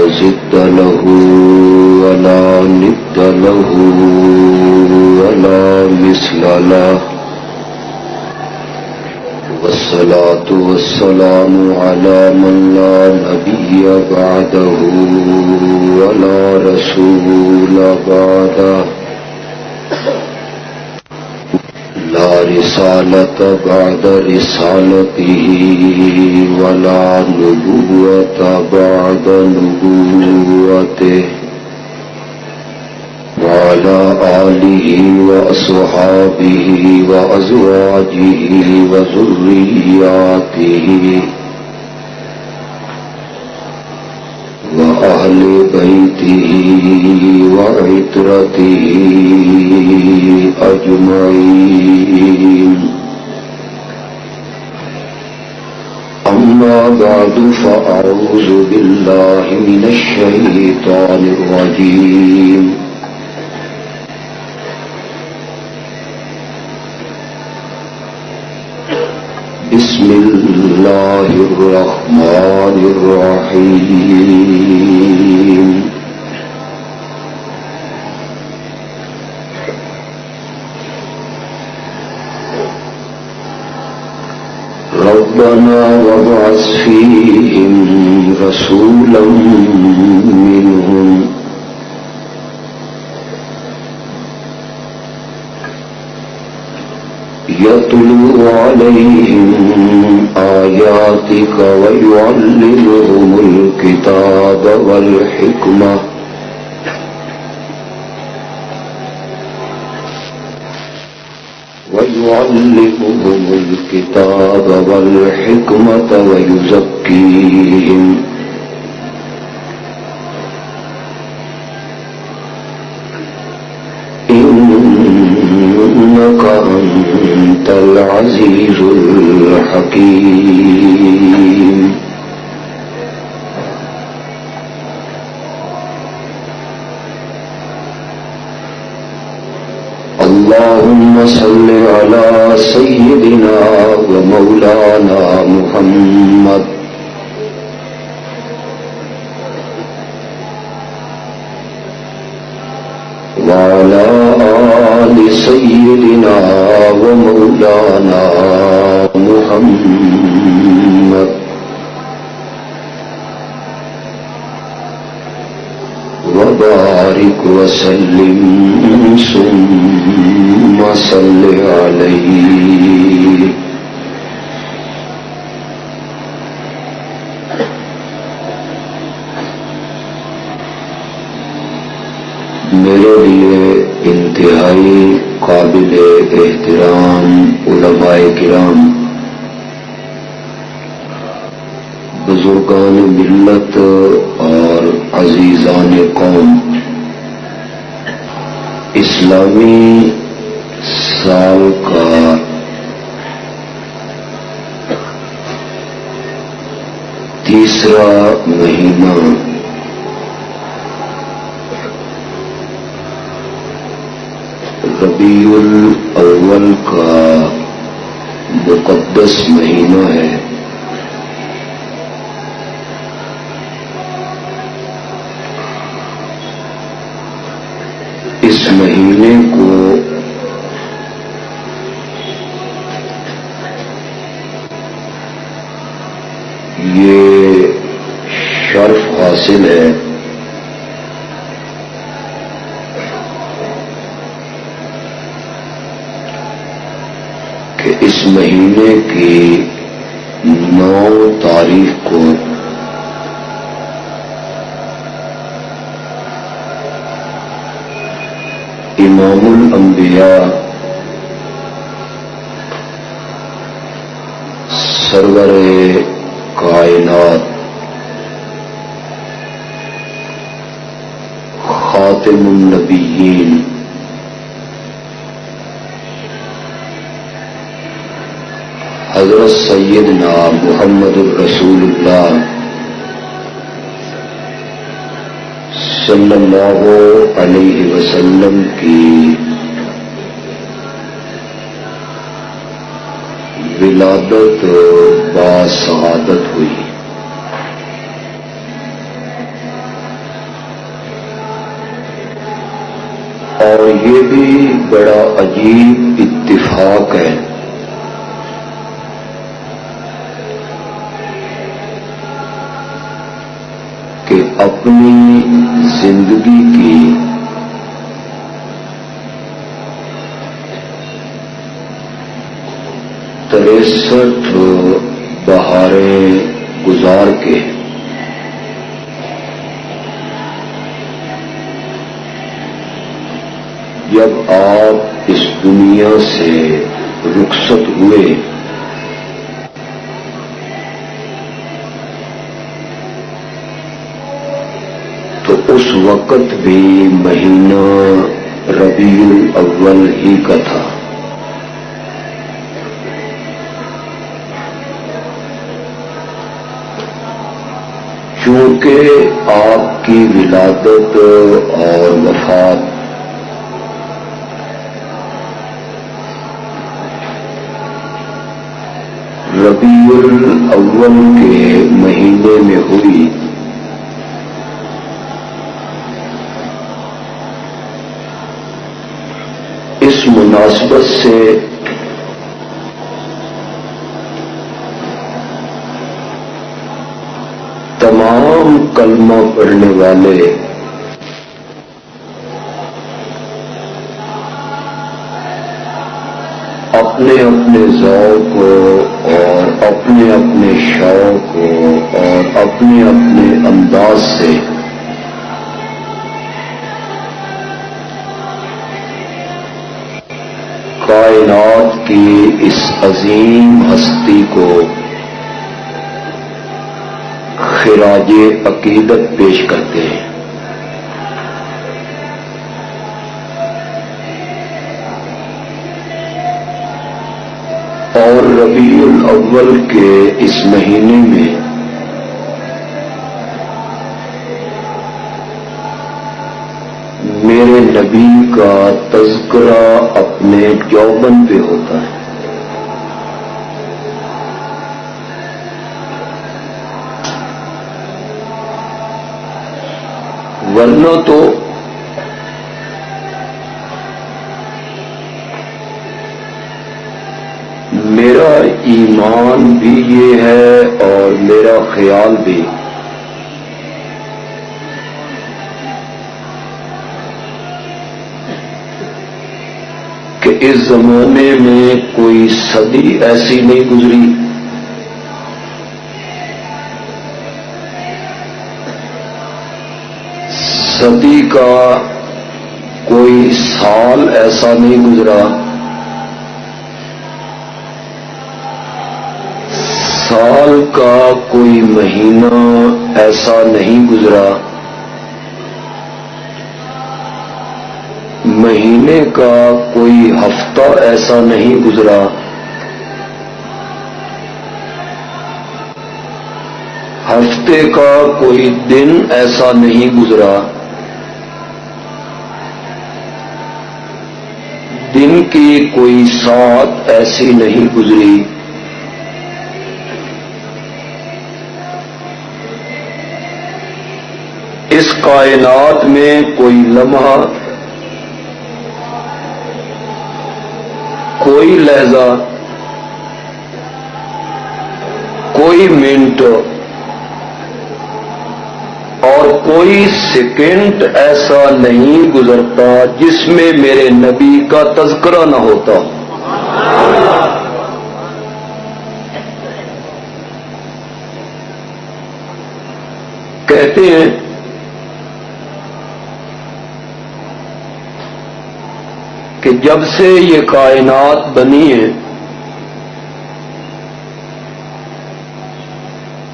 ضد له ولا ند له ولا مثل له والصلاة والسلام على من لا نبي بعده ولا رسول بعده لا رسالة بعد رسالته ولا نبوة بعد نبوته وعلى آله وأصحابه وأزواجه وذرياته وأهل بيته وعترته أجمعين أما بعد فأعوذ بالله من الشيطان الرجيم بسم الله الرحمن الرحيم ربنا وابعث فيهم رسولا منهم يتلو عليهم آياتك ويعلمهم الكتاب والحكمة ويزكيهم إنك أنت العزيز الحكيم اللهم صل على سيدنا ومولانا محمد وعلى آل سيدنا ومولانا محمد وبارك وسلم ثم صل عليه میرے لیے انتہائی قابل احترام علماء کرام، بزرگان ملت اور عزیزان قوم، اسلامی سال کا تیسرا مہینہ ربیع الاول کا مقدس مہینہ ہے۔ اس مہینے کو یہ شرف حاصل ہے کہ اس مہینے کی 9 تاریخ کو امام الانبیاء سرور کائنات خاتم النبیین حضرت سیدنا محمد الرسول اللہ صلی اللہ علیہ وسلم کی ولادت باسعادت ہوئی۔ اور یہ بھی بڑا عجیب اتفاق ہے کہ اپنی زندگی کی 63 بہاریں گزار کے جب آپ اس دنیا سے رخصت ہوئے تو اس وقت بھی مہینہ ربیع الاول ہی کا تھا. چونکہ آپ کی ولادت اور وفات ربیع الاول کے مہینے میں ہوئی اس مناسبت سے تمام کلمہ پڑھنے والے اپنے اپنے ذوق اور اپنے اپنے شوق اور اپنے اپنے انداز سے کائنات کی اس عظیم ہستی کو خراج عقیدت پیش کرتے ہیں. اور ربیع الاول کے اس مہینے میں میرے نبی کا تذکرہ اپنے یوبن پہ ہوتا ہے. ورنہ تو میرا ایمان بھی یہ ہے اور میرا خیال بھی کہ اس زمانے میں کوئی صدی ایسی نہیں گزری صدی کا کوئی سال ایسا نہیں گزرا سال کا کوئی مہینہ ایسا نہیں گزرا مہینے کا کوئی ہفتہ ایسا نہیں گزرا ہفتے کا کوئی دن ایسا نہیں گزرا دن کی کوئی سات ایسی نہیں گزری اس کائنات میں کوئی لمحہ کوئی لحظہ کوئی منٹ اور کوئی سیکنڈ ایسا نہیں گزرتا جس میں میرے نبی کا تذکرہ نہ ہوتا. کہتے ہیں کہ جب سے یہ کائنات بنی ہے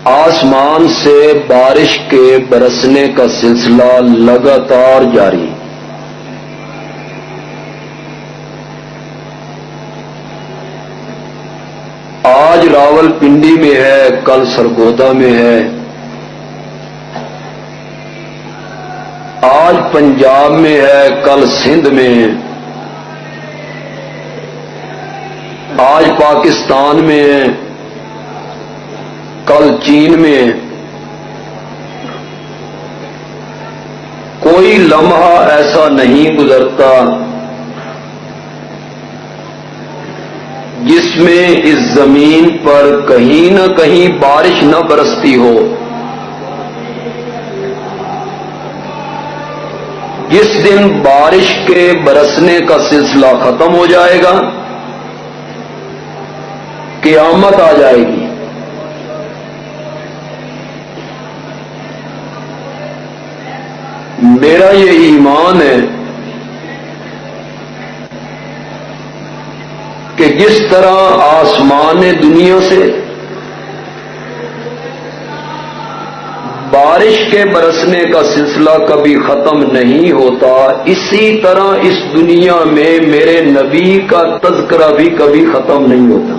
آسمان سے بارش کے برسنے کا سلسلہ لگاتار جاری. آج راول پنڈی میں ہے کل سرگودا میں ہے آج پنجاب میں ہے کل سندھ میں آج پاکستان میں ہے کل چین میں. کوئی کوئی لمحہ ایسا نہیں گزرتا جس میں اس زمین پر کہیں نہ کہیں بارش نہ برستی ہو. جس دن بارش کے برسنے کا سلسلہ ختم ہو جائے گا قیامت آ جائے گی. میرا یہ ایمان ہے کہ جس طرح آسمان دنیا سے بارش کے برسنے کا سلسلہ کبھی ختم نہیں ہوتا، اسی طرح اس دنیا میں میرے نبی کا تذکرہ بھی کبھی ختم نہیں ہوتا.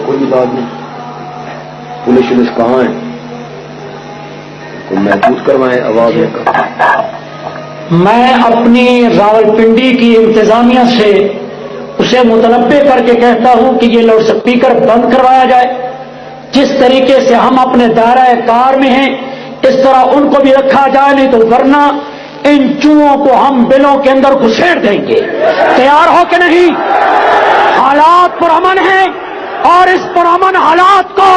کوئی بات نہیں، پولیس کہاں ہے؟ کوئی محفوظ کروائیں آواز کا. میں اپنی راولپنڈی کی انتظامیہ سے اسے متنبع کر کے کہتا ہوں کہ یہ لاؤڈ سپیکر بند کروایا جائے. جس طریقے سے ہم اپنے دائرہ کار میں ہیں اس طرح ان کو بھی رکھا جائے، نہیں تو ورنہ ان چوہوں کو ہم بلوں کے اندر گھسیڑ دیں گے. تیار ہو کہ نہیں؟ حالات پرامن ہیں اور اس پرامن حالات کو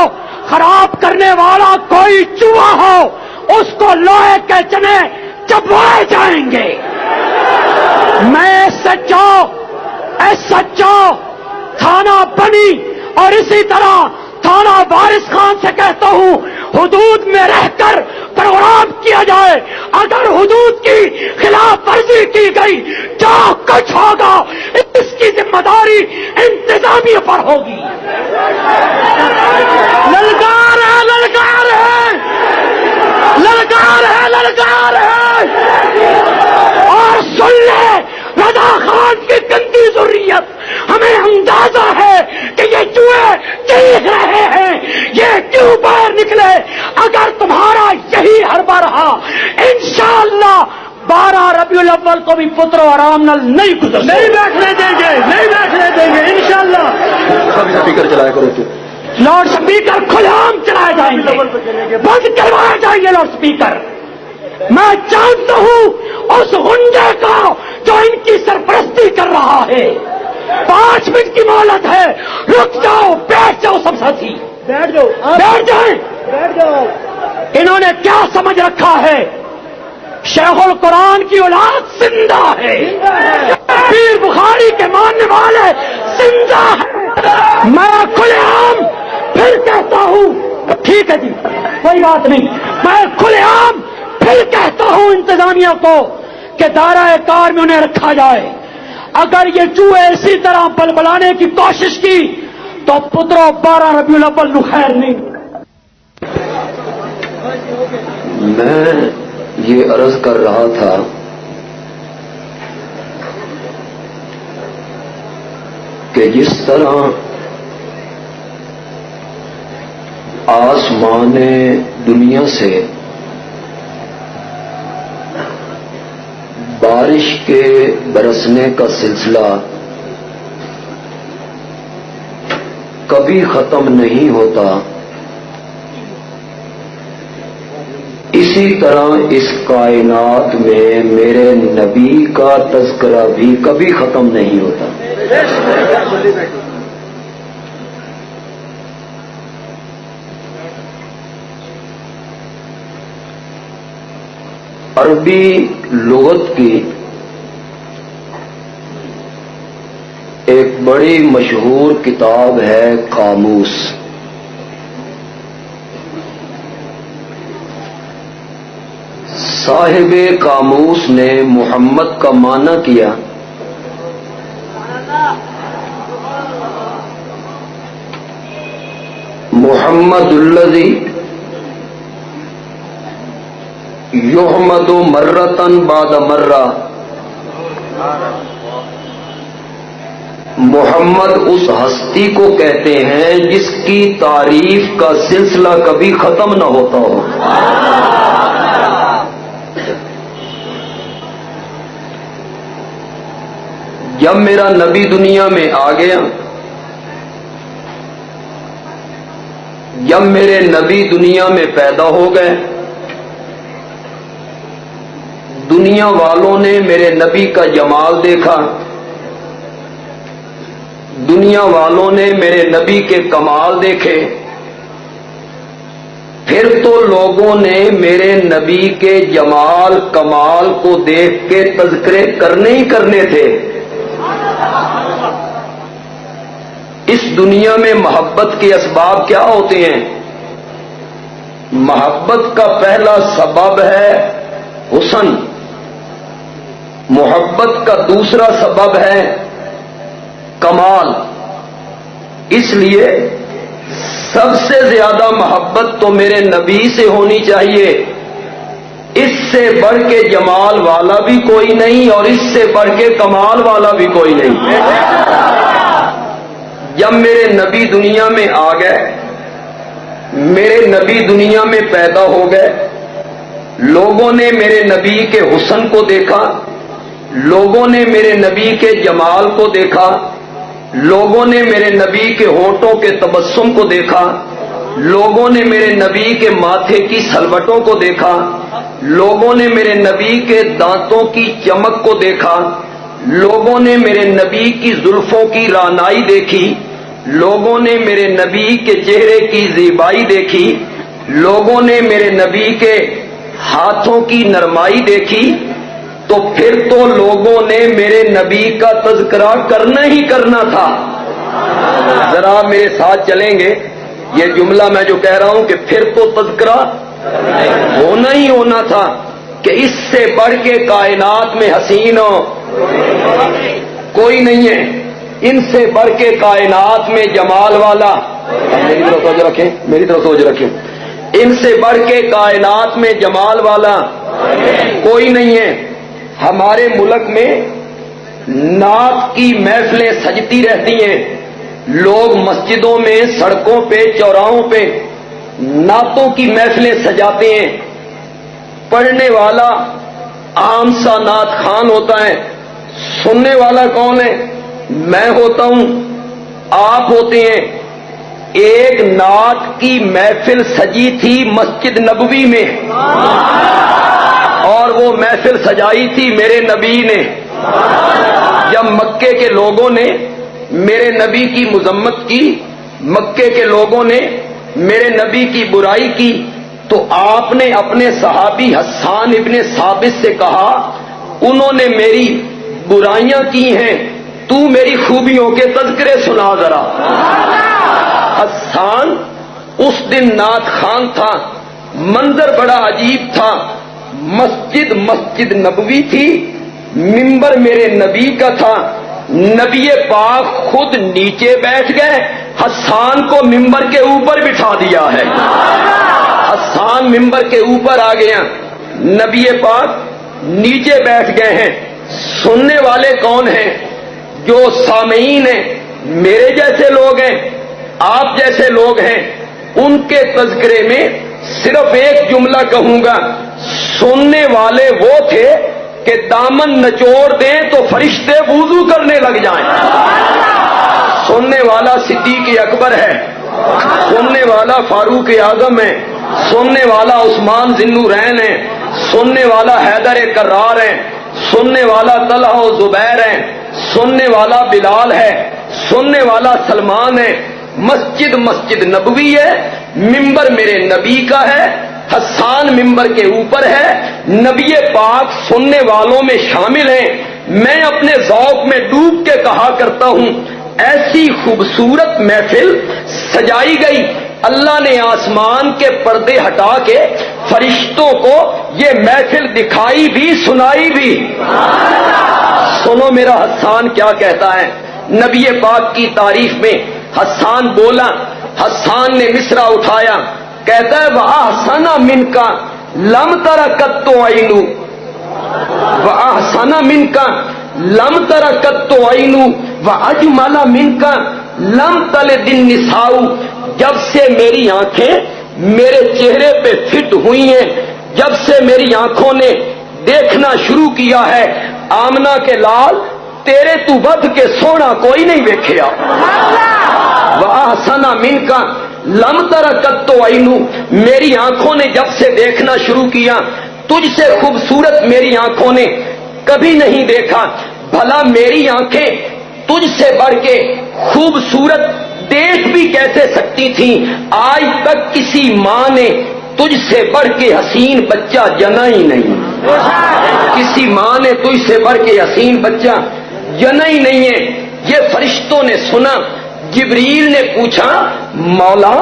خراب کرنے والا کوئی چوہا ہو اس کو لوہے کے چنے چبوائے جائیں گے. میں ایس ایچ او تھانہ بنی اور اسی طرح تھانہ وارث خان سے کہتا ہوں حدود میں رہ کر پروگرام کیا جائے. اگر حدود کی خلاف ورزی کی گئی جو کچھ ہوگا اس کی ذمہ داری انتظامیہ پر ہوگی. للکار ہے، للکار ہے، للکار ہے، للکار ہے. اور سن لے رضا خان کی گندی ضروریت، ہمیں اندازہ ہے کہ یہ چوہے چیخ رہے ہیں، یہ کیوں باہر نکلے. اگر تمہارا یہی حربہ رہا انشاءاللہ 12 ربیع الاول کو بھی پتر و آرام نل نہیں گزر، نہیں بیٹھنے دیں گے، نہیں بیٹھنے دیں گے انشاءاللہ. سپیکر چلایا کرو. لاؤڈ سپیکر کھلے عام چلائے جائیں گے، بند کروائے جائیں گے لاؤڈ سپیکر. میں جانتا ہوں اس غنڈے کو جو ان کی سرپرستی کر رہا ہے. 5 منٹ کی مہلت ہے، رک جاؤ، بیٹھ جاؤ سب ساتھی، بیٹھ جاؤ، بیٹھ جائیں، بیٹھ جاؤ. انہوں نے کیا سمجھ رکھا ہے؟ شیخ القرآن کی اولاد زندہ ہے، پیر بخاری کے ماننے والے زندہ ہے. میں کھلے عام پھر کہتا ہوں، ٹھیک ہے جی کوئی بات نہیں، میں کھلے عام پھر کہتا ہوں انتظامیہ کو کہ دائرہ کار میں انہیں رکھا جائے. اگر یہ چوہے اسی طرح بلبلانے کی کوشش کی تو پترو 12 ربیع الاول نو خیر نہیں. میں یہ عرض کر رہا تھا کہ جس طرح آسمان دنیا سے بارش کے برسنے کا سلسلہ کبھی ختم نہیں ہوتا، اسی طرح اس کائنات میں میرے نبی کا تذکرہ بھی کبھی ختم نہیں ہوتا. عربی لغت کی ایک بڑی مشہور کتاب ہے قاموس. صاحب قاموس نے محمد کا معنی کیا محمد الذی یحمد مرتن بعد مرہ. محمد اس ہستی کو کہتے ہیں جس کی تعریف کا سلسلہ کبھی ختم نہ ہوتا ہو. جب میرا نبی دنیا میں آ گیا جب میرے نبی دنیا میں پیدا ہو گئے، دنیا والوں نے میرے نبی کا جمال دیکھا، دنیا والوں نے میرے نبی کے کمال دیکھے، پھر تو لوگوں نے میرے نبی کے جمال کمال کو دیکھ کے تذکرے کرنے ہی کرنے تھے۔ اس دنیا میں محبت کے اسباب کیا ہوتے ہیں؟ محبت کا پہلا سبب ہے حسن، محبت کا دوسرا سبب ہے کمال۔ اس لیے سب سے زیادہ محبت تو میرے نبی سے ہونی چاہیے، اس سے بڑھ کے جمال والا بھی کوئی نہیں اور اس سے بڑھ کے کمال والا بھی کوئی نہیں۔ جب میرے نبی دنیا میں آ گئے، میرے نبی دنیا میں پیدا ہو گئے، لوگوں نے میرے نبی کے حسن کو دیکھا، لوگوں نے میرے نبی کے جمال کو دیکھا، لوگوں نے میرے نبی کے ہونٹوں کے تبسم کو دیکھا، لوگوں نے میرے نبی کے ماتھے کی سلوٹوں کو دیکھا، لوگوں نے میرے نبی کے دانتوں کی چمک کو دیکھا، لوگوں نے میرے نبی کی زلفوں کی رعنائی دیکھی، لوگوں نے میرے نبی کے چہرے کی زیبائی دیکھی، لوگوں نے میرے نبی کے ہاتھوں کی نرمائی دیکھی، تو پھر تو لوگوں نے میرے نبی کا تذکرہ کرنا ہی کرنا تھا۔ ذرا میرے ساتھ چلیں گے، یہ جملہ میں جو کہہ رہا ہوں کہ پھر تو تذکرہ ہونا ہی ہونا تھا کہ اس سے بڑھ کے کائنات میں حسین کوئی نہیں ہے، ان سے بڑھ کے کائنات میں جمال والا، میری طرف توجہ رکھیں، میری طرف توجہ رکھیں، ان سے بڑھ کے کائنات میں جمال والا کوئی نہیں ہے۔ ہمارے ملک میں نعت کی محفلیں سجتی رہتی ہیں، لوگ مسجدوں میں، سڑکوں پہ، چوراہوں پہ نعتوں کی محفلیں سجاتے ہیں۔ پڑھنے والا عام سا نعت خوان ہوتا ہے، سننے والا کون ہے؟ میں ہوتا ہوں، آپ ہوتے ہیں۔ ایک نعت کی محفل سجی تھی مسجد نبوی میں، اور وہ محفل سجائی تھی میرے نبی نے۔ جب مکے کے لوگوں نے میرے نبی کی مذمت کی، مکے کے لوگوں نے میرے نبی کی برائی کی، تو آپ نے اپنے صحابی حسان ابن ثابت سے کہا، انہوں نے میری برائیاں کی ہیں، تو میری خوبیوں کے تذکرے سنا ذرا۔ حسان اس دن نعت خوان تھا، منظر بڑا عجیب تھا۔ مسجد نبوی تھی، منبر میرے نبی کا تھا، نبی پاک خود نیچے بیٹھ گئے، حسان کو منبر کے اوپر بٹھا دیا ہے۔ حسان منبر کے اوپر آ گیا، نبی پاک نیچے بیٹھ گئے ہیں۔ سننے والے کون ہیں؟ جو سامعین ہیں، میرے جیسے لوگ ہیں، آپ جیسے لوگ ہیں۔ ان کے تذکرے میں صرف ایک جملہ کہوں گا، سننے والے وہ تھے کہ دامن نچوڑ دیں تو فرشتے وضو کرنے لگ جائیں۔ سننے والا صدیق اکبر ہے، سننے والا فاروق اعظم ہے، سننے والا عثمان ذی النورین ہے، سننے والا حیدر کرار ہے، سننے والا طلحہ و زبیر ہے، سننے والا بلال ہے، سننے والا سلمان ہے۔ مسجد نبوی ہے، منبر میرے نبی کا ہے، حسان ممبر کے اوپر ہے، نبی پاک سننے والوں میں شامل ہیں۔ میں اپنے ذوق میں ڈوب کے کہا کرتا ہوں، ایسی خوبصورت محفل سجائی گئی، اللہ نے آسمان کے پردے ہٹا کے فرشتوں کو یہ محفل دکھائی بھی، سنائی بھی۔ سنو میرا حسان کیا کہتا ہے نبی پاک کی تعریف میں۔ حسان بولا، حسان نے مصرع اٹھایا، کہتا ہے وَأَحْسَنَ مِنْكَ لَمْ تَرَ قَطُّ عَيْنُ، وَأَحْسَنَ مِنْكَ لَمْ تَرَ قَطُّ عَيْنُ وَأَجْمَلَ مِنْكَ لَمْ تَلِدِ النِّسَاءُ۔ جب سے میری آنکھیں میرے چہرے پہ فٹ ہوئی ہیں، جب سے میری آنکھوں نے دیکھنا شروع کیا ہے، آمنہ کے لال تیرے تو بدھ کے سونا کوئی نہیں ویکھیا۔ وَأَحْسَنَ مِنْكَ لَمْ تَرَ قَطُّ عَيْنٌ، میری آنکھوں نے جب سے دیکھنا شروع کیا تجھ سے خوبصورت میری آنکھوں نے کبھی نہیں دیکھا. بھلا میری آنکھیں تجھ سے بڑھ کے خوبصورت دیکھ بھی کیسے سکتی تھیں؟ آج تک کسی ماں نے تجھ سے بڑھ کے حسین بچہ جنا ہی نہیں. کسی ماں نے تجھ سے بڑھ کے حسین بچہ جنا ہی نہیں ہے. یہ فرشتوں نے سنا. جبریل نے پوچھا مولا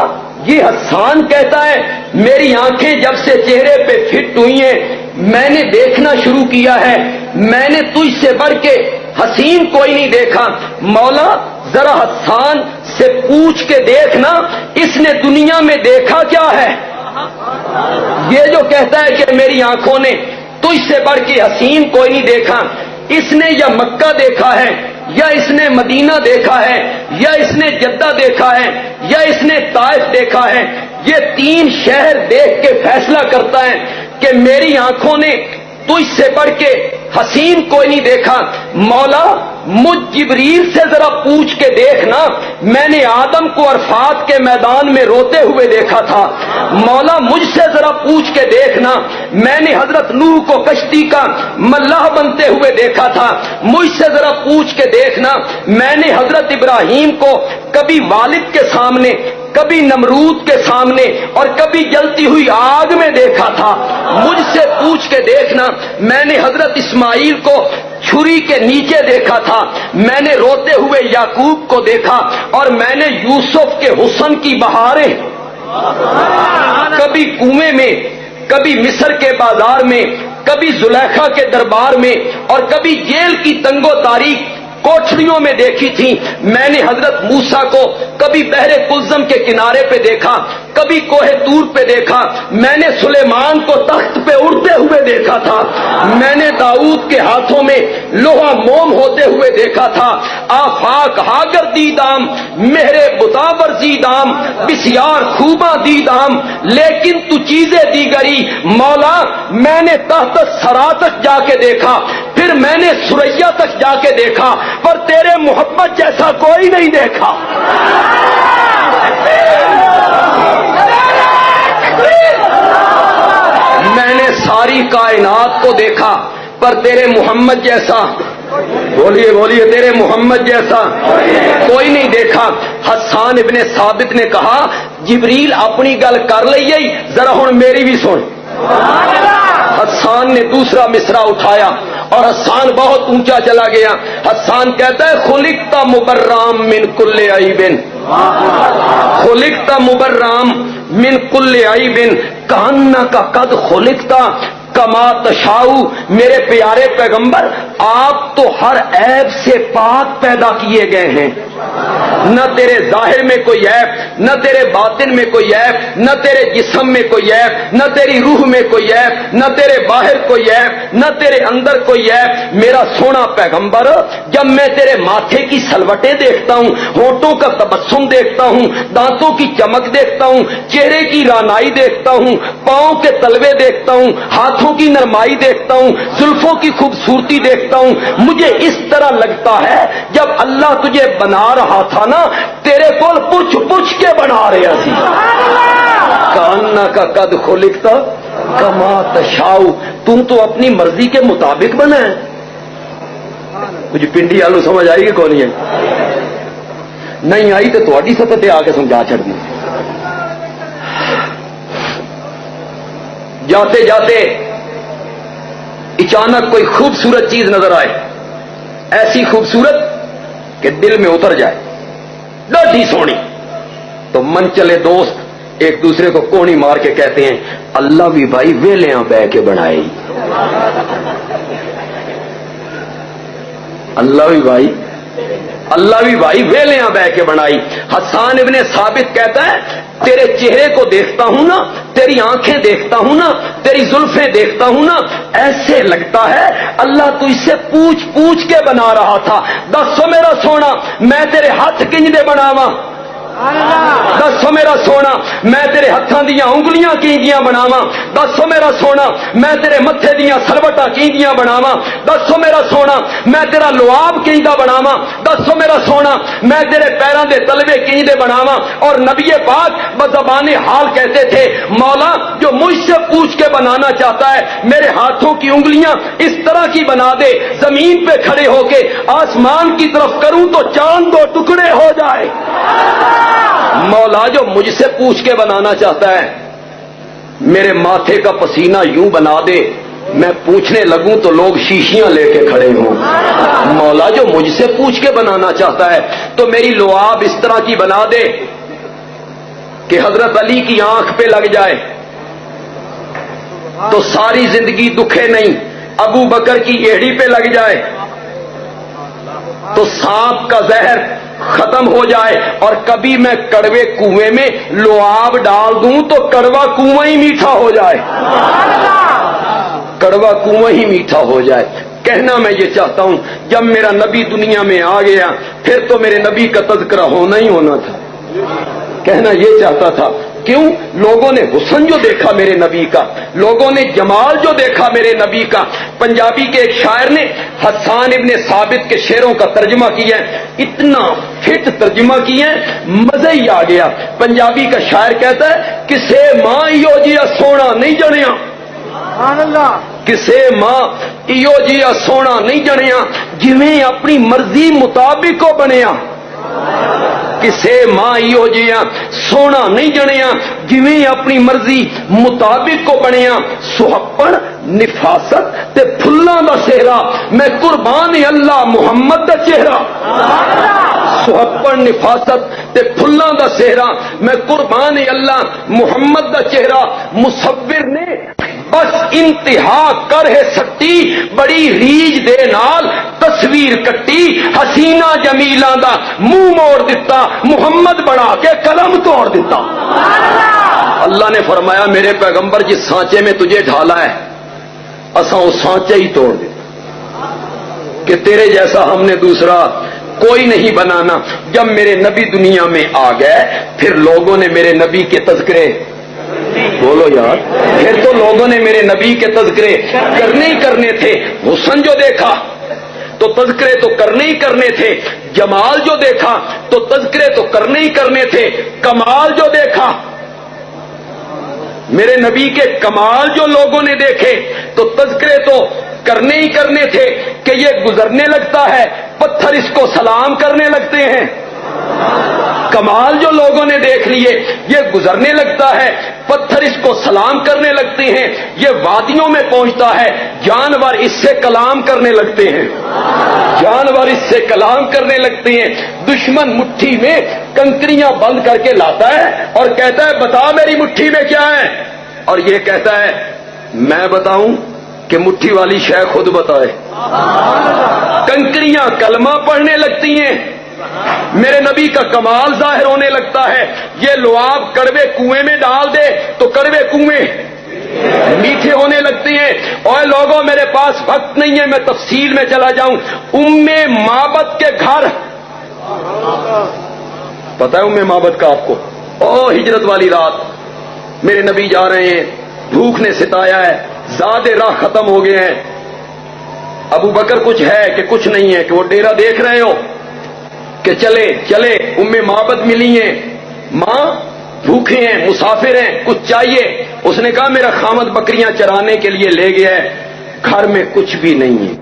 یہ حسان کہتا ہے میری آنکھیں جب سے چہرے پہ فٹ ہوئی ہیں میں نے دیکھنا شروع کیا ہے، میں نے تجھ سے بڑھ کے حسین کوئی نہیں دیکھا. مولا ذرا حسان سے پوچھ کے دیکھنا اس نے دنیا میں دیکھا کیا ہے. یہ جو کہتا ہے کہ میری آنکھوں نے تجھ سے بڑھ کے حسین کوئی نہیں دیکھا، اس نے یا مکہ دیکھا ہے یا اس نے مدینہ دیکھا ہے یا اس نے جدہ دیکھا ہے یا اس نے طائف دیکھا ہے. یہ تین شہر دیکھ کے فیصلہ کرتا ہے کہ میری آنکھوں نے تجھ سے بڑھ کے حسین کوئی نہیں دیکھا. مولا مجھ جبریل سے ذرا پوچھ کے دیکھنا میں نے آدم کو عرفات کے میدان میں روتے ہوئے دیکھا تھا. مولا مجھ سے ذرا پوچھ کے دیکھنا میں نے حضرت نوح کو کشتی کا ملاح بنتے ہوئے دیکھا تھا. مجھ سے ذرا پوچھ کے دیکھنا میں نے حضرت ابراہیم کو کبھی والد کے سامنے کبھی نمرود کے سامنے اور کبھی جلتی ہوئی آگ میں دیکھا تھا. مجھ سے پوچھ کے دیکھنا میں نے حضرت اسماعیل کو چھری کے نیچے دیکھا تھا. میں نے روتے ہوئے یعقوب کو دیکھا اور میں نے یوسف کے حسن کی بہاریں کبھی کنویں میں کبھی مصر کے بازار میں کبھی زلیخا کے دربار میں اور کبھی جیل کی تنگ و تاریک کوٹھریوں میں دیکھی تھی. میں نے حضرت موسیٰ کو کبھی بحر کلزم کے کنارے پہ دیکھا کبھی کوہ طور پہ دیکھا. میں نے سلیمان کو تخت پہ اڑتے ہوئے دیکھا تھا. میں نے داؤد کے ہاتھوں میں لوہا موم ہوتے ہوئے دیکھا تھا. آفاق ہاگر دیدام مہرے بتاور زیدام بسیار خوباں دیدام لیکن تو چیزیں دیگری. مولا میں نے تحت سرا تک جا کے دیکھا پھر میں نے سریا تک جا کے دیکھا پر تیرے محبت جیسا کوئی نہیں دیکھا. میں نے ساری کائنات کو دیکھا پر تیرے محمد جیسا بولیے بولیے تیرے محمد جیسا کوئی نہیں دیکھا. حسان ابن ثابت نے کہا جبریل اپنی گل کر لئی ذرا ہن میری بھی سن. حسان نے دوسرا مصرع اٹھایا اور حسان بہت اونچا چلا گیا. حسان کہتا ہے خلقت مبرام من کل عیب خلقت مبرام من کل عیب کانک قد خلقت کما تشاؤ. میرے پیارے پیغمبر آپ تو ہر عیب سے پاک پیدا کیے گئے ہیں. نہ تیرے ظاہر میں کوئی عیب نہ تیرے باطن میں کوئی عیب نہ تیرے جسم میں کوئی عیب نہ تیری روح میں کوئی عیب نہ تیرے باہر کوئی عیب نہ تیرے اندر کوئی عیب. میرا سونا پیغمبر جب میں تیرے ماتھے کی سلوٹیں دیکھتا ہوں ہونٹوں کا تبسم دیکھتا ہوں دانتوں کی چمک دیکھتا ہوں چہرے کی رانائی دیکھتا ہوں پاؤں کے تلوے دیکھتا ہوں ہاتھوں کی نرمائی دیکھتا ہوں زلفوں کی خوبصورتی دیکھتا ہوں مجھے اس طرح لگتا ہے جب اللہ تجھے بنا رہا تھا نا تیرے کو پوچھ پوچھ کے بنا رہا سی. کانا کا قد خلقتا کما تشاؤ. تم تو اپنی مرضی کے مطابق بنا ہے. مجھے پنڈی آلو سمجھ آئی کہ کون ہے نہیں آئی تو تھوڑی سطح پہ آ کے سمجھا چھڑ دی. جاتے جاتے اچانک کوئی خوبصورت چیز نظر آئے ایسی خوبصورت کہ دل میں اتر جائے ڈاڈھی سونی تو من چلے دوست ایک دوسرے کو کونی مار کے کہتے ہیں اللہ بھی بھائی ویلیاں بہ کے بنائے. اللہ بھی بھائی ویلیاں بہ کے بنائی. حسان ابن ثابت کہتا ہے تیرے چہرے کو دیکھتا ہوں نا تیری آنکھیں دیکھتا ہوں نا تیری زلفیں دیکھتا ہوں نا ایسے لگتا ہے اللہ تو اس سے پوچھ پوچھ کے بنا رہا تھا. دسو میرا سونا میں تیرے ہاتھ کنج دے بناواں دسو میرا سونا میں تیرے ہتھاں دیاں انگلیاں کینجیاں بناواں، دسو میرا سونا میں تیرے متھے دیاں سلوٹاں کینجیاں بناواں، دسو میرا سونا میں تیرا لعاب کیندا بناواں، دسو میرا سونا میں تیرے پیراں دے تلوے کیندے بناواں۔ اور نبی پاک بزبان حال کہتے تھے مولا جو مجھ سے پوچھ کے بنانا چاہتا ہے میرے ہاتھوں کی انگلیاں اس طرح کی بنا دے، زمین پہ کھڑے ہو کے آسمان کی طرف کروں تو چاند دو ٹکڑے ہو جائے۔ مولا جو مجھ سے پوچھ کے بنانا چاہتا ہے میرے ماتھے کا پسینہ یوں بنا دے میں پوچھنے لگوں تو لوگ شیشیاں لے کے کھڑے ہوں۔ مولا جو مجھ سے پوچھ کے بنانا چاہتا ہے تو میری لعاب اس طرح کی بنا دے کہ حضرت علی کی آنکھ پہ لگ جائے تو ساری زندگی دکھے نہیں، ابو بکر کی ایڑی پہ لگ جائے تو سانپ کا زہر ختم ہو جائے، اور کبھی میں کڑوے کنویں میں لعاب ڈال دوں تو کڑوا کنواں ہی میٹھا ہو جائے، کڑوا کنواں ہی میٹھا ہو جائے۔ کہنا میں یہ چاہتا ہوں جب میرا نبی دنیا میں آ گیا پھر تو میرے نبی کا تذکرہ ہونا ہی ہونا تھا، کہنا یہ چاہتا تھا۔ کیوں؟ لوگوں نے حسن جو دیکھا میرے نبی کا، لوگوں نے جمال جو دیکھا میرے نبی کا۔ پنجابی کے ایک شاعر نے حسان ابن ثابت کے شعروں کا ترجمہ کیا ہے، اتنا فٹ ترجمہ کیا ہے مزہ ہی آ گیا۔ پنجابی کا شاعر کہتا ہے کسے ماں ایو جیا سونا نہیں جنیا، کسے ماں ایو جیا سونا نہیں جنیا جویں اپنی مرضی مطابق کو بنیا، کسے ماں ایو جیا سونا نہیں جنیا جویں اپنی مرضی مطابق کو بنیا، سہپن نفاست تے پھلاں دا سہرا میں قربان اللہ محمد دا چہرہ، سہپن نفاست تے پھلاں دا سہرا میں قربان اللہ محمد دا چہرہ۔ مصور نے بس انتہا کر ہے سکتی بڑی ریج دے نال تصویر کٹی، حسینہ جمیلاں دا منہ موڑ دیتا محمد بنا کے قلم توڑ دیتا۔ اللہ نے فرمایا میرے پیغمبر جس سانچے میں تجھے ڈھالا ہے اساں وہ سانچے ہی توڑ دیتا کہ تیرے جیسا ہم نے دوسرا کوئی نہیں بنانا۔ جب میرے نبی دنیا میں آ گئے پھر لوگوں نے میرے نبی کے تذکرے، بولو یار، پھر تو لوگوں نے میرے نبی کے تذکرے کرنے ہی کرنے تھے۔ حسن جو دیکھا تو تذکرے تو کرنے ہی کرنے تھے، جمال جو دیکھا تو تذکرے تو کرنے ہی کرنے تھے، کمال جو دیکھا میرے نبی کے کمال جو لوگوں نے دیکھے تو تذکرے تو کرنے ہی کرنے تھے کہ یہ گزرنے لگتا ہے پتھر اس کو سلام کرنے لگتے ہیں۔ کمال جو لوگوں نے دیکھ لیے یہ گزرنے لگتا ہے پتھر اس کو سلام کرنے لگتے ہیں، یہ وادیوں میں پہنچتا ہے جانور اس سے کلام کرنے لگتے ہیں، جانور اس سے کلام کرنے لگتے ہیں۔ دشمن مٹھی میں کنکریاں بند کر کے لاتا ہے اور کہتا ہے بتا میری مٹھی میں کیا ہے، اور یہ کہتا ہے میں بتاؤں کہ مٹھی والی شے خود بتائے۔ کنکریاں کلمہ پڑھنے لگتی ہیں، میرے نبی کا کمال ظاہر ہونے لگتا ہے۔ یہ لعاب کڑوے کنویں میں ڈال دے تو کڑوے کنویں میٹھے ہونے لگتے ہیں۔ اور لوگوں میرے پاس وقت نہیں ہے میں تفصیل میں چلا جاؤں۔ معبد کے گھر پتہ ہے معبد کا آپ کو؟ ہجرت والی رات میرے نبی جا رہے ہیں، بھوک نے ستایا ہے، زیادہ راہ ختم ہو گئے ہیں، ابو بکر کچھ ہے کہ کچھ نہیں ہے کہ وہ ڈیرا دیکھ رہے ہو کہ چلے چلے معبد ملی ہیں، ماں بھوکے ہیں مسافر ہیں کچھ چاہیے۔ اس نے کہا میرا خامد بکریاں چرانے کے لیے لے گیا ہے، گھر میں کچھ بھی نہیں ہے۔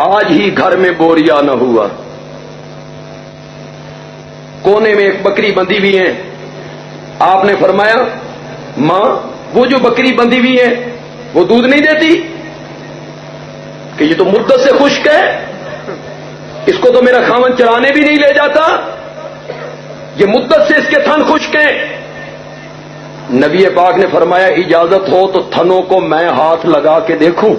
آج ہی گھر میں بوریا نہ ہوا، کونے میں ایک بکری بندھی ہوئی ہے۔ آپ نے فرمایا ماں وہ جو بکری بندھی ہوئی ہے وہ دودھ نہیں دیتی کہ یہ تو مدت سے خشک ہے، اس کو تو میرا خاوند چرانے بھی نہیں لے جاتا، یہ مدت سے اس کے تھن خشک ہیں۔ نبی پاک نے فرمایا اجازت ہو تو تھنوں کو میں ہاتھ لگا کے دیکھوں۔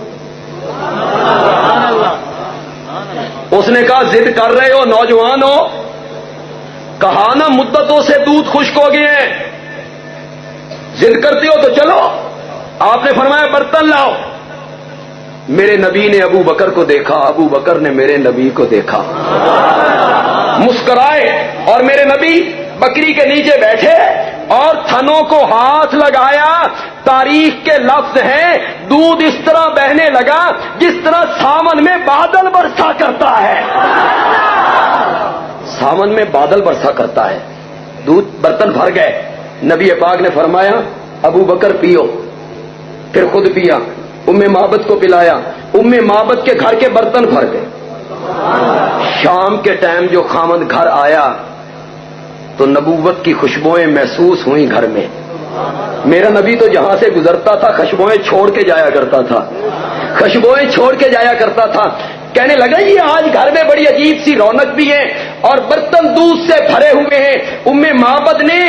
اس نے کہا ضد کر رہے ہو نوجوان ہو، کہا نا مدتوں سے دودھ خشک ہو گئے ہیں، ضد کرتے ہو تو چلو۔ آپ نے فرمایا برتن لاؤ۔ میرے نبی نے ابو بکر کو دیکھا، ابو بکر نے میرے نبی کو دیکھا، مسکرائے، اور میرے نبی بکری کے نیچے بیٹھے اور تھنوں کو ہاتھ لگایا۔ تاریخ کے لفظ ہیں، دودھ اس طرح بہنے لگا جس طرح ساون میں بادل برسا کرتا ہے، ساون میں بادل برسا کرتا ہے۔ دودھ برتن بھر گئے۔ نبی پاک نے فرمایا ابو بکر پیو، پھر خود پیا، ام معبد کو پلایا، ام معبد کے گھر کے برتن بھر گئے۔ شام کے ٹائم جو خامد گھر آیا تو نبوت کی خوشبوئیں محسوس ہوئیں گھر میں۔ میرا نبی تو جہاں سے گزرتا تھا خوشبوئیں چھوڑ کے جایا کرتا تھا، خوشبوئیں چھوڑ کے جایا کرتا تھا۔ کہنے لگا یہ آج گھر میں بڑی عجیب سی رونق بھی ہے اور برتن دودھ سے بھرے ہوئے ہیں۔ ام معبد نے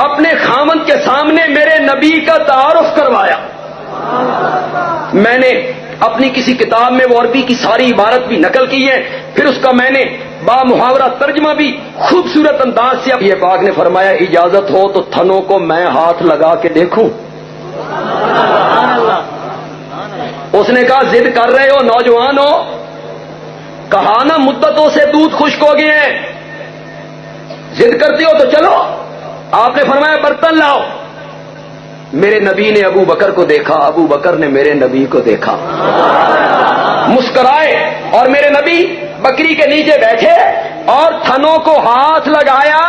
اپنے خامد کے سامنے میرے نبی کا تعارف کروایا۔ میں نے اپنی کسی کتاب میں وہ عربی کی ساری عبارت بھی نقل کی ہے، پھر اس کا میں نے با محاورہ ترجمہ بھی خوبصورت انداز سے۔ یہ پاک نے فرمایا اجازت ہو تو تھنوں کو میں ہاتھ لگا کے دیکھوں؟ اس نے کہا ضد کر رہے ہو نوجوان ہو، کہا نا مدتوں سے دودھ خشک ہو گئے ہیں، ضد کرتے ہو تو چلو۔ آپ نے فرمایا برتن لاؤ۔ میرے نبی نے ابو بکر کو دیکھا، ابو بکر نے میرے نبی کو دیکھا، مسکرائے، اور میرے نبی بکری کے نیچے بیٹھے اور تھنوں کو ہاتھ لگایا۔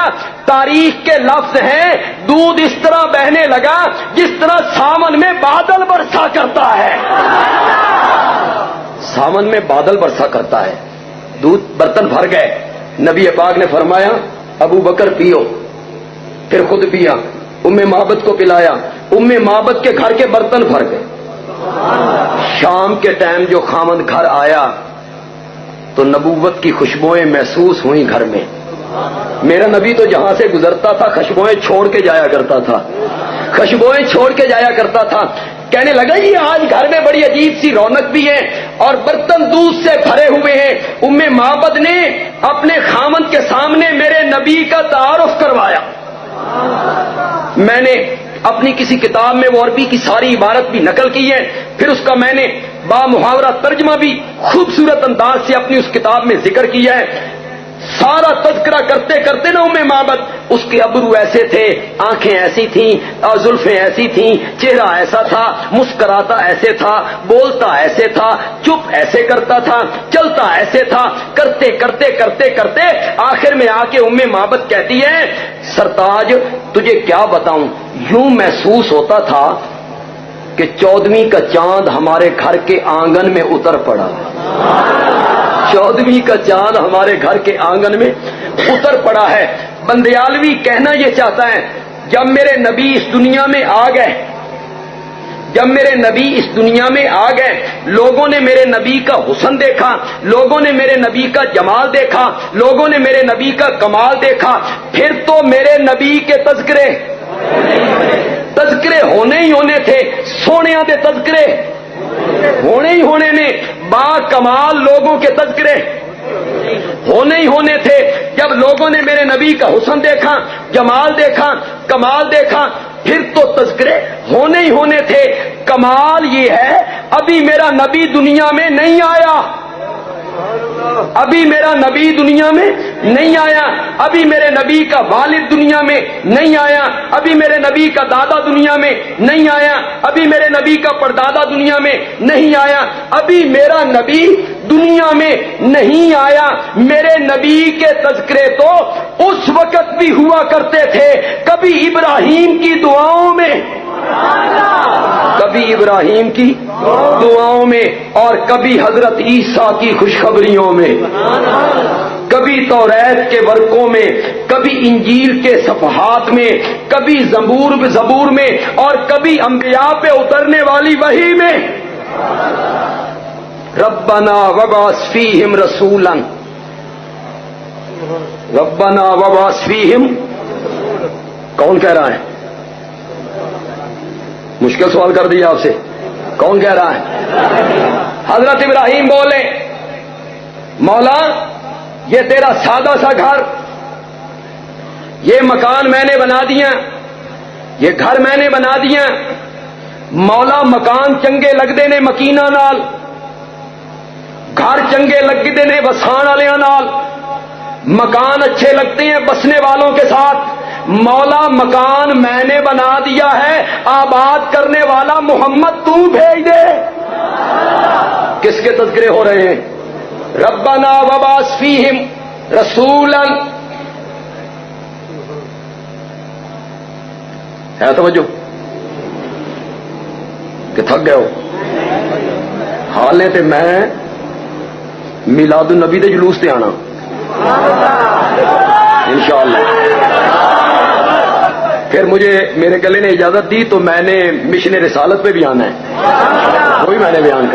تاریخ کے لفظ ہیں، دودھ اس طرح بہنے لگا جس طرح ساون میں بادل برسا کرتا ہے، ساون میں بادل برسا کرتا ہے۔ دودھ برتن بھر گئے۔ نبی پاک نے فرمایا ابو بکر پیو، پھر خود پیا، ام معبد کو پلایا، ام معبد کے گھر کے برتن بھر گئے۔ شام کے ٹائم جو خامد گھر آیا تو نبوت کی خوشبوئیں محسوس ہوئیں گھر میں۔ میرا نبی تو جہاں سے گزرتا تھا خوشبوئیں چھوڑ کے جایا کرتا تھا، خوشبوئیں چھوڑ کے جایا کرتا تھا۔ کہنے لگا یہ آج گھر میں بڑی عجیب سی رونق بھی ہے اور برتن دودھ سے بھرے ہوئے ہیں۔ ام معبد نے اپنے خامد کے سامنے میرے نبی کا تعارف کروایا۔ میں نے اپنی کسی کتاب میں وہ عربی کی ساری عبارت بھی نقل کی ہے، پھر اس کا میں نے با محاورہ ترجمہ بھی خوبصورت انداز سے اپنی اس کتاب میں ذکر کیا ہے۔ سارا تذکرہ کرتے کرتے نا ام معبد، اس کے ابرو ایسے تھے، آنکھیں ایسی تھیں، زلفیں ایسی تھیں، چہرہ ایسا تھا، مسکراتا ایسے تھا، بولتا ایسے تھا، چپ ایسے کرتا تھا، چلتا ایسے تھا، کرتے کرتے کرتے کرتے آخر میں آ کے ام معبد کہتی ہے سرتاج تجھے کیا بتاؤں، یوں محسوس ہوتا تھا کہ 14ویں کا چاند ہمارے گھر کے آنگن میں اتر پڑا، 14ویں کا چاند ہمارے گھر کے آنگن میں اتر پڑا ہے۔ بندیالوی کہنا یہ چاہتا ہے جب میرے نبی اس دنیا میں آ گئے، جب میرے نبی اس دنیا میں آ گئے، لوگوں نے میرے نبی کا حسن دیکھا، لوگوں نے میرے نبی کا جمال دیکھا، لوگوں نے میرے نبی کا کمال دیکھا، پھر تو میرے نبی کے تذکرے ہونے ہی ہونے تھے، سونیاں دے تذکرے ہونے ہی ہونے نے، با کمال لوگوں کے تذکرے ہونے ہی ہونے تھے۔ جب لوگوں نے میرے نبی کا حسن دیکھا، جمال دیکھا، کمال دیکھا، پھر تو تذکرے ہونے ہی ہونے تھے۔ کمال یہ ہے ابھی میرا نبی دنیا میں نہیں آیا، ابھی میرا نبی دنیا میں نہیں آیا، ابھی میرے نبی کا والد دنیا میں نہیں آیا، ابھی میرے نبی کا دادا دنیا میں نہیں آیا، ابھی میرے نبی کا پردادا دنیا میں نہیں آیا، ابھی میرا نبی دنیا میں نہیں آیا۔ میرے نبی کے تذکرے تو اس وقت بھی ہوا کرتے تھے، کبھی ابراہیم کی دعاؤں میں، کبھی ابراہیم کی دعاؤں میں، اور کبھی حضرت عیسیٰ کی خوشخبریوں میں، کبھی توریت کے ورقوں میں، کبھی انجیل کے صفحات میں، کبھی زبور میں، اور کبھی انبیاء پہ اترنے والی وحی میں۔ ربنا وابعث فیہم رسولا، ربنا وابعث فیہم، کون کہہ رہا ہے؟ مشکل سوال کر دیا آپ سے، کون کہہ رہا ہے؟ حضرت ابراہیم بولے مولا یہ تیرا سادہ سا گھر، یہ مکان میں نے بنا دیا، یہ گھر میں نے بنا دیا۔ مولا مکان چنگے لگتے نے مکیناں نال، گھر چنگے لگتے نے وسان والیاں نال، مکان اچھے لگتے ہیں بسنے والوں کے ساتھ۔ مولا مکان میں نے بنا دیا ہے، آباد کرنے والا محمد تو بھیج دے۔ کس کے تذکرے ہو رہے ہیں؟ ربنا وبعث فیہم رسولا، ہے توجہ کہ تھک گئے ہو؟ حالے تے میں میلاد النبی دے جلوس تے آنا انشاءاللہ۔ پھر مجھے میرے گلے نے اجازت دی تو میں نے مشن رسالت پہ بھی آنا ہے، وہ بھی میں نے بیان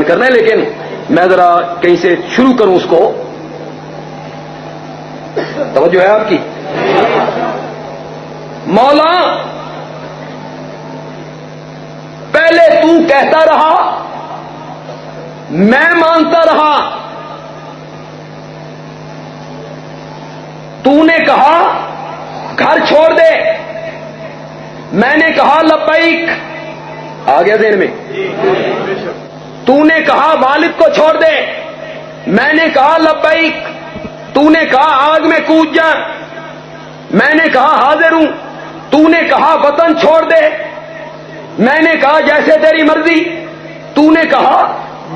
کرنا ہے، لیکن میں ذرا کہیں سے شروع کروں اس کو، توجہ ہے آپ کی؟ مولا پہلے تو کہتا رہا، میں مانتا رہا، تو نے کہا گھر چھوڑ دے، میں نے کہا لبیک، آ گیا ذہن میں؟ تو نے کہا والد کو چھوڑ دے، میں نے کہا لبیک، تو نے کہا آگ میں کود جا، میں نے کہا حاضر ہوں، تو نے کہا وطن چھوڑ دے، میں نے کہا جیسے تیری مرضی، تو نے کہا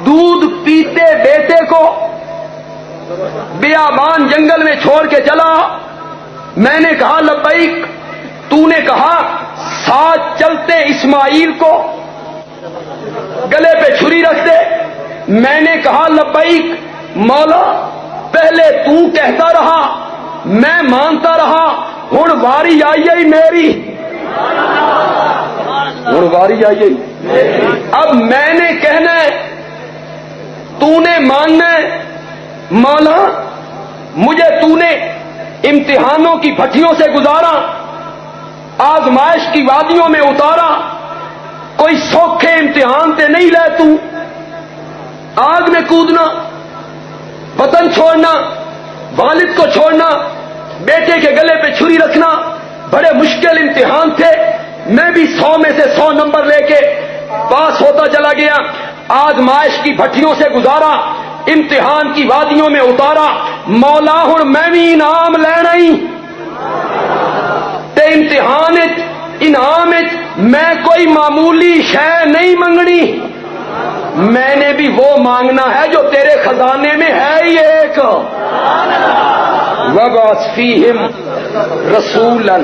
دودھ پیتے بیٹے کو بیابان جنگل میں چھوڑ کے چلا، میں نے کہا لبیک، تو نے کہا ساتھ چلتے اسماعیل کو گلے پہ چھری رکھ دے، میں نے کہا لبیک۔ مولا پہلے تو کہتا رہا، میں مانتا رہا، ہن واری آئی میری، ہن واری آئی، اب میں نے کہنا ہے، تو نے ماننا ہے۔ مولا مجھے تو نے امتحانوں کی بھٹیوں سے گزارا، آزمائش کی وادیوں میں اتارا، کوئی سوکھے امتحان تے نہیں لے تو، آگ میں کودنا، وطن چھوڑنا، والد کو چھوڑنا، بیٹے کے گلے پہ چھری رکھنا، بڑے مشکل امتحان تھے، میں بھی 100 میں سے 100 نمبر لے کے پاس ہوتا چلا گیا، آزمائش کی بھٹیوں سے گزارا، امتحان کی وادیوں میں اتارا، مولا ہن میں بھی انعام لینا ہی تے امتحان انعام میں کوئی معمولی شے نہیں منگنی، میں نے بھی وہ مانگنا ہے جو تیرے خزانے میں ہے ہی ایک، وَبَعَثْ فِيهِمْ رَسُولًا۔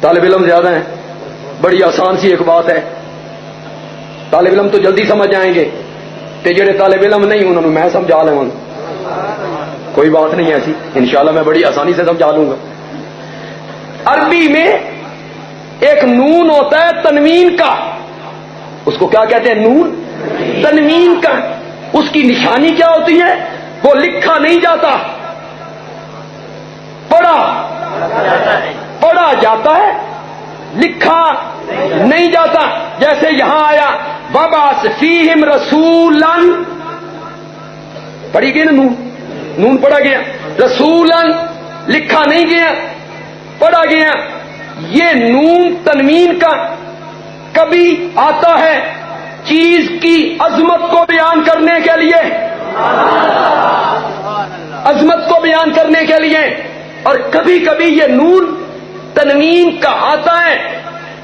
طالب علم زیادہ ہیں، بڑی آسان سی ایک بات ہے، طالب علم تو جلدی سمجھ آئیں گے، تے جڑے طالب علم نہیں انہوں نے میں سمجھا لوں، کوئی بات نہیں ایسی، انشاءاللہ میں بڑی آسانی سے سمجھا لوں گا۔ عربی میں ایک نون ہوتا ہے تنوین کا، اس کو کیا کہتے ہیں؟ نون تنوین کا، اس کی نشانی کیا ہوتی ہے؟ وہ لکھا نہیں جاتا، پڑھا جاتا ہے، لکھا نہیں جاتا۔ جیسے یہاں آیا وَبَعَثْ فِيهِمْ رَسُولًا، پڑھی گئی نا، نون پڑھا گیا، رسولاً لکھا نہیں گیا، پڑھا گیا۔ یہ نون تنوین کا کبھی آتا ہے چیز کی عظمت کو بیان کرنے کے لیے، عظمت کو بیان کرنے کے لیے، اور کبھی کبھی یہ نون تنوین کا آتا ہے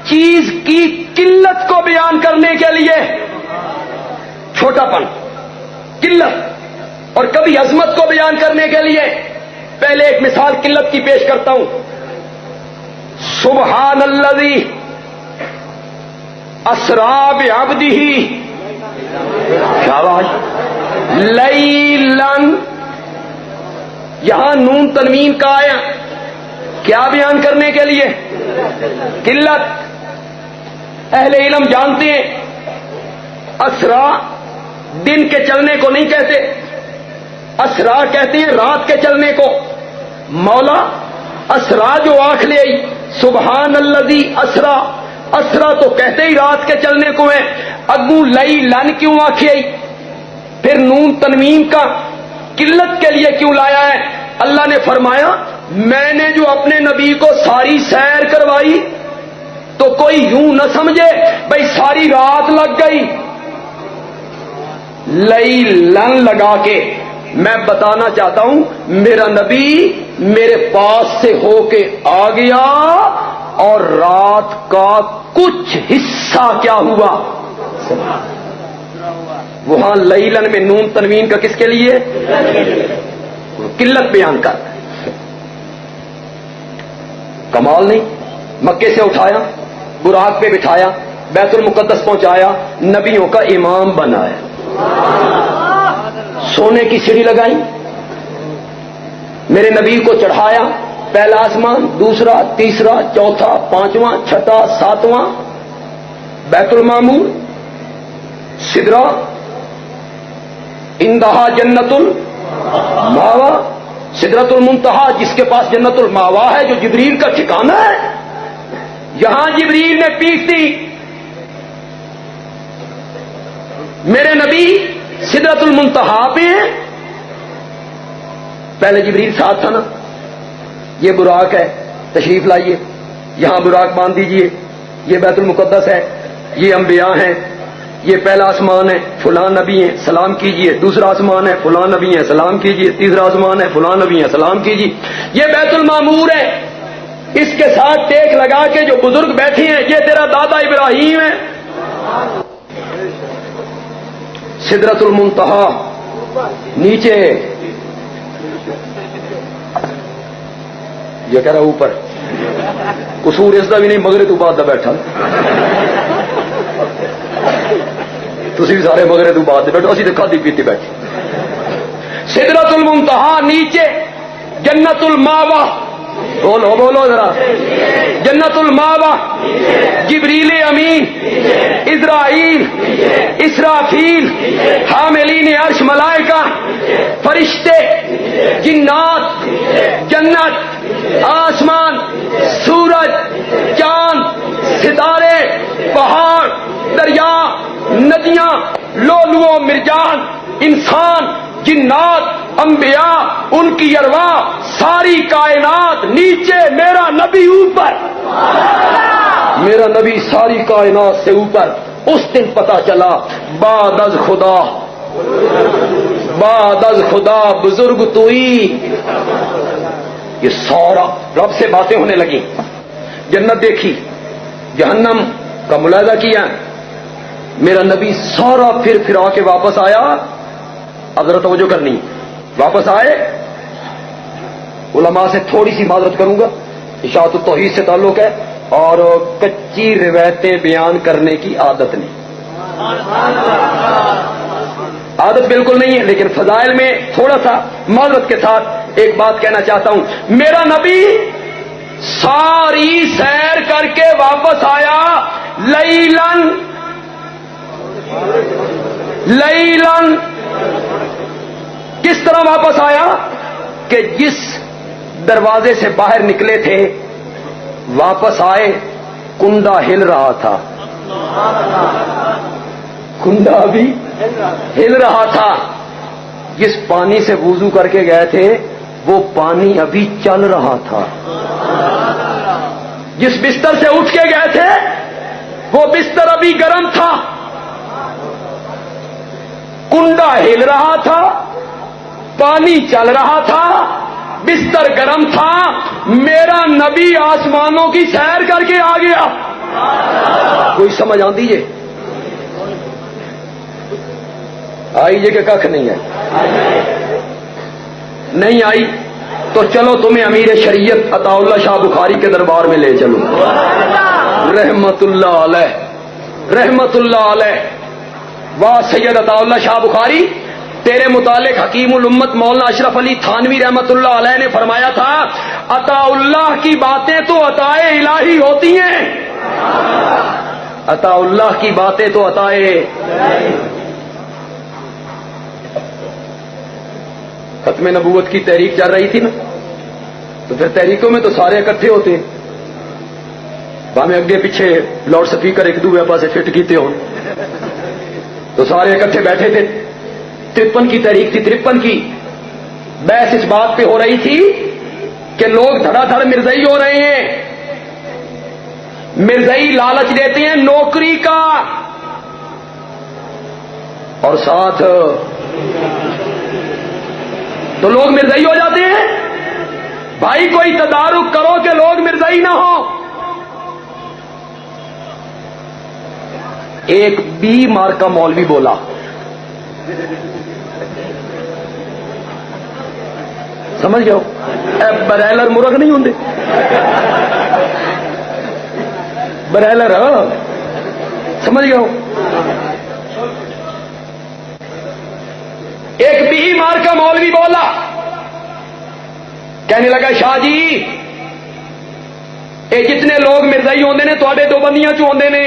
چیز کی قلت کو بیان کرنے کے لیے، چھوٹا پن، قلت، اور کبھی عظمت کو بیان کرنے کے لیے۔ پہلے ایک مثال قلت کی پیش کرتا ہوں، سبحان الذی اسریٰ بعبدہ لیلاً، یہاں نون تنوین کا آیا کیا بیان کرنے کے لیے؟ قلت۔ اہل علم جانتے ہیں اسریٰ دن کے چلنے کو نہیں کہتے، اسریٰ کہتے ہیں رات کے چلنے کو۔ مولا اسریٰ جو آنکھ لے آئی، سبحان الذی اسریٰ، اسریٰ تو کہتے ہی رات کے چلنے کو ہے، اگوں لئی لن کیوں آنکھ آئی؟ پھر نون تنوین کا قلت کے لیے کیوں لایا ہے؟ اللہ نے فرمایا میں نے جو اپنے نبی کو ساری سیر کروائی تو کوئی یوں نہ سمجھے بھئی ساری رات لگ گئی، لیلن لگا کے میں بتانا چاہتا ہوں میرا نبی میرے پاس سے ہو کے آ گیا اور رات کا کچھ حصہ کیا ہوا، وہاں لیلن میں نون تنوین کا کس کے لیے؟ قلت بیان کر، کمال نہیں؟ مکے سے اٹھایا، براق پہ بٹھایا، بیت المقدس پہنچایا، نبیوں کا امام بنایا، سونے کی سیڑھی لگائی، میرے نبی کو چڑھایا، پہلا آسمان، دوسرا، تیسرا، چوتھا، پانچواں، چھٹا، ساتواں، بیت المعمور، سدرہ، اندہا جنت الماوا، سدرۃ المنتہا جس کے پاس جنت الماوا ہے جو جبریل کا ٹھکانہ ہے، یہاں جبریل نے پیٹھ دی، میرے نبی سدرۃ المنتہا پہ ہیں، پہلے جبریل ساتھ تھا نا، یہ براق ہے تشریف لائیے، یہاں براق باندھ دیجئے، یہ بیت المقدس ہے، یہ انبیاء ہیں، یہ پہلا آسمان ہے فلاں نبی ہیں سلام کیجئے، دوسرا آسمان ہے فلاں نبی ہیں سلام کیجئے، تیسرا آسمان ہے فلاں نبی ہیں سلام کیجئے، یہ بیت المعمور ہے، اس کے ساتھ ٹیک لگا کے جو بزرگ بیٹھے ہیں یہ تیرا دادا ابراہیم ہے، سدرۃ المنتہا نیچے، یہ کہہ رہا اوپر، قصور اس دا بھی نہیں مغرب تو بعد دا بیٹھا، تسی بھی سارے مغرب تو بعد دے بیٹھو، اسی تو کھادی پیتی بیٹھے، سدرۃ المنتہا نیچے، جنت الماوا، بولو بولو ذرا، جنت الماوا، جبریل امین، اسرائیل، اسرافیل، حاملین عرش ملائکہ، فرشتے، جنات، جنت، آسمان، سورج، چاند، ستارے، پہاڑ، دریا، ندیاں، لولو مرجان، انسان، جنات، انبیاء، ان کی ارواح، ساری کائنات نیچے، میرا نبی اوپر، میرا نبی ساری کائنات سے اوپر، اس دن پتا چلا بعد از خدا، بعد از خدا بزرگ توئی، یہ سارا رب سے باتیں ہونے لگی، جنت دیکھی، جہنم کا ملاحظہ کیا، میرا نبی سارا پھر پھرا کے واپس آیا، اب ذرا توجہ کرنی، واپس آئے، علماء سے تھوڑی سی معذرت کروں گا، اشاعت التوحید سے تعلق ہے اور کچی روایتیں بیان کرنے کی عادت نہیں، عادت بالکل نہیں ہے، لیکن فضائل میں تھوڑا سا معذرت کے ساتھ ایک بات کہنا چاہتا ہوں، میرا نبی ساری سیر کر کے واپس آیا، لیلن، لیلن، کس طرح واپس آیا کہ جس دروازے سے باہر نکلے تھے واپس آئے، کنڈا ہل رہا تھا، کنڈا بھی ہل رہا تھا، جس پانی سے وضو کر کے گئے تھے وہ پانی ابھی چل رہا تھا، جس بستر سے اٹھ کے گئے تھے وہ بستر ابھی گرم تھا، کنڈا ہل رہا تھا، پانی چل رہا تھا، بستر گرم تھا، میرا نبی آسمانوں کی سیر کر کے آ گیا، کوئی سمجھ آ دیجیے، آئیے کہ ککھ نہیں ہے، نہیں آئی تو چلو تمہیں امیر شریعت عطا اللہ شاہ بخاری کے دربار میں لے چلو، رحمت اللہ علیہ، رحمت اللہ علیہ، واہ سید عطا اللہ شاہ بخاری، تیرے متعلق حکیم الامت مولانا اشرف علی تھانوی رحمت اللہ علیہ نے فرمایا تھا، عطا اللہ کی باتیں تو عطائے الہی ہوتی ہیں، عطا اللہ کی باتیں تو عطائے، ختم نبوت کی تحریک چل رہی تھی نا، تو پھر تحریکوں میں تو سارے اکٹھے ہوتے ہیں، ہمیں اگے پیچھے لاؤڈ سپیکر ایک دوسرے پاس فٹ کیتے ہو، تو سارے اکٹھے بیٹھے تھے، 53 کی تاریخ تھی، 53 کی بحث اس بات پہ ہو رہی تھی کہ لوگ دھڑا دھڑ مرزائی ہو رہے ہیں، مرزائی لالچ دیتے ہیں نوکری کا، اور ساتھ تو لوگ مرزائی ہو جاتے ہیں۔ بھائی کوئی تدارک کرو کہ لوگ مرزائی نہ ہو۔ ایک بی مار کا مولوی بولا، سمجھ جاؤ، برائلر مرغ نہیں ہوں، برائلر سمجھ جاؤ۔ ایک بی مار کا مولوی بولا، کہنے لگا شاہ جی اے جتنے لوگ مرزائی ہوندے نے تواڈے دو بندیاں چوں ہوندے نے،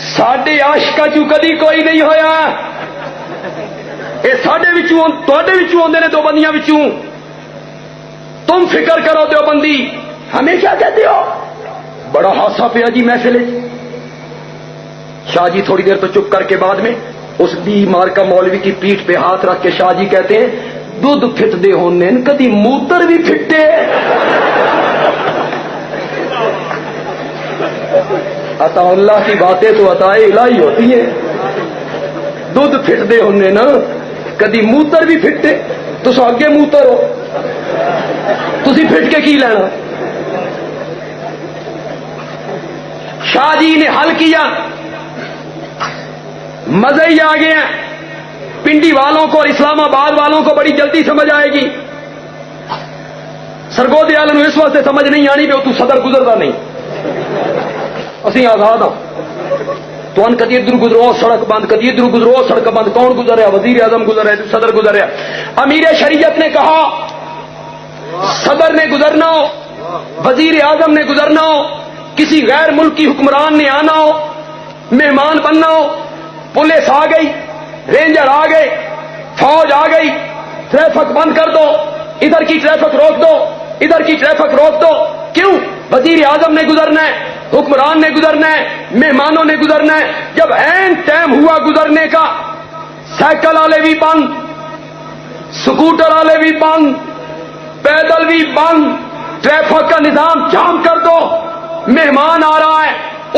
ساڈے عاشقاں چوں کدی کوئی نہیں ہویا، اے ساڈے وچوں تواڈے وچوں ہوندے نے دو بندیاں وچوں، تم فکر کرو دیوبندی ہمیں کیا کہتے ہو؟ بڑا ہاسا پیا جی محفل۔ شاہ جی تھوڑی دیر تو چپ کر کے بعد میں اس بیمار کا مولوی کی پیٹھ پہ ہاتھ رکھ کے شاہ جی کہتے ہیں دودھ پھٹ دے ہونے کدی موتر بھی پھٹے، عطا اللہ کی باتیں تو عطائے الہی ہوتی ہیں، دودھ پھٹ دے ہونے نا کدی موتر بھی پھٹے، تو اگے موتر ہو تسی پھٹ کے کی لینا۔ شاہ جی نے حل کیا، مزہ ہی آ گیا، پنڈی والوں کو اور اسلام آباد والوں کو بڑی جلدی سمجھ آئے گی۔ سرگودے والوں اس واسطے سمجھ نہیں آنی پہ تو صدر گزرتا نہیں، اسی آزاد ہوں، تو ان کدی ادھر گزرو سڑک بند، کدی ادھر گزرو سڑک بند، کون گزر رہا؟ وزیر اعظم گزر رہا ہے، صدر گزر رہا ہے۔ امیر شریعت نے کہا صدر نے گزرنا ہو، وزیر اعظم نے گزرنا ہو، کسی غیر ملکی حکمران نے آنا ہو، مہمان بننا ہو، پولیس آ گئی، رینجر آ گئے، فوج آ گئی، ٹریفک بند کر دو، ادھر کی ٹریفک روک دو، ادھر کی ٹریفک روک دو۔ کیوں؟ وزیر اعظم نے گزرنا ہے، حکمران نے گزرنا ہے، مہمانوں نے گزرنا ہے۔ جب عین ٹائم ہوا گزرنے کا، سائیکل والے بھی بند، سکوٹر والے بھی بند، پیدل بھی بند، ٹریفک کا نظام جام کر دو، مہمان آ رہا ہے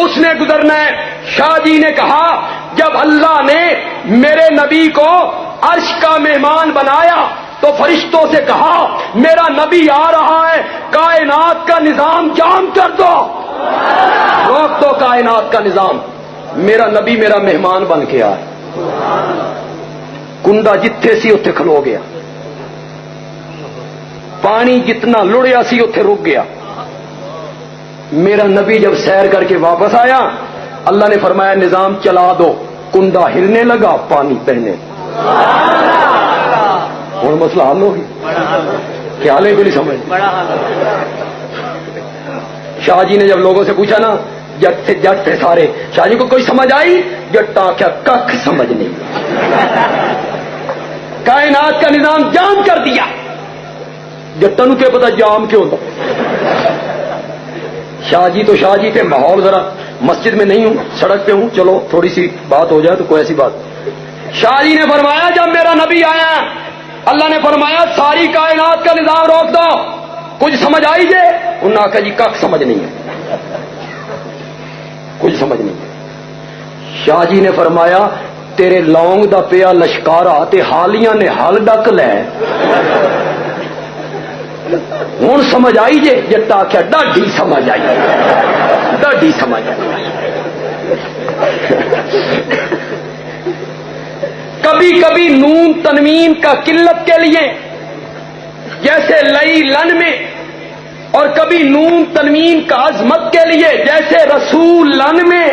اس نے گزرنا ہے۔ شاہ جی نے کہا جب اللہ نے میرے نبی کو عرش کا مہمان بنایا تو فرشتوں سے کہا میرا نبی آ رہا ہے، کائنات کا نظام جام کر دو، روک دو کائنات کا نظام، میرا نبی میرا مہمان بن کے آئے۔ کنڈا جتھے سی اتھے کھلو گیا، پانی جتنا لڑیا سی اتھے رک گیا۔ میرا نبی جب سیر کر کے واپس آیا اللہ نے فرمایا نظام چلا دو، کنڈا ہلنے لگا، پانی بہنے۔ اور مسئلہ حل ہو گیا، کیا حال ہے کوئی سمجھ؟ شاہ جی نے جب لوگوں سے پوچھا نا، جٹ تھے سارے، شاہ جی کو کوئی سمجھ آئی؟ جٹا کیا کخ سمجھ نہیں، کائنات کا نظام جام کر دیا۔ جٹا نو کیا پتا جام کیوں ہوتا؟ شاہ جی تو شاہ جی تھے، ماحول ذرا مسجد میں نہیں ہوں سڑک پہ ہوں، چلو تھوڑی سی بات ہو جائے تو کوئی ایسی بات۔ شاہ جی نے فرمایا جب میرا نبی آیا اللہ نے فرمایا ساری کائنات کا نظام روک دو، کچھ سمجھ آئی جے؟ انہوں نے کہا جی کخ سمجھ نہیں ہے، کچھ سمجھ نہیں ہے۔ شاہ جی نے فرمایا تیرے لونگ دا پیا لشکارا تے حالیاں نے حل ڈک لے، ہوں سمجھ آئی جے؟ جٹا آخیا ڈاڈی سمجھ آئی، ڈاڈی سمجھ آئی۔ کبھی کبھی نون تنوین کا قلت کے لیے جیسے لئی لن میں، اور کبھی نون تنوین کا عظمت کے لیے جیسے رسول لن میں،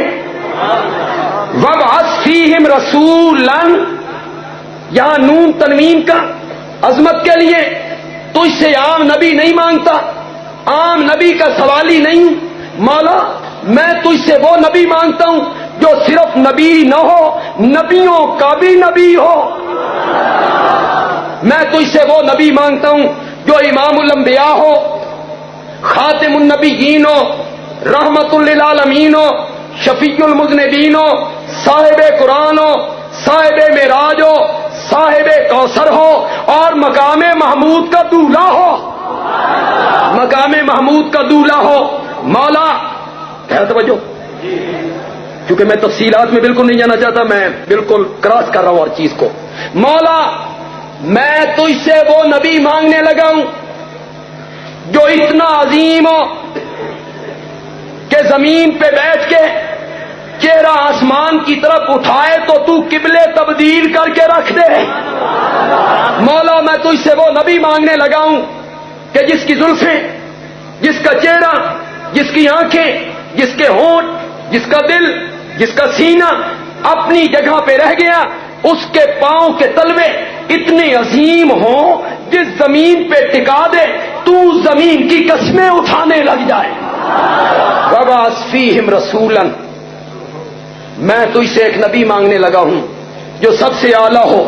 وَبْعَثْ فِيهِمْ رَسُولًا، یہاں نون تنوین کا عظمت کے لیے تو اس سے عام نبی نہیں مانگتا، عام نبی کا سوال ہی نہیں، مولا میں تجھ سے وہ نبی مانگتا ہوں جو صرف نبی نہ ہو، نبیوں کا بھی نبی ہو۔ میں تجھ سے وہ نبی مانگتا ہوں جو امام الانبیاء ہو، خاتم النبیین ہو، رحمت للعالمین ہو، شفیع المذنبین ہو، صاحب قرآن ہو، صاحب معراج ہو، صاحب کوثر ہو اور مقام محمود کا دولہا ہو، مقام محمود کا دولہا ہو۔ مولا ہے توجہ، کیونکہ میں تفصیلات میں بالکل نہیں جانا چاہتا، میں بالکل کراس کر رہا ہوں ہر چیز کو۔ مولا میں تجھ سے وہ نبی مانگنے لگا ہوں جو اتنا عظیم ہو کہ زمین پہ بیٹھ کے چہرہ آسمان کی طرف اٹھائے تو تو قبلے تبدیل کر کے رکھ دے۔ مولا میں تجھ سے وہ نبی مانگنے لگا ہوں کہ جس کی زلفیں، جس کا چہرہ، جس کی آنکھیں، جس کے ہونٹ، جس کا دل، جس کا سینہ اپنی جگہ پہ رہ گیا، اس کے پاؤں کے تلوے اتنے عظیم ہوں جس زمین پہ ٹکا دے تو زمین کی قسمیں اٹھانے لگ جائے۔ وَبَعَثْ فِيهِمْ رَسُولًا، میں تجھ سے ایک نبی مانگنے لگا ہوں جو سب سے اعلیٰ ہو،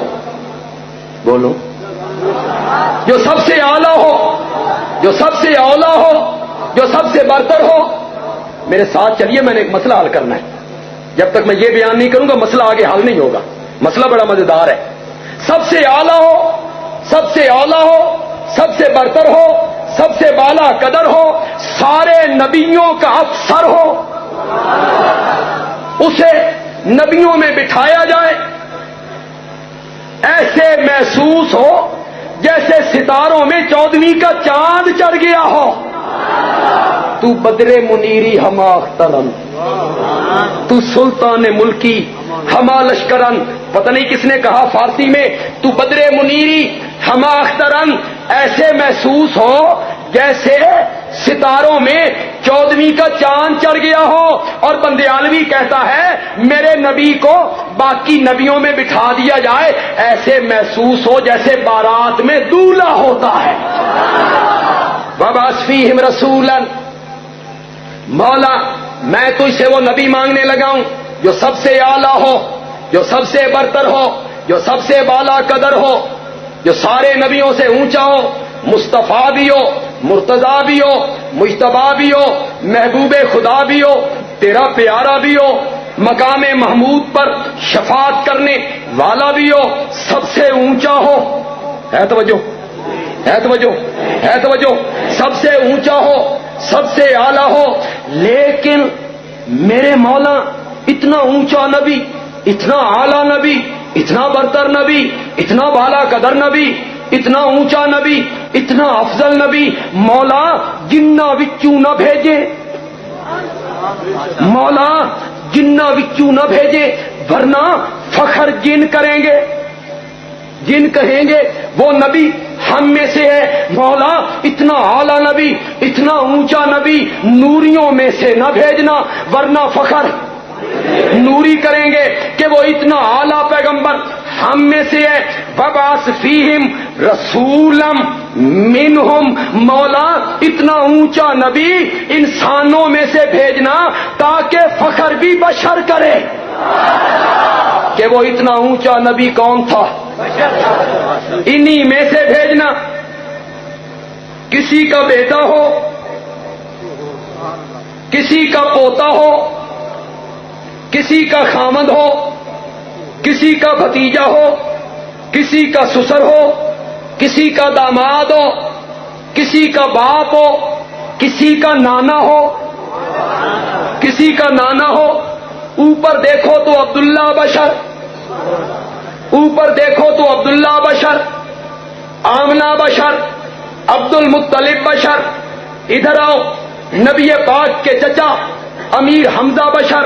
بولو، جو سب سے اعلیٰ ہو، جو سب سے اولیٰ ہو، جو سب سے برتر ہو۔ میرے ساتھ چلیے، میں نے ایک مسئلہ حل کرنا ہے۔ جب تک میں یہ بیان نہیں کروں گا مسئلہ آگے حل نہیں ہوگا۔ مسئلہ بڑا مزیدار ہے۔ سب سے اعلیٰ ہو، سب سے اولیٰ ہو، سب سے برتر ہو، سب سے بالا قدر ہو، سارے نبیوں کا افسر ہو، اسے نبیوں میں بٹھایا جائے، ایسے محسوس ہو جیسے ستاروں میں 14ویں کا چاند چڑھ گیا ہو۔ تو بدر منیری ہما اخترن، تو سلطان ملکی ہما لشکرن، پتہ نہیں کس نے کہا فارسی میں، تو بدر منیری ہما اخترن، ایسے محسوس ہو جیسے ستاروں میں 14ویں کا چاند چڑھ گیا ہو۔ اور بندیالوی کہتا ہے میرے نبی کو باقی نبیوں میں بٹھا دیا جائے، ایسے محسوس ہو جیسے بارات میں دولہا ہوتا ہے۔ وَبَعَثْ فِيهِمْ رَسُولًا، مولا میں تجھ سے وہ نبی مانگنے لگا ہوں جو سب سے اعلیٰ ہو، جو سب سے برتر ہو، جو سب سے بالا قدر ہو، جو سارے نبیوں سے اونچا ہو، مصطفیٰ بھی ہو، مرتضیٰ بھی ہو، مجتبیٰ بھی ہو، محبوب خدا بھی ہو، تیرا پیارا بھی ہو، مقام محمود پر شفاعت کرنے والا بھی ہو، سب سے اونچا ہو۔ ہے توجہ، ہے توجہ، ہے توجہ، سب سے اونچا ہو، سب سے اعلیٰ ہو۔ لیکن میرے مولا اتنا اونچا نبی، اتنا اعلیٰ نبی، اتنا برتر نبی، اتنا بالا قدر نبی، اتنا اونچا نبی، اتنا افضل نبی، مولا جنہ وچوں نہ بھیجے، مولا جنہ وچوں نہ بھیجے، ورنہ فخر جن کریں گے، جن کہیں گے وہ نبی ہم میں سے ہے۔ مولا اتنا اعلیٰ نبی، اتنا اونچا نبی نوریوں میں سے نہ بھیجنا، ورنہ فخر نوری کریں گے کہ وہ اتنا اعلیٰ پیغمبر ہم میں سے ہے۔ وَبَعَثْ فِيهِمْ رَسُولًا مِّنْهُمْ، مولا اتنا اونچا نبی انسانوں میں سے بھیجنا تاکہ فخر بھی بشر کرے کہ وہ اتنا اونچا نبی کون تھا، انہی میں سے بھیجنا۔ کسی کا بیٹا ہو، کسی کا پوتا ہو، کسی کا خامد ہو، کسی کا بھتیجا ہو، کسی کا سسر ہو، کسی کا داماد ہو، کسی کا باپ ہو، کسی کا نانا ہو، کسی کا نانا ہو۔ اوپر دیکھو تو عبداللہ بشر، اوپر دیکھو تو عبداللہ بشر، آمنہ بشر، عبد المطلب بشر۔ ادھر آؤ، نبی پاک کے چچا امیر حمزہ بشر،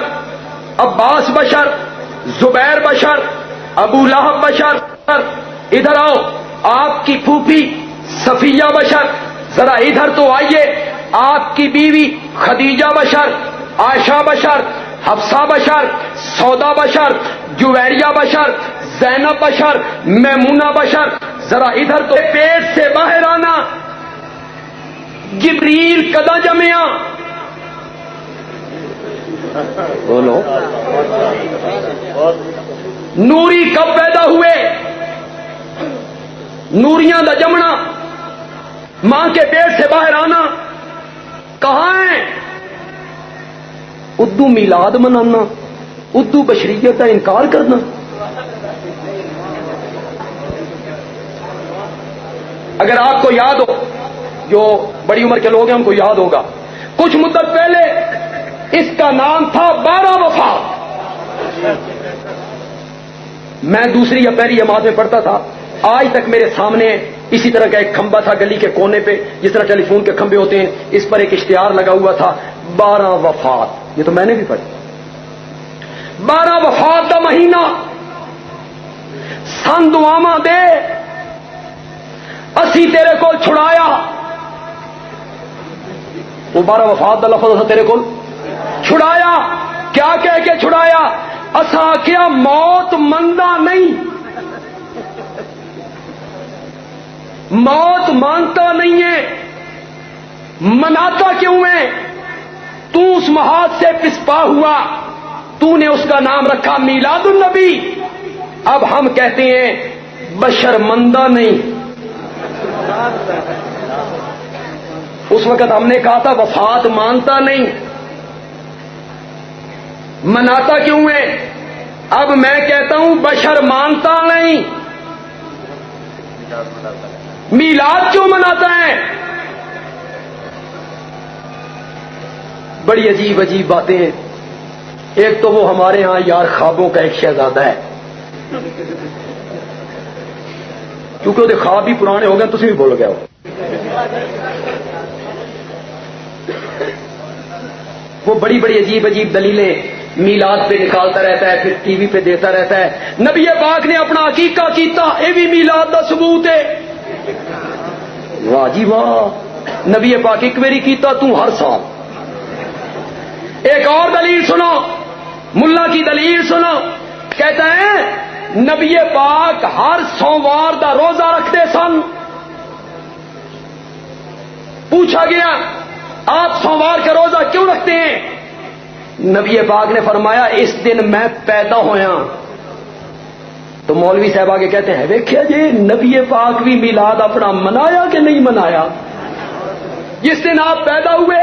عباس بشر، زبیر بشر، ابو لہب بشر۔ ادھر آؤ، آپ کی پھوپھی صفیہ بشر۔ ذرا ادھر تو آئیے، آپ کی بیوی خدیجہ بشر، عائشہ بشر، حفصہ بشر، سودا بشر، جویریہ بشر، زینب بشر، میمونہ بشر۔ ذرا ادھر تو پیٹ سے باہر آنا، جبریل کدا جمیا، بولو نوری کب پیدا ہوئے، نوریاں دا جمنا، ماں کے پیٹ سے باہر آنا کہاں ہے؟ اردو میلاد منانا، اردو بشریت کا انکار کرنا۔ اگر آپ کو یاد ہو، جو بڑی عمر کے لوگ ہیں ان کو یاد ہوگا، کچھ مدت پہلے اس کا نام تھا 12 وفات۔ میں دوسری یا پہلی جماعت میں پڑھتا تھا، آج تک میرے سامنے اسی طرح کا ایک کھمبا تھا گلی کے کونے پہ، جس طرح ٹیلی فون کے کھمبے ہوتے ہیں، اس پر ایک اشتہار لگا ہوا تھا 12 وفات۔ یہ تو میں نے بھی پڑھی، 12 وفات کا مہینہ، سن دعاواں دے اسی تیرے کول چھڑایا۔ وہ 12 وفات کا لفظ اسا تیرے کول چھڑایا، کیا کہہ کے چھڑایا؟ اسا کیا موت مندہ نہیں، موت مانتا نہیں ہے، مناتا کیوں ہے؟ تو اس محاذ سے پسپا ہوا، تو نے اس کا نام رکھا میلاد النبی۔ اب ہم کہتے ہیں بشر مندہ نہیں، اس وقت ہم نے کہا تھا وفات مانتا نہیں، مناتا کیوں ہے؟ اب میں کہتا ہوں بشر مانتا نہیں، میلاد کیوں مناتا ہے؟ بڑی عجیب عجیب باتیں ہیں۔ ایک تو وہ ہمارے ہاں یار خوابوں کا ایک شہزادہ ہے، کیونکہ وہ خواب بھی پرانے ہو گئے، تسی بھی بھول گئے ہو۔ وہ بڑی بڑی عجیب عجیب دلیلیں میلاد پہ نکالتا رہتا ہے، پھر ٹی وی پہ دیتا رہتا ہے۔ نبی پاک نے اپنا عقیقہ کیتا، یہ بھی میلاد کا ثبوت ہے۔ واہ جی واہ، نبی پاک ایک میری کیتا، تو ہر سال۔ ایک اور دلیل سنو، ملا کی دلیل سنو، کہتا ہے نبی پاک ہر سوموار دا روزہ رکھتے سن۔ پوچھا گیا آپ سوموار کا روزہ کیوں رکھتے ہیں؟ نبی پاک نے فرمایا اس دن میں پیدا ہویا۔ تو مولوی صاحب آگے کہتے ہیں دیکھیں جی نبی پاک بھی میلاد اپنا منایا کہ نہیں منایا؟ جس دن آپ پیدا ہوئے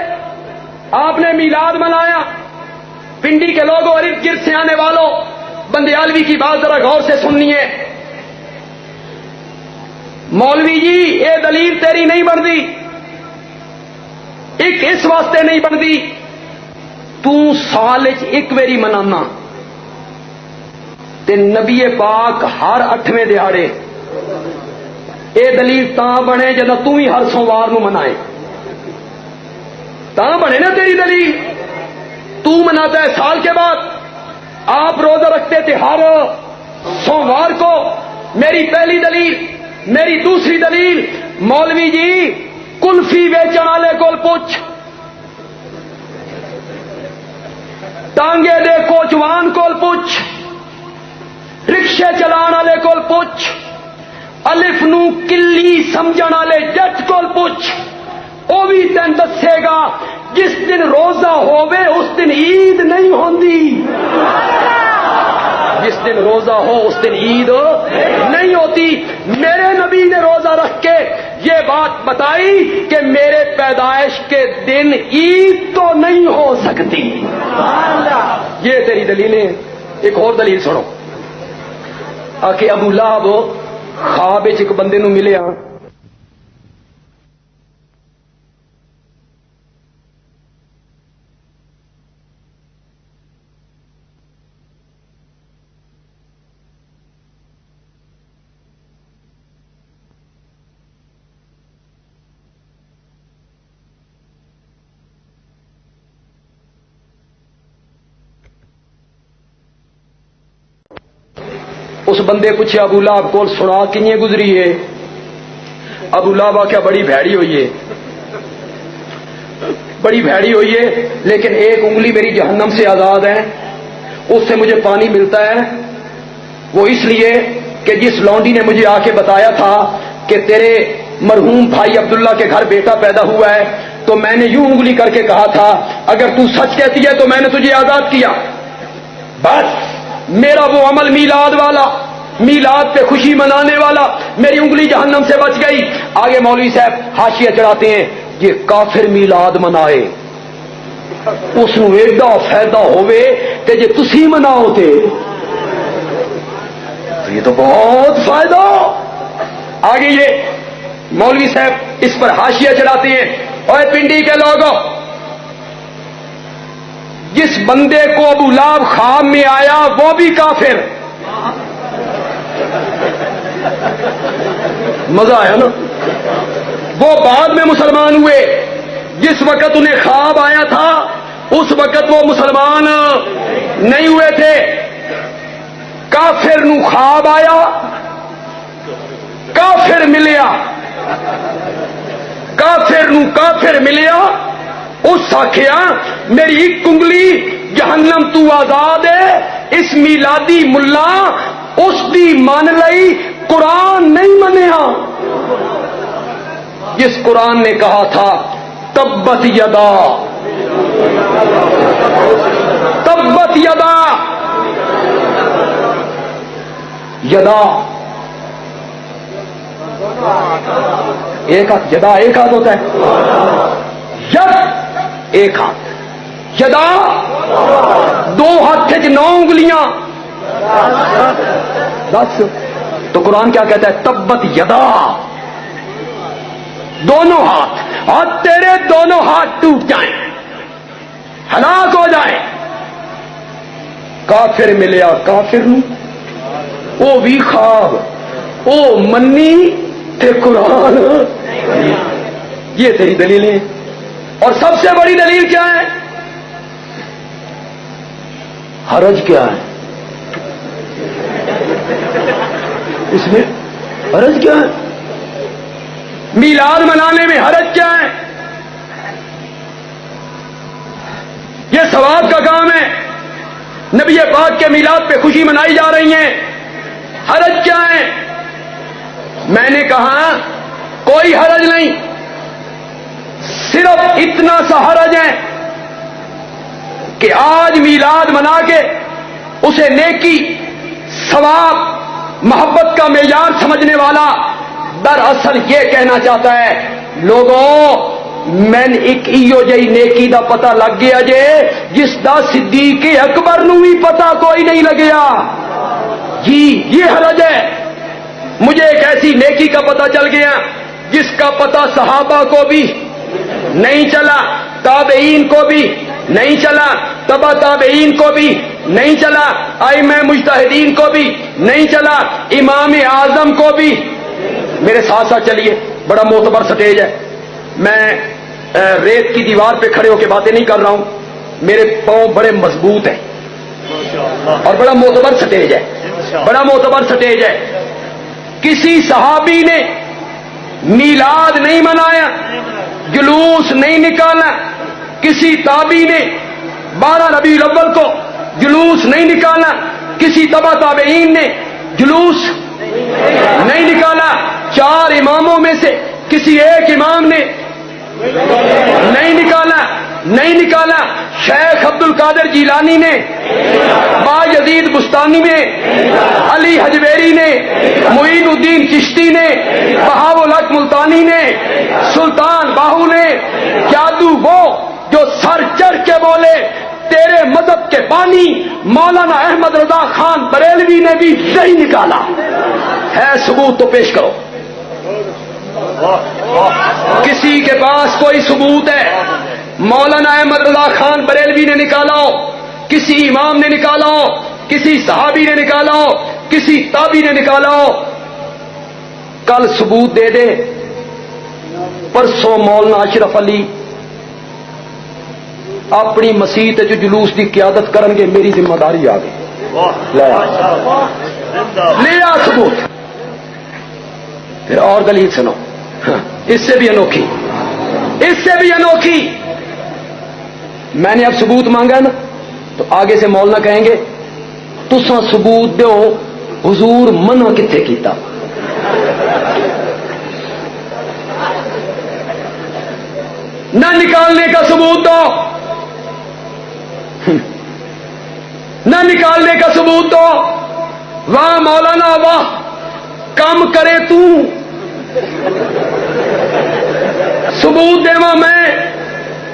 آپ نے میلاد منایا۔ پنڈی کے لوگوں اور ارد گرد سے آنے والوں، بندیالوی کی بات ذرا غور سے سننی ہے۔ مولوی جی یہ دلیل تیری نہیں بنتی، ایک اس واسطے نہیں بنتی تو سال ایک ویری منانا تے نبی پاک ہر 8ویں دہاڑے، اے دلیل تاں بنے جدوں تو ہی ہر سوموار نو منائے، تاں بنے نا تیری دلیل۔ تو مناتا ہے سال کے بعد، آپ روزہ رکھتے تھے ہر سوموار کو۔ میری پہلی دلیل، میری دوسری دلیل، مولوی جی کلفی بیچن والے کول پوچھ، ٹانگے دے کوچوان کول پوچھ، رکشے چلان والے کول پوچھ، الف نو کلی سمجھن والے جٹ کول پوچھ، وہ بھی تین دسے گا جس دن روزہ ہووے اس دن عید نہیں ہوندی، جس دن روزہ ہو اس دن عید نہیں ہوتی۔ میرے نبی نے روزہ رکھ کے یہ بات بتائی کہ میرے پیدائش کے دن عید تو نہیں ہو سکتی۔ یہ تیری دلیلیں۔ ایک اور دلیل سنو، کہ ابو لہب خواب ایک بندے نو ملیا، اس بندے پوچھا ابو لہب کو سنا کنیے گزری ہے؟ ابو لہب آخیا بڑی بھیڑی ہوئی ہے، بڑی بھیڑی ہوئی ہے، لیکن ایک انگلی میری جہنم سے آزاد ہے، اس سے مجھے پانی ملتا ہے۔ وہ اس لیے کہ جس لونڈی نے مجھے آ کے بتایا تھا کہ تیرے مرحوم بھائی عبداللہ کے گھر بیٹا پیدا ہوا ہے، تو میں نے یوں انگلی کر کے کہا تھا اگر تو سچ کہتی ہے تو میں نے تجھے آزاد کیا۔ بس میرا وہ عمل میلاد والا، میلاد پہ خوشی منانے والا، میری انگلی جہنم سے بچ گئی۔ آگے مولوی صاحب حاشیہ چڑھاتے ہیں یہ کافر میلاد منائے، اس نو ایڈا فائدہ ہوئے کہ جے تسی مناؤ تے یہ تو بہت فائدہ۔ آگے یہ مولوی صاحب اس پر حاشیہ چڑھاتے ہیں، اور پنڈی کے لوگوں، جس بندے کو ابو لہب خواب میں آیا وہ بھی کافر۔ مزہ آیا نا؟ وہ بعد میں مسلمان ہوئے، جس وقت انہیں خواب آیا تھا اس وقت وہ مسلمان نہیں ہوئے تھے۔ کافر نو خواب آیا، کافر ملیا، کافر نو کافر ملیا، اس آخیا میری ایک کنگلی جہنم تو آزاد ہے، اس میلادی ملا اس دی مان لئی، قرآن نہیں منیا۔ جس قرآن نے کہا تھا تبت یدا، تبت یدا، یدا ایک ہاتھ، یدا ایک ہاتھ ہوتا ہے، ید ایک ہاتھ، یدا دو ہاتھ 9 انگلیاں، بس۔ تو قرآن کیا کہتا ہے؟ تبت یدا، دونوں ہاتھ، اور تیرے دونوں ہاتھ ٹوٹ جائیں، ہلاک ہو جائیں۔ کافر ملیا کافر نو، وہ بھی خواب، وہ منی تے قرآن۔ یہ تیری دلیلیں، اور سب سے بڑی دلیل کیا ہے؟ حرج کیا ہے اس میں؟ حرج کیا ہے؟ میلاد منانے میں حرج کیا ہے؟ یہ ثواب کا کام ہے، نبی پاک کے میلاد پہ خوشی منائی جا رہی ہیں، حرج کیا ہے؟ میں نے کہا کوئی حرج نہیں، صرف اتنا سا حرج ہے کہ آج میلاد منا کے اسے نیکی، ثواب، محبت کا معیار سمجھنے والا دراصل یہ کہنا چاہتا ہے لوگوں میں ایک ایو جئی نیکی دا پتہ لگ گیا جے جس دا صدیق اکبر نو بھی پتہ کوئی نہیں لگیا۔ جی یہ حرج ہے۔ مجھے ایک ایسی نیکی کا پتہ چل گیا جس کا پتہ صحابہ کو بھی نہیں چلا، تابعین کو بھی نہیں چلا، تبع تابعین کو بھی نہیں چلا، ائمہ مجتہدین کو بھی نہیں چلا، امام اعظم کو بھی۔ میرے ساتھ ساتھ چلیے، بڑا معتبر سٹیج ہے، میں ریت کی دیوار پہ کھڑے ہو کے باتیں نہیں کر رہا ہوں، میرے پاؤں بڑے مضبوط ہیں، اور بڑا معتبر سٹیج ہے، بڑا معتبر سٹیج ہے۔ کسی صحابی نے میلاد نہیں منایا، جلوس نہیں نکالا، کسی تابعی نے 12 ربیع الاول کو جلوس نہیں نکالا، کسی تبع تابعین نے جلوس نہیں نکالا، 4 اماموں میں سے کسی ایک امام نے نہیں نکالا، شیخ عبد القادر جیلانی نے، باجدید بستانی نے، علی حجویری نے، معین الدین چشتی نے، بہاء الحق ملتانی نے، سلطان باہو نے، جادو وہ جو سر چڑھ کے بولے تیرے مذہب کے بانی مولانا احمد رضا خان بریلوی نے بھی نہیں نکالا ہے، ثبوت تو پیش کرو۔ کسی کے پاس کوئی ثبوت ہے مولانا احمد رضا خان بریلوی نے نکالا ہو، کسی امام نے نکالا ہو، کسی صحابی نے نکالا ہو، کسی تابعی نے نکالا ہو؟ کل ثبوت دے دے۔ پرسوں مولانا اشرف علی اپنی مسیت جو جلوس کی قیادت کریں گے، میری ذمہ داری آ گئی، لے آ ثبوت۔ پھر اور دلیل سنو، اس سے بھی انوکھی، اس سے بھی انوکھی۔ میں نے اب ثبوت مانگا نا، تو آگے سے مولانا کہیں گے تساں ثبوت دو حضور منع کتنے کیتا؟ نہ نکالنے کا ثبوت دو، نہ نکالنے کا ثبوت دو۔ واہ مولانا واہ، کم کرے تو، ثبوت دیواں میں،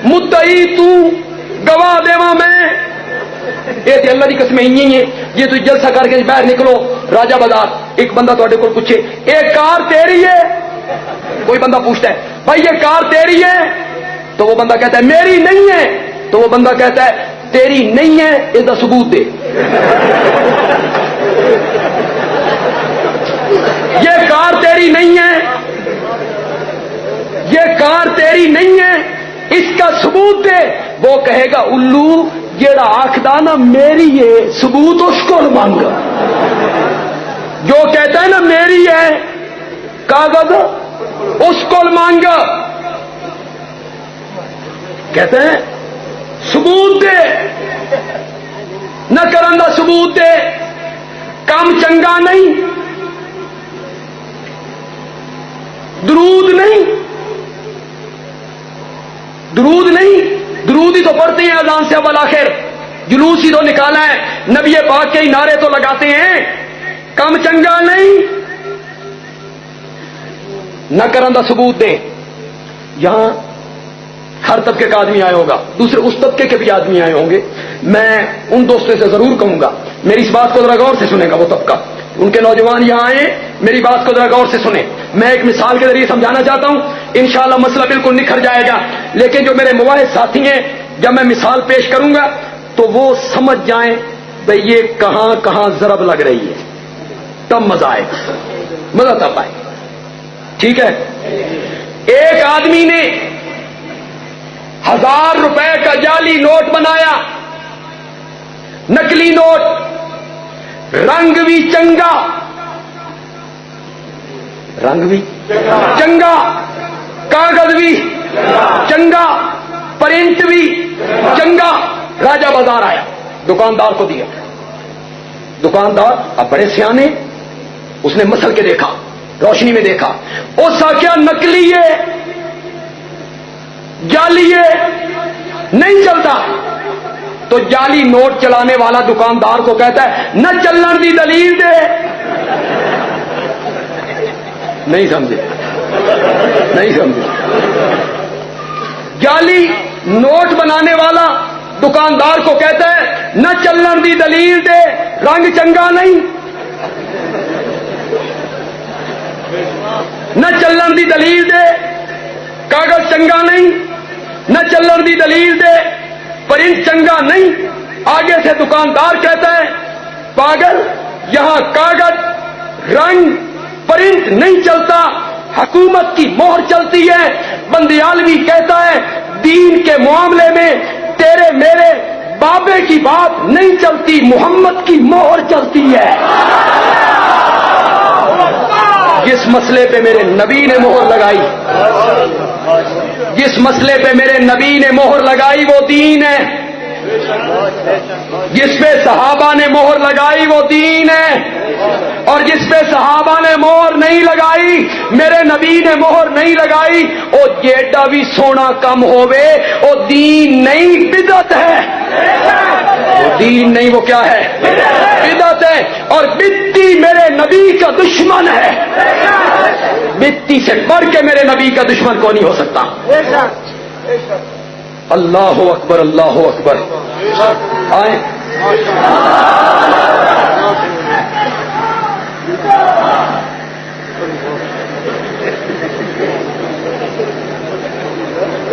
مدعی تو، گواہ دیواں میں۔ یہ تے اللہ کی قسم ہی ہے، یہ تو جلسہ کر کے باہر نکلو راجہ بازار، ایک بندہ تواڈے کول پوچھے ایک کار تیری ہے، کوئی بندہ پوچھتا ہے بھائی یہ کار تیری ہے؟ تو وہ بندہ کہتا ہے میری نہیں ہے. تو وہ بندہ کہتا ہے تیری نہیں ہے اس کا ثبوت دے. یہ کار تیری نہیں ہے, یہ کار تیری نہیں ہے, اس کا ثبوت دے. وہ کہے گا الو جیڑا آخدا نا میری ہے ثبوت اس کو مانگ. جو کہتا ہے نا میری ہے کاغذ اس کو مانگ. کہتے ہیں ثبوت دے, نہ کرن دا ثبوت دے. کام چنگا نہیں, درود نہیں, درود نہیں, درود ہی تو پڑھتے ہیں اذان سے اول آخر, جلوس ہی تو نکالا ہے, نبی پاک کے نعرے تو لگاتے ہیں. کم چنگا نہیں, نہ کرن دا ثبوت دے. یہاں ہر طبقے کا آدمی آیا ہوگا, دوسرے اس طبقے کے بھی آدمی آئے ہوں گے. میں ان دوستوں سے ضرور کہوں گا میری اس بات کو ذرا غور سے سنے گا. وہ طبقہ, ان کے نوجوان یہاں آئے, میری بات کو ذرا غور سے سنیں. میں ایک مثال کے ذریعے سمجھانا چاہتا ہوں, انشاءاللہ مسئلہ بالکل نکھر جائے گا. لیکن جو میرے مواحد ساتھی ہیں, جب میں مثال پیش کروں گا تو وہ سمجھ جائیں بھئی یہ کہاں کہاں ضرب لگ رہی ہے, تب مزہ آئے گا, مزہ تب آئے. ٹھیک ہے. ایک آدمی نے 1000 روپے کا جعلی نوٹ بنایا, نکلی نوٹ, رنگ بھی چنگا, رنگ بھی چنگا, کاغذ بھی چنگا, پرنٹ بھی چنگا. راجہ بازار آیا, دکاندار کو دیا. دکاندار اب بڑے سیانے, اس نے مسل کے دیکھا, روشنی میں دیکھا, اس کیا نکلی ہے جعلی ہے نہیں چلتا. تو جعلی نوٹ چلانے والا دکاندار کو کہتا ہے نہ چلن دی دلیل دے. نہیں سمجھے, نہیں سمجھے. جعلی نوٹ بنانے والا دکاندار کو کہتا ہے نہ چلن دی دلیل دے, رنگ چنگا نہیں, نہ چلن دی دلیل دے, کاغذ چنگا نہیں, نہ چلن دی دلیل دے, پرنٹ چنگا نہیں. آگے سے دکاندار کہتا ہے پاگل, یہاں کاغذ, رنگ, پرنٹ نہیں چلتا, حکومت کی مہر چلتی ہے. بندیالوی کہتا ہے دین کے معاملے میں تیرے میرے بابے کی بات نہیں چلتی, محمد کی مہر چلتی ہے. جس مسئلے پہ میرے نبی نے مہر لگائی, جس مسئلے پہ میرے نبی نے مہر لگائی وہ دین ہے. جس پہ صحابہ نے مہر لگائی وہ دین ہے. اور جس پہ صحابہ نے مہر نہیں لگائی, میرے نبی نے مہر نہیں لگائی, وہ جیڈا بھی سونا کم ہوئے وہ دین نہیں, بدعت ہے. وہ دین نہیں, وہ کیا ہے؟ بدعت ہے. اور بدتی میرے نبی کا دشمن ہے. بدتی سے بڑھ کے میرے نبی کا دشمن کون نہیں ہو سکتا. اللہ اکبر, اللہ اکبر. آئیں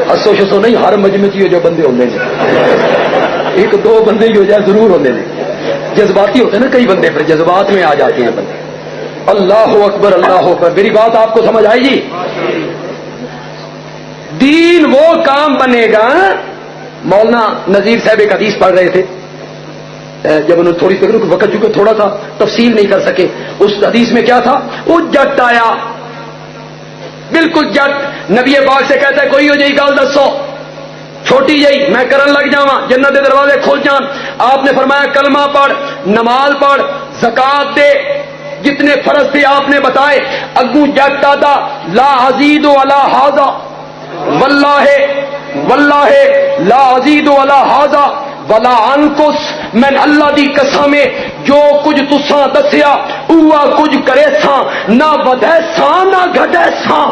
ہسو شسو نہیں, ہر مجمع چ جو بندے ہوتے ہیں, ایک دو بندے ہی ہو جائے ضرور ہوتے ہیں. جذباتی ہوتے ہیں نا کئی بندے, پھر جذبات میں آ جاتے ہیں بندے. اللہ اکبر, اللہ اکبر. میری بات آپ کو سمجھ آئی جی؟ دین وہ کام بنے گا. مولانا نذیر صاحب ایک حدیث پڑھ رہے تھے, جب انہوں نے تھوڑی سی وقت چکے تھوڑا سا تفصیل نہیں کر سکے. اس حدیث میں کیا تھا, وہ جٹ آیا, بالکل جٹ, نبی پاک سے کہتا ہے کوئی ہو جائی گل دسو, چھوٹی جائی میں کرن لگ جاواں, جنت کے دروازے کھل جان. آپ نے فرمایا کلمہ پڑھ, نماز پڑھ, زکات دے, جتنے فرض تھے آپ نے بتائے. اگوں جٹ دادا لا ازید ولا ھذا, واللہ واللہ لا ازید ولا ھذا ولا انقص. میں اللہ دی قسم جو کچھ تساں دسیا اوہ کچھ کرے ساں, نہ ودھے ساں نہ گھٹے ساں,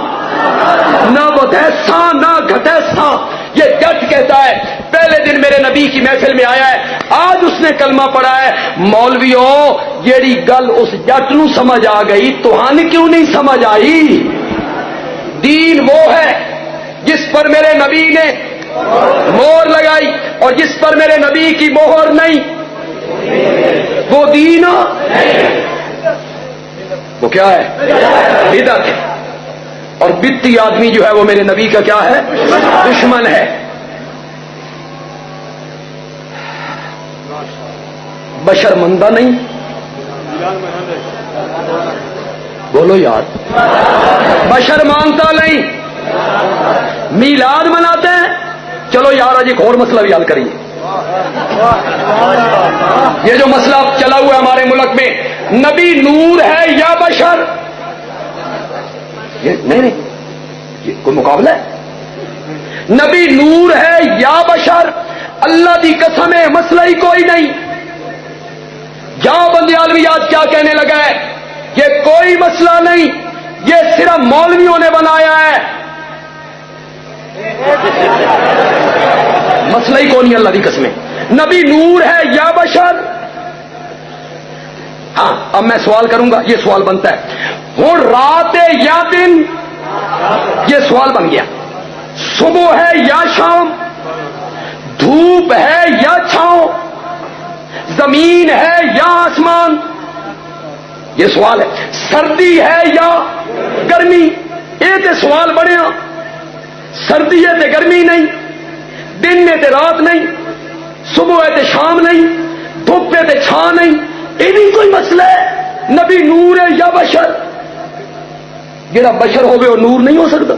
نہ ودھے ساں نہ گھٹے ساں. یہ جٹ کہتا ہے پہلے دن میرے نبی کی محفل میں آیا ہے, آج اس نے کلمہ پڑھا ہے. مولویوں جیڑی گل اس جٹ نو سمجھ آ گئی, تہاں کیوں نہیں سمجھ آئی؟ وہ ہے جس پر میرے نبی نے مہر لگائی، اور جس پر میرے نبی کی مہر نہیں وہ دین وہ کیا ہے؟ بدعت ہے۔ اور بدعتی آدمی جو ہے وہ میرے نبی کا کیا ہے؟ دشمن ہے۔ بشر مندہ نہیں، بولو یار، بشر مانتا نہیں، میلاد مناتے ہیں، چلو یار آج ایک اور مسئلہ بھی حل کریے۔ یہ جو مسئلہ چلا ہوا ہے ہمارے ملک میں، نبی نور ہے یا بشر؟ نہیں، یہ کوئی مقابلہ ہے؟ نبی نور ہے یا بشر؟ اللہ دی قسم ہے مسئلہ ہی کوئی نہیں۔ جاؤ بندیالوی آج کیا کہنے لگا ہے، یہ کوئی مسئلہ نہیں، یہ صرف مولویوں نے بنایا ہے۔ مسئلہ ہی کون نہیں اللہ کی قسم ہے، نبی نور ہے یا بشر؟ ہاں اب میں سوال کروں گا، یہ سوال بنتا ہے، ہوں رات ہے یا دن؟ یہ سوال بن گیا۔ صبح ہے یا شام؟ دھوپ ہے یا چھاؤں؟ زمین ہے یا آسمان؟ یہ سوال ہے۔ سردی ہے یا گرمی؟ یہ تے سوال بڑے ہیں، سردی ہے تے گرمی نہیں، دن میں تے رات نہیں، صبح ہے تے شام نہیں، دھوپ ہے تے چھاں نہیں، یہ بھی کوئی مسئلہ ہے؟ نبی نور ہے یا بشر؟ جڑا بشر ہوگے وہ نور نہیں ہو سکتا؟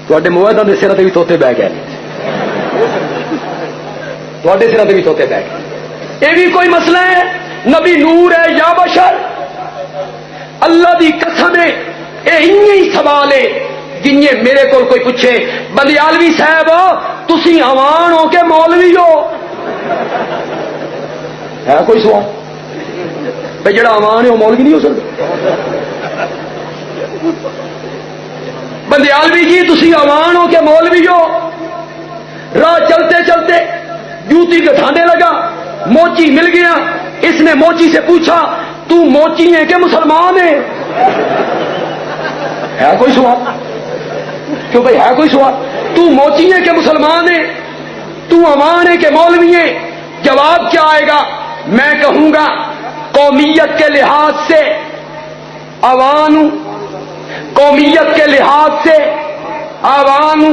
تواڈے موعدہ دے سر تے بھی توتے بہ گئے، تواڈے سر تے بھی توتے بہ گئے، یہ بھی کوئی مسئلہ ہے؟ نبی نور ہے یا بشر؟ اللہ دی قسم ہے یہ ہی سوال ہے جنہیں میرے کو کوئی پوچھے بندیالوی صاحب تسی عوام ہو کہ مولوی ہو؟ ہے کوئی سوال؟ بھائی جڑا عوام ہے وہ مولوی نہیں ہو سکتا؟ بندیالوی جی تسی عوام ہو کہ مولوی ہو؟ راہ چلتے چلتے جوتی کے ٹھانڈے لگا، موچی مل گیا، اس نے موچی سے پوچھا تو موچی ہے کہ مسلمان ہے؟ ہے کوئی سوال؟ کیوں بھائی ہے کوئی سوال؟ تو موچی ہے کہ مسلمان ہے؟ تو عوام ہے کہ مولوی ہے؟ جواب کیا آئے گا؟ میں کہوں گا قومیت کے لحاظ سے عوام، قومیت کے لحاظ سے عوام،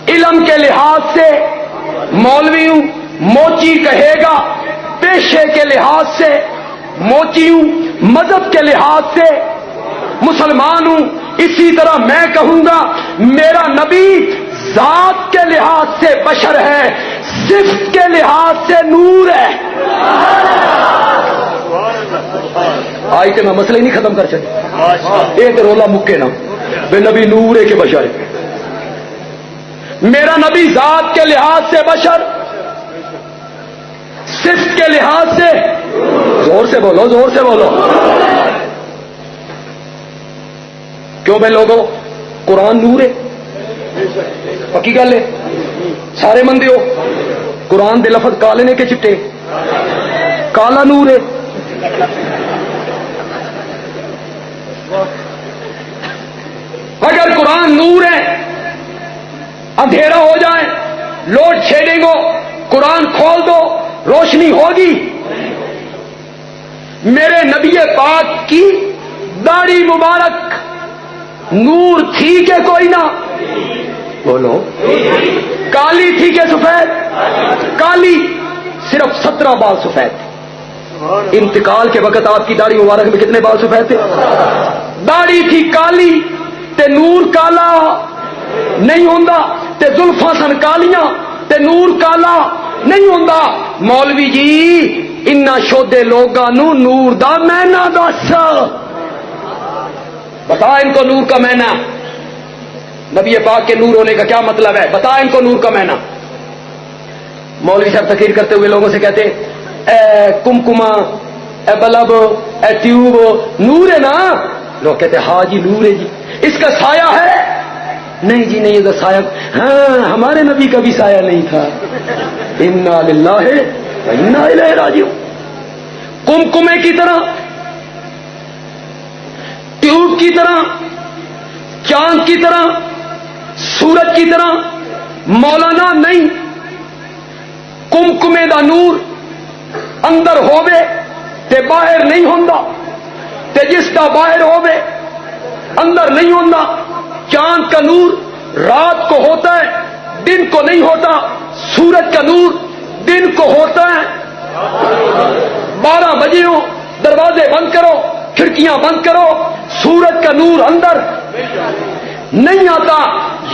علم کے لحاظ سے مولوی ہوں، موچی کہے گا پیشے کے لحاظ سے موچی ہوں، مذہب کے لحاظ سے مسلمان ہوں۔ اسی طرح میں کہوں گا میرا نبی ذات کے لحاظ سے بشر ہے، صفت کے لحاظ سے نور ہے۔ آئی کہ میں مسئلہ ہی نہیں ختم کر سکتا، ایک رولا مکے نا بے نبی نور ہے کہ بشر ہے۔ میرا نبی ذات کے لحاظ سے بشر، صفت کے لحاظ سے، زور سے بولو زور سے بولو، کیوں بھائی لوگوں قرآن نور ہے، پکی گل ہے، سارے مندے ہو قرآن دے لفظ کالے نے کہ چٹے؟ کالا نور ہے۔ اگر قرآن نور ہے، اندھیرا ہو جائے، لوڈ شیڈنگ ہو، قرآن کھول دو، روشنی ہوگی؟ میرے نبی پاک کی داڑھی مبارک نور تھی کہ کوئی نہ؟ بولو، کالی تھی کہ سفید؟ کالی، صرف 17 بال سفید تھے۔ انتقال کے وقت آپ کی داڑھی مبارک میں کتنے بال سفید تھے؟ داڑھی تھی کالی تے نور کالا نہیں ہوندا، تے زلفاں سن کالیاں تے نور کالا نہیں ہوندا۔ مولوی جی انہاں شودے لوگاں نو نور دا معنی دس، بتا ان کو نور کا معنی، نبی پاک کے نور ہونے کا کیا مطلب ہے؟ بتا ان کو نور کا معنی۔ مولوی صاحب تقریر کرتے ہوئے لوگوں سے کہتے اے کمکما، اے بلب، اے ٹیوب نور ہے نا؟ لوگ کہتے ہاں جی نور ہے جی۔ اس کا سایہ ہے؟ نہیں جی نہیں، یہ سایہ ہاں ہمارے نبی کا بھی سایہ نہیں تھا۔ انا للہ و انا الیہ راجعون۔ کمکمے کی طرح، ٹیوب کی طرح، چاند کی طرح، سورج کی طرح مولانا نہیں. کمکمے دا نور اندر ہووے تے باہر نہیں ہوندا، تے جس دا باہر ہووے اندر نہیں ہوندا. چاند کا نور رات کو ہوتا ہے، دن کو نہیں ہوتا. سورج کا نور دن کو ہوتا ہے. 12 بجے ہو، دروازے بند کرو، کھڑکیاں بند کرو، سورج کا نور اندر نہیں آتا.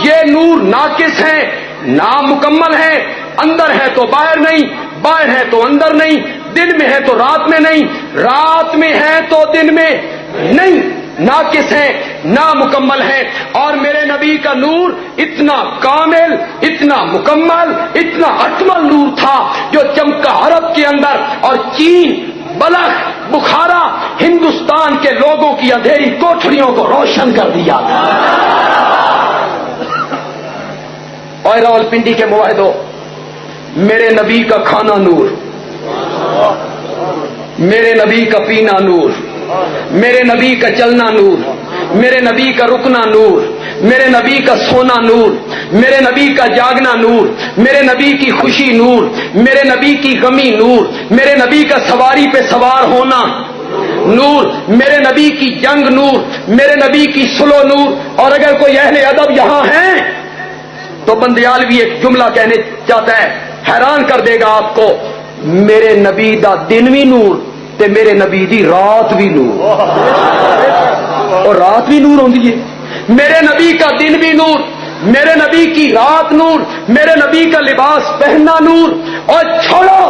یہ نور ناقص ہے، نامکمل ہے. اندر ہے تو باہر نہیں، باہر ہے تو اندر نہیں، دن میں ہے تو رات میں نہیں، رات میں ہے تو دن میں نہیں. ناقص ہے، نامکمل ہے. اور میرے نبی کا نور اتنا کامل، اتنا مکمل، اتنا اکمل نور تھا جو چمکا عرب کے اندر اور چین، بلخ، بخارا، ہندوستان کے لوگوں کی اندھیری کوٹھریوں کو روشن کر دیا. اور راولپنڈی کے معاہدوں، میرے نبی کا کھانا نور، میرے نبی کا پینا نور، میرے نبی کا چلنا نور، میرے نبی کا رکنا نور، میرے نبی کا سونا نور، میرے نبی کا جاگنا نور، میرے نبی کی خوشی نور، میرے نبی کی غمی نور، میرے نبی کا سواری پہ سوار ہونا نور، میرے نبی کی جنگ نور، میرے نبی کی سلو نور. اور اگر کوئی اہل ادب یہاں ہے تو بندیالوی ایک جملہ کہنے چاہتا ہے، حیران کر دے گا آپ کو. میرے نبی دا دن بھی نور تے میرے نبی دی رات بھی نور. اور رات بھی نور ہوندی ہے. میرے نبی کا دن بھی نور، میرے نبی کی رات نور، میرے نبی کا لباس پہننا نور. اور چھوڑو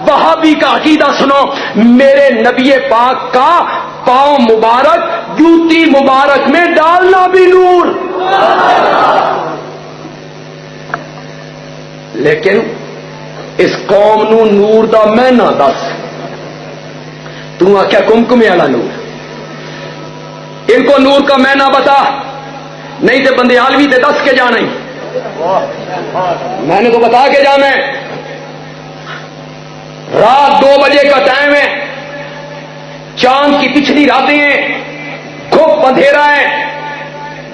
وہابی کا عقیدہ سنو، میرے نبی پاک کا پاؤں مبارک جوتی مبارک میں ڈالنا بھی نور. لیکن اس قوم نو نور دا میں نہ دس. تو آخیا کمکمے والا نور، ان کو نور کا میں نہ بتا، نہیں تو بندے عالوی تے دس کے جانا ہی. میں نے تو بتا کے جانا ہے. رات 2 بجے کا ٹائم ہے، چاند کی پچھلی راتیں ہیں، گھپ اندھیرا ہے،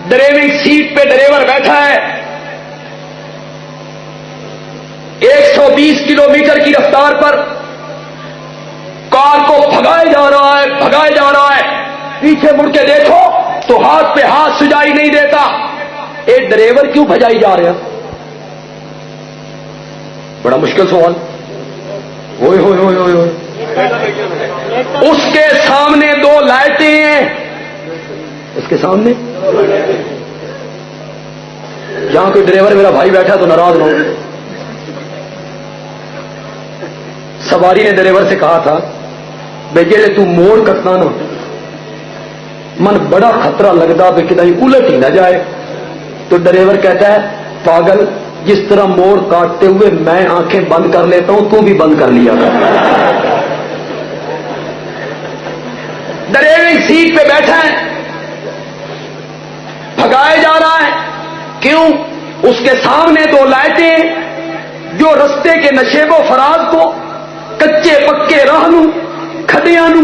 ڈرائیونگ سیٹ پہ ڈرائیور بیٹھا ہے، 120 کلومیٹر کی رفتار پر کار کو بھگائے جا رہا ہے، بھگائے جا رہا ہے. پیچھے مڑ کے دیکھو تو ہاتھ پہ ہاتھ سجائی نہیں دیتا. ایک ڈرائیور کیوں بھجائی جا رہا؟ بڑا مشکل سوال. ہوئے ہوئے ہوئے ہوئے ہوئے. اس کے سامنے 2 لائٹیں ہیں، اس کے سامنے. جہاں کوئی ڈرائیور میرا بھائی بیٹھا تو ناراض نہ ہو. سواری نے ڈرائیور سے کہا تھا بھائی جی تو موڑ کٹنا نا، من بڑا خطرہ لگتا کہ کہیں الٹ ہی نہ جائے. تو ڈرائیور کہتا ہے پاگل، جس طرح موڑ کاٹتے ہوئے میں آنکھیں بند کر لیتا ہوں تو بھی بند کر لیا کر. ڈرائیونگ سیٹ پہ بیٹھا ہے، بھگایا جا رہا ہے. کیوں؟ اس کے سامنے 2 لائٹیں جو رستے کے نشیب و فراز کو، کچے پکے راہ نو، کھڈیاں نو،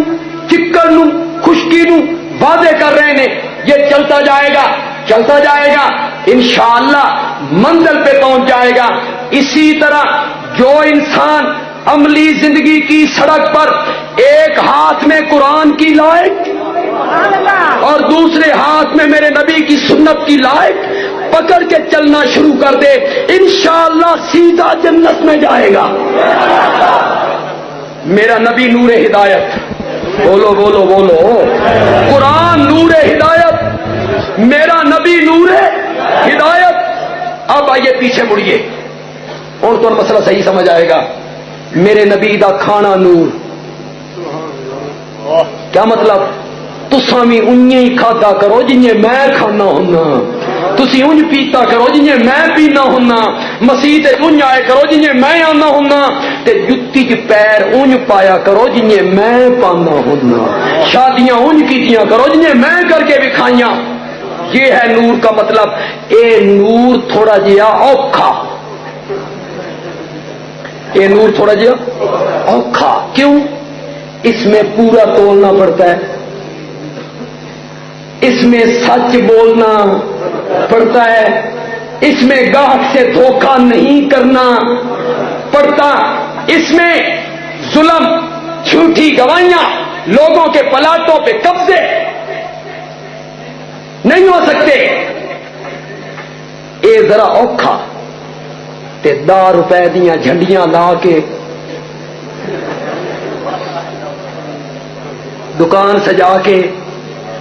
چکر نو، خشکی نو واضح کر رہے ہیں. یہ چلتا جائے گا، چلتا جائے گا، انشاءاللہ منزل پہ پہنچ جائے گا. اسی طرح جو انسان عملی زندگی کی سڑک پر ایک ہاتھ میں قرآن کی لائٹ اور دوسرے ہاتھ میں میرے نبی کی سنت کی لائٹ پکڑ کے چلنا شروع کر دے، انشاءاللہ سیدھا جنت میں جائے گا. میرا نبی نور ہدایت، بولو بولو بولو. قرآن نور ہدایت، میرا نبی نور ہدایت. اب آئیے پیچھے مڑیے اور تو مسئلہ صحیح سمجھ آئے گا. میرے نبی دا کھانا نور. کیا مطلب؟ تساں بھی انجے ہی کھادا کرو جنہیں میں کھانا ہونا، تسی انج پیتا کرو جنہیں میں پینا ہونا، مسیح تے انج آئے کرو جنہیں میں آنا ہونا، تے جتی چ پیر انج پایا کرو جنہیں میں پانا ہونا، شادیاں انج کیتیاں کرو جنہیں میں کر کے وکھائیاں. یہ ہے نور کا مطلب. اے نور تھوڑا جہا اوکھا، اے نور تھوڑا جہا اوکھا. کیوں؟ اس میں پورا تولنا پڑتا ہے. اس میں سچ بولنا پڑتا ہے، اس میں گاہک سے دھوکہ نہیں کرنا پڑتا، اس میں ظلم، جھوٹی گواہیاں، لوگوں کے پلاٹوں پہ قبضے نہیں ہو سکتے۔ اے ذرا اوکھا تے 10 روپے دیاں جھنڈیاں لا کے دکان سجا کے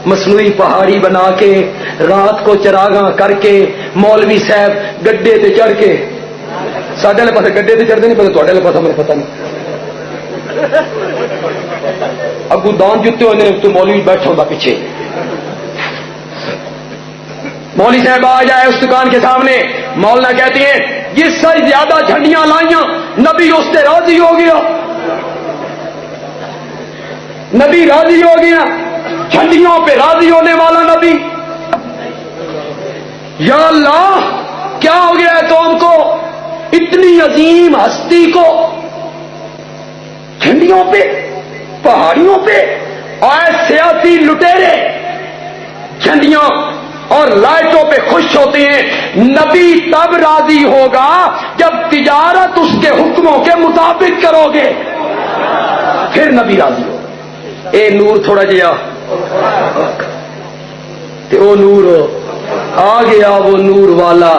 مصنوعی پہاڑی بنا کے رات کو چراغاں کر کے مولوی صاحب گڈے تے چڑھ کے، ساڈے والے پاسے گڈے تے چڑھتے نہیں پتا، تھوڑے والے پاسے مجھے پتا نہیں، اگو دان جتے ہوئے تو مولوی بیٹھا ہوتا پیچھے، مولوی صاحب آ جائے اس دکان کے سامنے، مولانا کہتی ہیں جس سے زیادہ جھنڈیاں لائیاں نبی اس سے راضی ہو گیا، نبی راضی ہو گیا، جھنڈیوں پہ راضی ہونے والا نبی۔ یا اللہ کیا ہو گیا ہے قوم کو، اتنی عظیم ہستی کو جھنڈیوں پہ، پہاڑیوں پہ، اور سیاسی لٹیرے جھنڈیوں اور لائٹوں پہ خوش ہوتے ہیں۔ نبی تب راضی ہوگا جب تجارت اس کے حکموں کے مطابق کرو گے، پھر نبی راضی ہوگا۔ اے نور تھوڑا جہا تے او نور آ گیا، وہ نور والا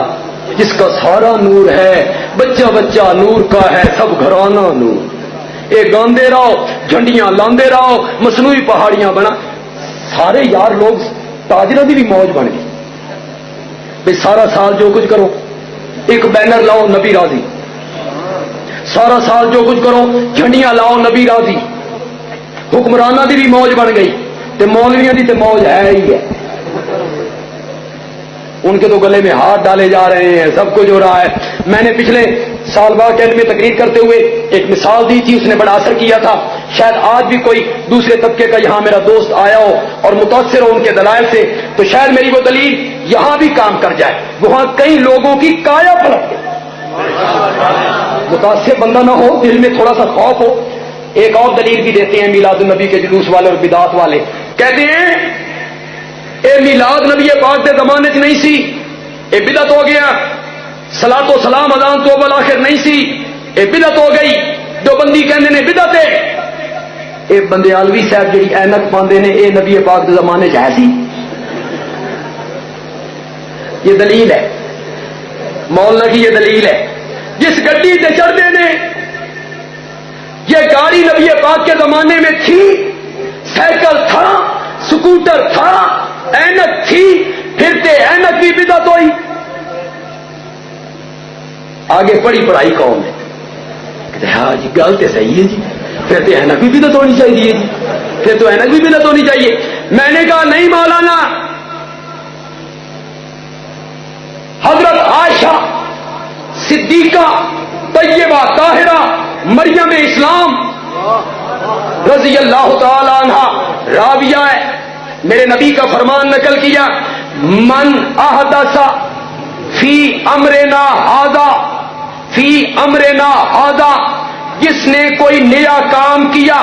جس کا سارا نور ہے، بچہ بچہ نور کا ہے، سب گھرانہ نور۔ اے گاندے رہو، جھنڈیاں لاندے رہو، مصنوعی پہاڑیاں بنا، سارے یار لوگ تاجروں کی بھی موج بن گئی بھئی سارا سال جو کچھ کرو ایک بینر لاؤ نبی راضی، سارا سال جو کچھ کرو جھنڈیاں لاؤ نبی راضی، حکمرانہ دی بھی موج بن گئی تے مولویوں دی تے موج ہے ہی ہے، ان کے تو گلے میں ہاتھ ڈالے جا رہے ہیں، سب کچھ ہو رہا ہے۔ میں نے پچھلے سال باغ میں تقریر کرتے ہوئے ایک مثال دی تھی، اس نے بڑا اثر کیا تھا، شاید آج بھی کوئی دوسرے طبقے کا یہاں میرا دوست آیا ہو اور متاثر ہو ان کے دلائل سے، تو شاید میری وہ دلیل یہاں بھی کام کر جائے، وہاں کئی لوگوں کی کایا پلٹ گئی، متاثر بندہ نہ ہو، دل میں تھوڑا سا خوف ہو۔ ایک اور دلیل بھی دیتے ہیں میلاد النبی کے جلوس والے اور بدعت والے، کہتے ہیں اے میلاد نبی پاک کے زمانے سے نہیں سی، اے بدعت ہو گیا، صلاۃ و سلام اذان تو بالآخر نہیں سی، اے بدعت ہو گئی، جو بندی کہنے نے بدعت ہے۔ اے بندے علوی صاحب جی اینک پاندے نے، اے نبی پاک کے زمانے چ ہے سی؟ یہ دلیل ہے مولانا کی، یہ دلیل ہے۔ جس گڈی سے چڑھتے نے، یہ گاڑی نبی پاک کے زمانے میں تھی، سائیکل تھا، سکوٹر تھا، اینک تھی، پھرتے اینک بھی بدعت ہوئی۔ آگے پڑھی پڑھائی قوم ہے، کہتے ہاں جی گل تو صحیح ہے جی، پھر تو اینک بھی بدعت ہونی چاہیے جی، پھر تو اینک بھی بدعت ہونی چاہیے۔ میں نے کہا نہیں مولانا، حضرت عائشہ صدیقہ طیبہ طاہرہ مریم اسلام رضی اللہ تعالی عنہ راویہ ہے، میرے نبی کا فرمان نقل کیا، من احدث فی امرنا ھذا، فی امرنا ھذا، جس نے کوئی نیا کام کیا،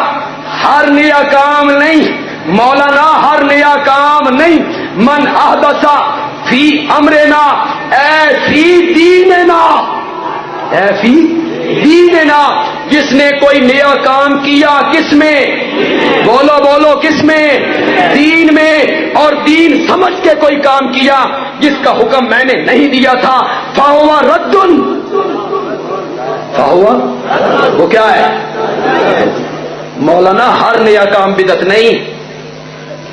ہر نیا کام نہیں مولانا، ہر نیا کام نہیں، من احدث فی امرنا اے فی دیننا، اے فی دیننا، جس نے کوئی نیا کام کیا، کس میں؟ بولو بولو کس میں؟ دین میں، اور دین سمجھ کے کوئی کام کیا جس کا حکم میں نے نہیں دیا تھا، فَهُوَ رَدٌّ، فَهُوَ وہ کیا ہے؟ مولانا ہر نیا کام بدعت نہیں،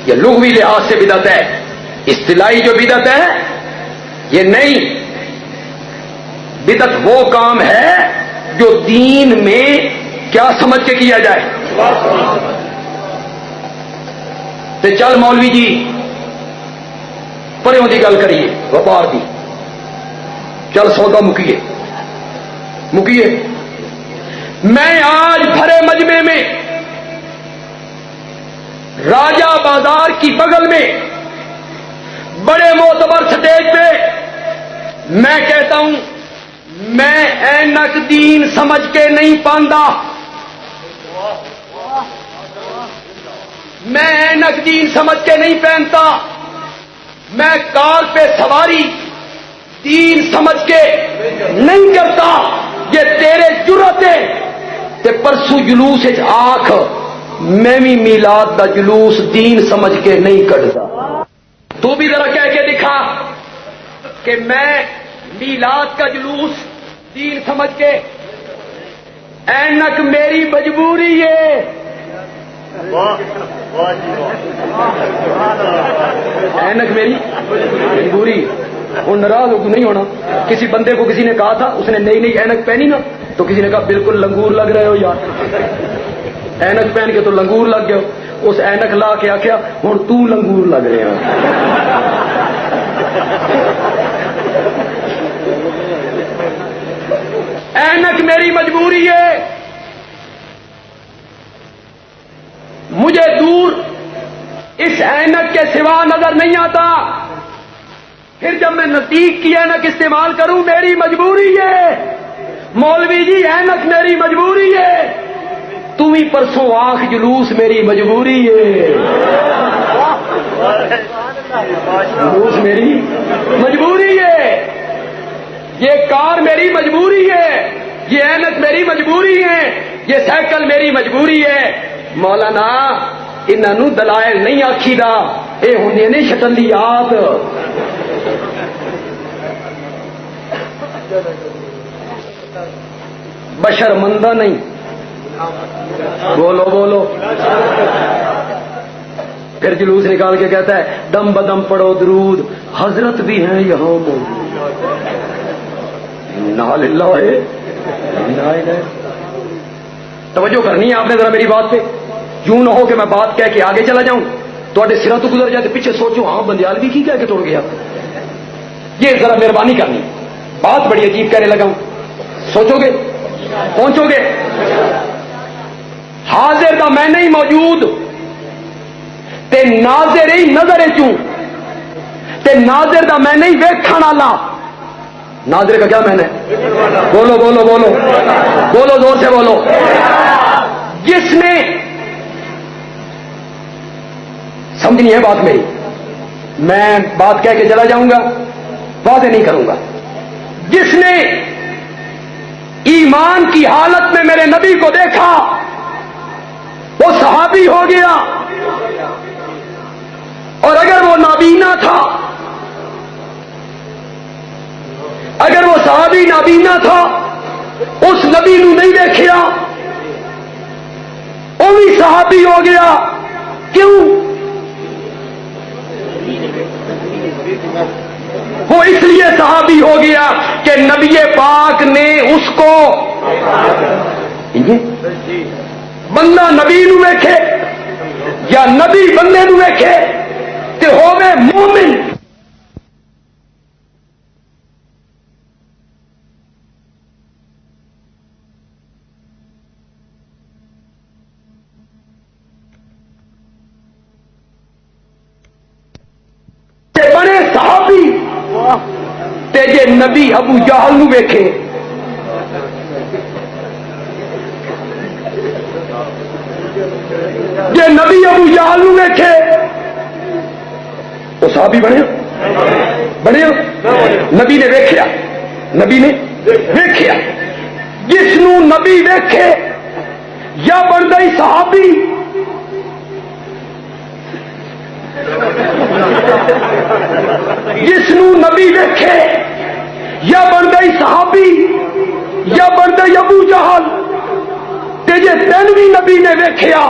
یہ لغوی لحاظ سے بدعت ہے، اصطلاحی جو بدعت ہے یہ نہیں۔ بدعت وہ کام ہے جو دین میں کیا سمجھ کے کیا جائے۔ تو چل مولوی جی پریوں کی گل کریے، وپار دی، چل سودا مکیے مکیے۔ میں آج بھرے مجمع میں راجہ بازار کی بغل میں بڑے معتبر سٹیج پہ میں کہتا ہوں، میں اینک دین سمجھ کے نہیں پاندا، میں اینک دین سمجھ کے نہیں پہنتا، میں کار پہ سواری دین سمجھ کے نہیں کرتا، یہ تیرے جرت ہے تے پرسو جلوس آنکھ میں بھی میلاد دا جلوس دین سمجھ کے نہیں کٹتا۔ تو بھی ذرا کہہ کے دکھا کہ میں میلاد کا جلوس دین سمجھ کے، اینک میری مجبوری ہے۔ اینک میری مجبوری، وہ ناراض ہو نہیں ہونا۔ کسی بندے کو کسی نے کہا تھا، اس نے نئی نئی اینک پہنی نا، تو کسی نے کہا بالکل لنگور لگ رہے ہو یار، اینک پہن کے تو لنگور لگ گیا۔ اس اینک لا کے آخیا ہوں تو لنگور لگ رہے ہیں۔ اینک میری مجبوری ہے، مجھے دور اس اینک کے سوا نظر نہیں آتا، پھر جب میں نزدیک کی اینک استعمال کروں میری مجبوری ہے۔ مولوی جی اینک میری مجبوری ہے، تم ہی پرسوں آنکھ جلوس میری مجبوری ہے۔ جلوس میری مجبوری ہے، یہ کار میری مجبوری ہے، یہ اینک میری مجبوری ہے، یہ سائیکل میری مجبوری ہے۔ مولانا انہوں دلائل نہیں آکھی دا، اے ہوندے نے شٹلیات۔ بشر مندہ نہیں، بولو بولو۔ پھر جلوس نکال کے کہتا ہے دم بدم پڑھو درود، حضرت بھی ہیں یہاں موجود۔ نال اللہ ہے، توجہ کرنی ہے آپ نے ذرا میری بات پہ، یوں نہ ہو کہ میں بات کہہ کے آگے چلا جاؤں تو سرا تو گزر جائے، پیچھے سوچو ہاں بندیال بھی کی کہہ کے توڑ گیا۔ یہ ذرا مہربانی کرنی، بات بڑی عجیب کہنے لگا ہوں، سوچو گے پہنچو گے۔ حاضر دا میں نہیں موجود تے ناظر ہی نظر چوں تے ناظر دا میں نہیں ویکھن والا۔ ناظر کا کیا میں نے؟ بولو بولو بولو بولو، زور سے بولو۔ جس نے سمجھنی ہے بات میری، میں بات کہہ کے چلا جاؤں گا، واضح نہیں کروں گا۔ جس نے ایمان کی حالت میں میرے نبی کو دیکھا وہ صحابی ہو گیا، اور اگر وہ نابینا تھا، اگر وہ صحابی نابینا تھا، اس نبی نو نہیں دیکھیا، وہ بھی صحابی ہو گیا۔ کیوں؟ وہ اس لیے صحابی ہو گیا کہ نبی پاک نے اس کو، بندہ نبی نو ویکھے یا نبی بندے نو ویکھے تے ہووے مومن۔ بنے صحابی تے جے نبی ابو جہل نو ویکھے، جے نبی ابو جہل نو ویکھے وہ صحابی بنے بنے نبی نے ویکھیا، نبی نے ویکھیا۔ جس نو نبی ویکھے یا بندا ہی صحابی، جس نو نبی ویکھے یا بندا ہی صحابی یا بندا ہی ابو جہل، تے جے تین بھی نبی نے ویکھیا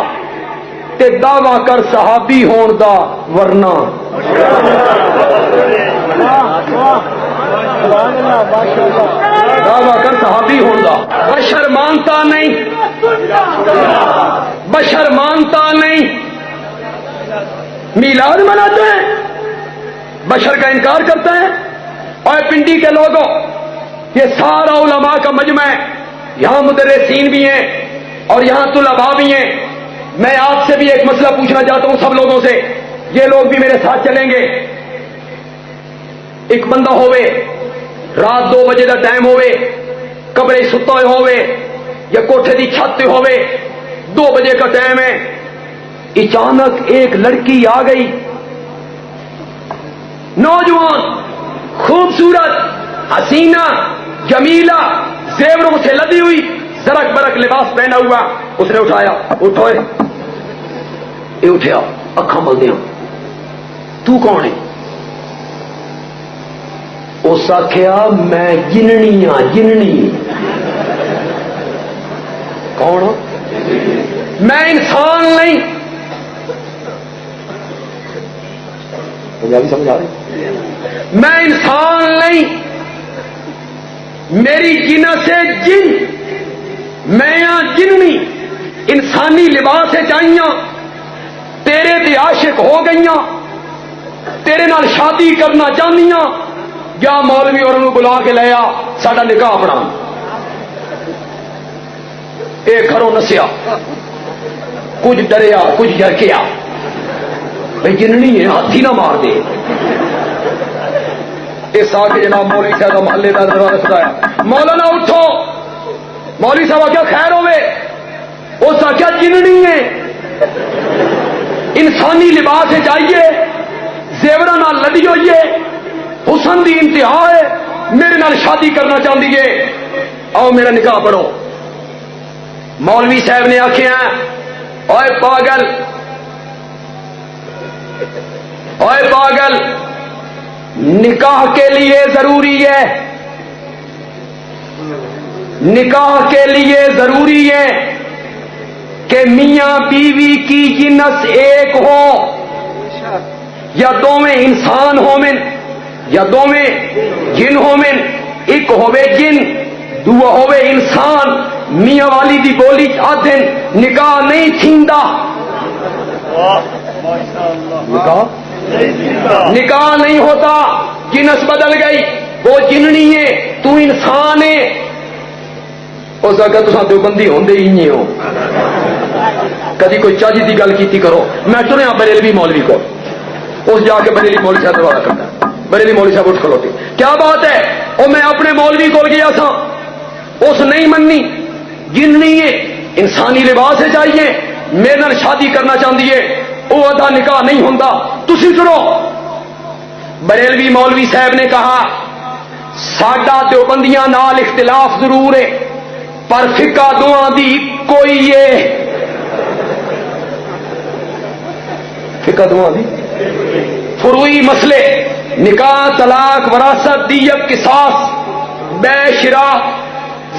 تے دعویٰ کر صحابی ہون دا، ورنہ دعویٰ کر صحابی ہون دا۔ بشر مانتا نہیں، بشر مانتا نہیں، میلاد مناتے ہیں، بشر کا انکار کرتے ہیں۔ اور پنڈی کے لوگوں، یہ سارا علماء کا مجمع ہے، یہاں مدرسین بھی ہیں اور یہاں طلباء بھی ہیں۔ میں آپ سے بھی ایک مسئلہ پوچھنا چاہتا ہوں، سب لوگوں سے، یہ لوگ بھی میرے ساتھ چلیں گے۔ ایک بندہ ہوئے، رات 2 بجے کا ٹائم ہوئے، کمرے ستا ہوئے یا کوٹھے دی چھت ہوئے، 2 بجے کا ٹائم ہے، اچانک ایک لڑکی آ گئی، نوجوان خوبصورت حسینہ جمیلہ زیوروں سے لدی ہوئی زرق برق لباس پہنا ہوا، اس نے اٹھایا، اٹھو یہ اٹھیا، اکھاں ملدیاں، تو کون ہے؟ اس آخیا میں جننی ہاں، جننی۔ کون؟ میں انسان نہیں۔ پنجابی سمجھ آ رہی؟ میں انسان نہیں، میری جنس ہے جن، میں ہاں جننی، انسانی لباس چاہیے، تیرے تے عاشق ہو گئیاں، تیرے نال شادی کرنا چاہنیاں، یا مولوی اور انہوں بلا کے لیا ساڈا نکاح پڑھا۔ اے گھروں نسیا، کچھ ڈریا کچھ جرکیا، بھائی جننی ہے ہاتھی نہ مار دے۔ اس آ کے جناب مولوی صاحب محلے کا دروازہ کھڑایا، مولانا اٹھو۔ مولوی صاحب کیا خیر ہوئے؟ اس آخیا جننی ہے، انسانی لباس چاہیے، زیورہ نال لڑی ہوئی ہے، حسن دی انتہا ہے، میرے نال شادی کرنا چاہتی ہے، آؤ میرا نکاح پڑھو۔ مولوی صاحب نے آخیا اوے پاگل، اوے پاگل، نکاح کے لیے ضروری ہے، نکاح کے لیے ضروری ہے کہ میاں بیوی کی جنس ایک ہو، یا دونوں انسان ہومن یا دونوں جن ہومن، ایک ہوے جن دوہ ہوے انسان، میاں والی دی بولی آدھن نکاح نہیں تھیندا، نکاح نہیں ہوتا، جنس بدل گئی، وہ جننی ہے تو انسان ہے۔ اس کا تصا دیوبندی ہوندے ہی نہیں ہو، کدی کوئی چج کی گل کیتی کرو۔ میں چنیا بریلوی مولوی کو، اس جا کے بریلی مولوی صاحب دروازہ کرتا، بریلی مولوی صاحب اٹھ کھلوتے، کیا بات ہے؟ اور میں اپنے مولوی کو گیا تھا، اس نہیں مننی، جننی ہے، انسانی لباس ہے چاہیے، میرے نال شادی کرنا چاہتی ہے، وہ ادا نکاح نہیں ہوتا، تسی کرو۔ بریلوی مولوی صاحب نے کہا ساڈا دیوبندیاں نال اختلاف ضرور ہے، پر فقہ دعا دی کوئی ہے، فقہ دعا دی فروئی مسئلے، نکاح، طلاق، وراثت، دیت، قصاص، بے شرا،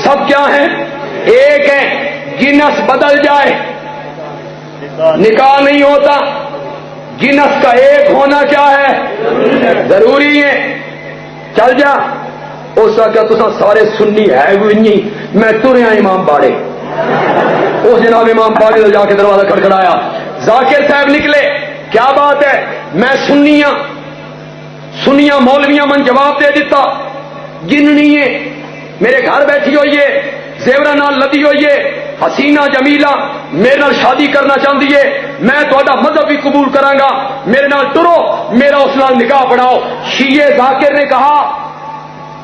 سب کیا ہیں؟ ایک ہے۔ جنس بدل جائے نکاح نہیں ہوتا، جنس کا ایک ہونا کیا ہے؟ ضروری ہے۔ چل جا، اس کا کیا تسا سارے سنی ہے کوئی نہیں، میں تریا امام باڑے، اس جناب امام باڑے تو جا کے دروازہ کھڑکھڑایا، ذاکر صاحب نکلے، کیا بات ہے؟ میں سنیاں مولویاں من جواب دے دیتا، جننی ہے، میرے گھر بیٹھی ہوئی ہے، زیورہ نال لدی ہوئی ہے، حسینہ جمیلہ، میرے نال شادی کرنا چاہتی ہے، میں تہاڈا مذہب بھی قبول کراں گا، میرے نال ٹرو، میرا اس نال نکاح پڑھاؤ۔ شیعہ ذاکر نے کہا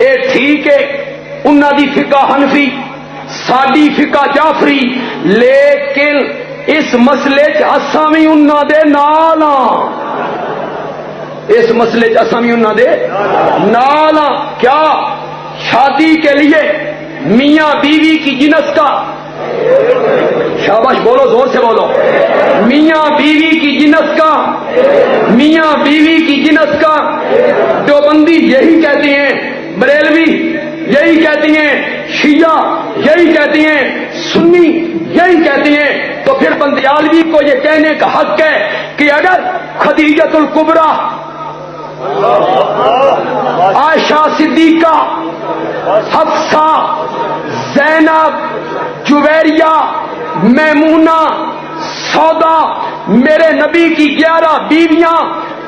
اے ٹھیک ہے، انہاں دی فقہ حنفی، ساڈی فقہ جعفری، لیکن اس مسئلے اساں وی انہاں دے نال ہاں، اس مسئلے اساں وی انہاں دے نال ہاں۔ کیا؟ شادی کے لیے میاں بیوی کی جنس کا، شاباش بولو، زور سے بولو، میاں بیوی کی جنس کا، میاں بیوی کی جنس کا دیوبندی یہی کہتی ہیں، بریلوی یہی کہتی ہیں، شیعہ یہی کہتی ہیں، سنی یہی کہتی ہیں، تو پھر بندیالوی کو یہ کہنے کا حق ہے کہ اگر خدیجۃ الکبریٰ، عائشہ صدیقہ، حفصہ، زینب، جویریہ، میمونہ، سودا، میرے نبی کی 11 بیویاں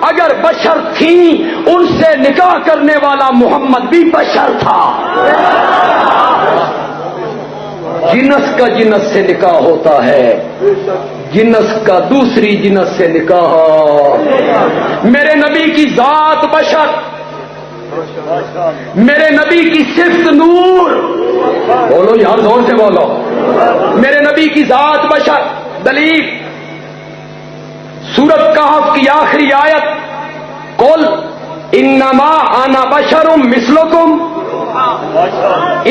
اگر بشر تھیں، ان سے نکاح کرنے والا محمد بھی بشر تھا۔ جنس کا جنس سے نکاح ہوتا ہے، جنس کا دوسری جنس سے نکاح۔ میرے نبی کی ذات بشر، میرے نبی کی صفت نور، بولو یار زور سے بولو، میرے نبی کی ذات بشر۔ دلیل سورۃ کہف کی آخری آیت، قل انما انا بشر مثلکم،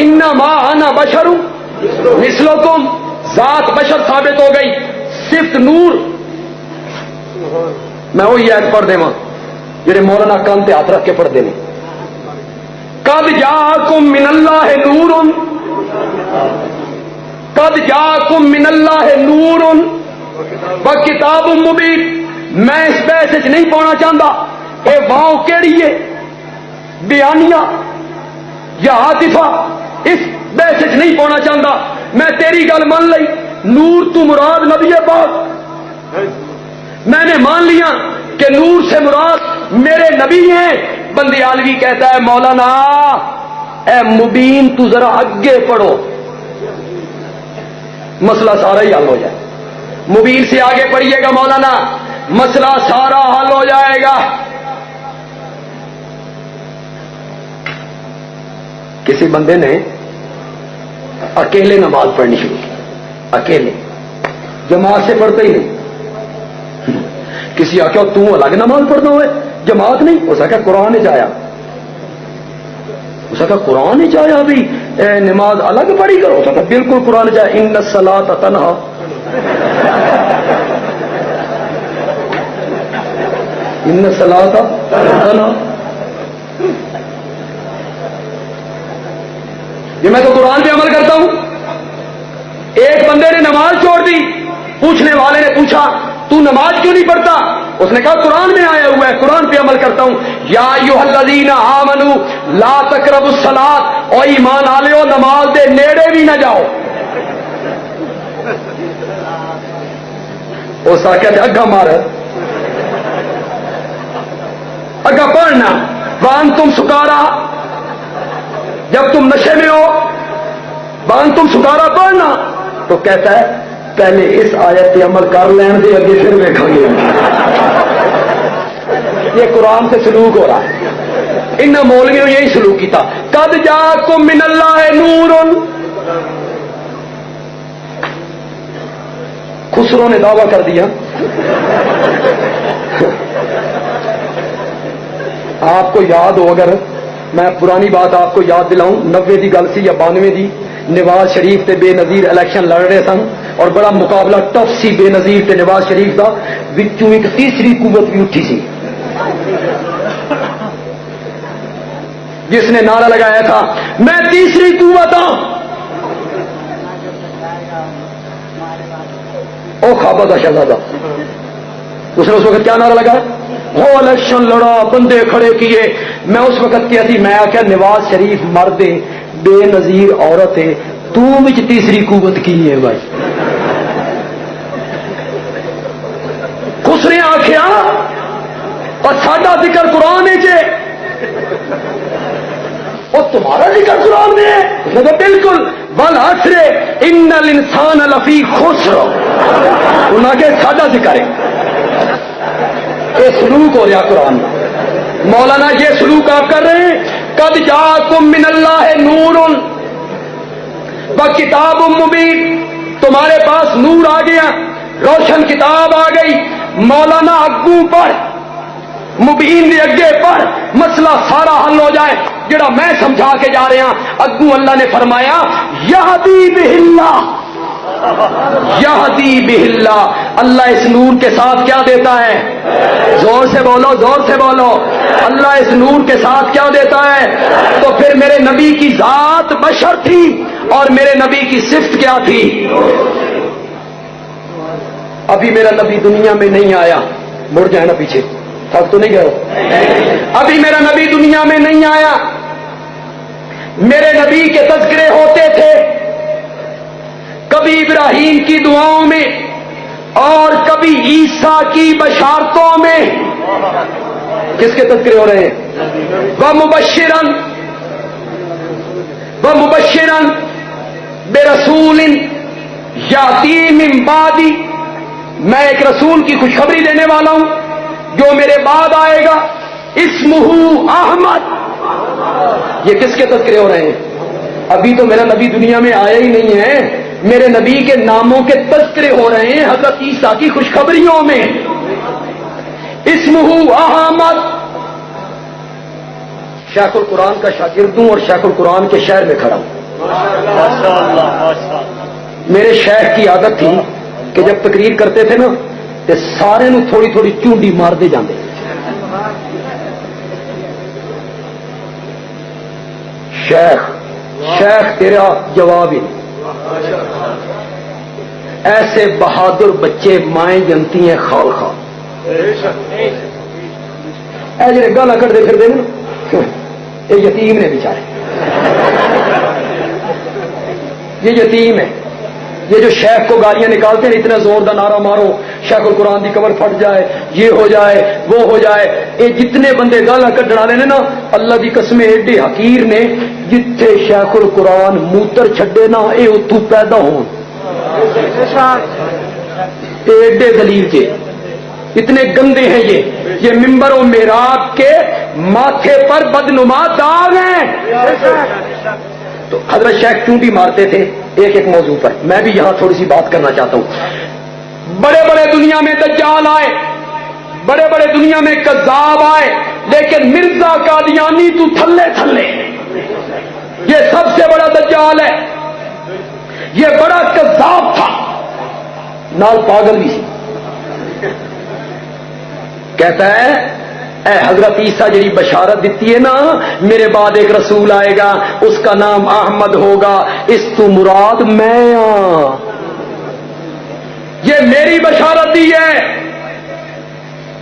انما انا بشر مثلکم، ذات بشر ثابت ہو گئی، صفت نور. میں وہی آیت پڑھ دے ماں جڑے مولانا کان تے ہاتھ رکھ کے پڑھ دے نے. قد جاءکم من اللہ نور، قد جاءکم من اللہ نور وکتاب مبین. میں اس بحث وچ نہیں پانا چاہتا اے واؤ کیڑی ہے، بیانیہ یا عاطفہ، اس بحث وچ نہیں پانا چاہتا. میں تیری گل مان لئی، نور تو مراد نبی پاک، میں نے مان لیا کہ نور سے مراد میرے نبی ہیں. بندیالوی کہتا ہے مولانا اے مبین تو ذرا اگے پڑھو، مسئلہ سارا ہی حل ہو جائے. مبین سے آگے پڑھیے گا مولانا، مسئلہ سارا حل ہو جائے گا. کسی بندے نے اکیلے نماز پڑھنی شروع کی، اکیلے، جماعت سے پڑھتا ہی نہیں. کسی آخیا تو الگ نماز پڑھنا ہوئے، جماعت نہیں. اس کا قرآن چاہیا، اس کا قرآن چاہیا بھی نماز الگ پڑھی کرو. اس کا بالکل قرآن چاہیا، ان الصلاۃ تنہا، ان الصلاۃ تنہا. یہ میں تو قرآن پہ عمل کرتا ہوں. ایک بندے نے نماز چھوڑ دی، پوچھنے والے نے پوچھا تو نماز کیوں نہیں پڑھتا؟ اس نے کہا قرآن میں آیا ہوا ہے، قرآن پہ عمل کرتا ہوں. یا ایھا الذین آمنوا لا تقربوا الصلاۃ، او ایمان والو نماز دے نیڑے بھی نہ جاؤ. اس آ کے اگا مار، اگا پڑھنا. وانتم سکارا، جب تم نشے میں ہو، وانتم سکارا پڑھنا. تو کہتا ہے پہلے اس آیت پہ عمل کر لین دے، اگے پھر دیکھیں گے. یہ قرآن سے سلوک ہو رہا ہے. ان مولویوں نے یہی سلوک کیا. قد جاءکم من اللہ نور، خسرو نے دعویٰ کر دیا. آپ کو یاد ہو، اگر میں پرانی بات آپ کو یاد دلاؤں، 90 دی گل سی یا 92 دی، نواز شریف تے بے نظیر الیکشن لڑ رہے سن اور بڑا مقابلہ ٹف سی بے نظیر تے نواز شریف دا. وچوں ایک تیسری قوت بھی اٹھی سی جس نے نعرہ لگایا تھا میں تیسری قوت ہوں. او خوابہ کا شہزادہ، اس نے اس وقت کیا نعرہ لگایا؟ وہ الیکشن لڑا، بندے کھڑے کیے. میں اس وقت کیا تھی، میں آخیا نواز شریف مرد ہے، بے نظیر عورت ہے، تو وچ تیسری قوت کی ہے بھائی. خسرے آخیا اور ساڈا ذکر قرآن ہے، اور تمہارا ذکر قرآن میں ہے. اس نے کہا بالکل، والعصر ان الانسان لفی خسر. انہوں نے ساڈا ذکر ہے. یہ سلوک ہو رہا قرآن. مولانا یہ سلوک آپ کر رہے ہیں. قد جاءکم من اللہ نور وکتاب مبین، تمہارے پاس نور آ گیا، روشن کتاب آ گئی. مولانا اگوں پڑھ، مبین دے اگے پڑھ، مسئلہ سارا حل ہو جائے. جڑا میں سمجھا کے جا رہا ہوں، اگوں اللہ نے فرمایا یہدی بہ اللہ، یہدی بہ اللہ. اللہ اس نور کے ساتھ کیا دیتا ہے؟ زور سے بولو، زور سے بولو. اللہ اس نور کے ساتھ کیا دیتا ہے؟ تو پھر میرے نبی کی ذات بشر تھی اور میرے نبی کی صفت کیا تھی؟ ابھی میرا نبی دنیا میں نہیں آیا، مڑ جائے نا پیچھے، تھک تو نہیں گئے؟ ابھی میرا نبی دنیا میں نہیں آیا. میرے نبی کے تذکرے ہوتے تھے کبھی ابراہیم کی دعاؤں میں اور کبھی عیسیٰ کی بشارتوں میں. کس کے تذکرے ہو رہے ہیں؟ وَمُبَشِّرًا وَمُبَشِّرًا بِرَسُولٍ یَأْتِی مِن بَعْدِی، میں ایک رسول کی خوشخبری دینے والا ہوں جو میرے بعد آئے گا، اسمہ احمد. یہ کس کے تذکرے ہو رہے ہیں؟ ابھی تو میرا نبی دنیا میں آیا ہی نہیں ہے. میرے نبی کے ناموں کے تذکرے ہو رہے ہیں حضرت عیسیٰ کی خوشخبریوں میں. اسمہ احمد شیخ القرآن کا شاگرد ہوں اور شیخ القرآن کے شہر میں کھڑا ہوں. میرے شیخ کی عادت تھی کہ جب تقریر کرتے تھے نا تو سارے نو تھوڑی تھوڑی چونڈی مارتے جاندے. شیخ تیرا جواب ہی نہیں. ایسے بہادر بچے مائیں جنتی ہیں خال خال. اے جڑے گالا کٹتے پھرتے ہیں نا یہ یتیم نے بیچارے. یہ یتیم ہے. یہ جو شیخ کو گالیاں نکالتے ہیں اتنا زور دا نعرہ مارو شیخ القرآن کی کمر پھٹ جائے یہ ہو جائے وہ ہو جائے. یہ جتنے بندے گالا کڈن والے نے نا اللہ کی قسم ایڈے حقیر نے جتھے شیخ القرآن موتر چھڈے نا یہ اتو پیدا ہون. ایڈے دلیل کے اتنے گندے ہیں یہ ممبر و محراب کے ماتھے پر بدنما داغ ہیں. تو حضرت شیخ چونٹی مارتے تھے ایک ایک موضوع پر. میں بھی یہاں تھوڑی سی بات کرنا چاہتا ہوں. بڑے بڑے دنیا میں دجال آئے, بڑے بڑے دنیا میں کذاب آئے, لیکن مرزا قادیانی تو تھلے تھلے. یہ سب سے بڑا دجال ہے. یہ بڑا کذاب تھا نال پاگل بھی سی. کہتا ہے اے حضرت عیسیٰ جی بشارت دیتی ہے نا میرے بعد ایک رسول آئے گا اس کا نام احمد ہوگا, اس تو مراد میں ہاں. یہ میری بشارت دی ہے,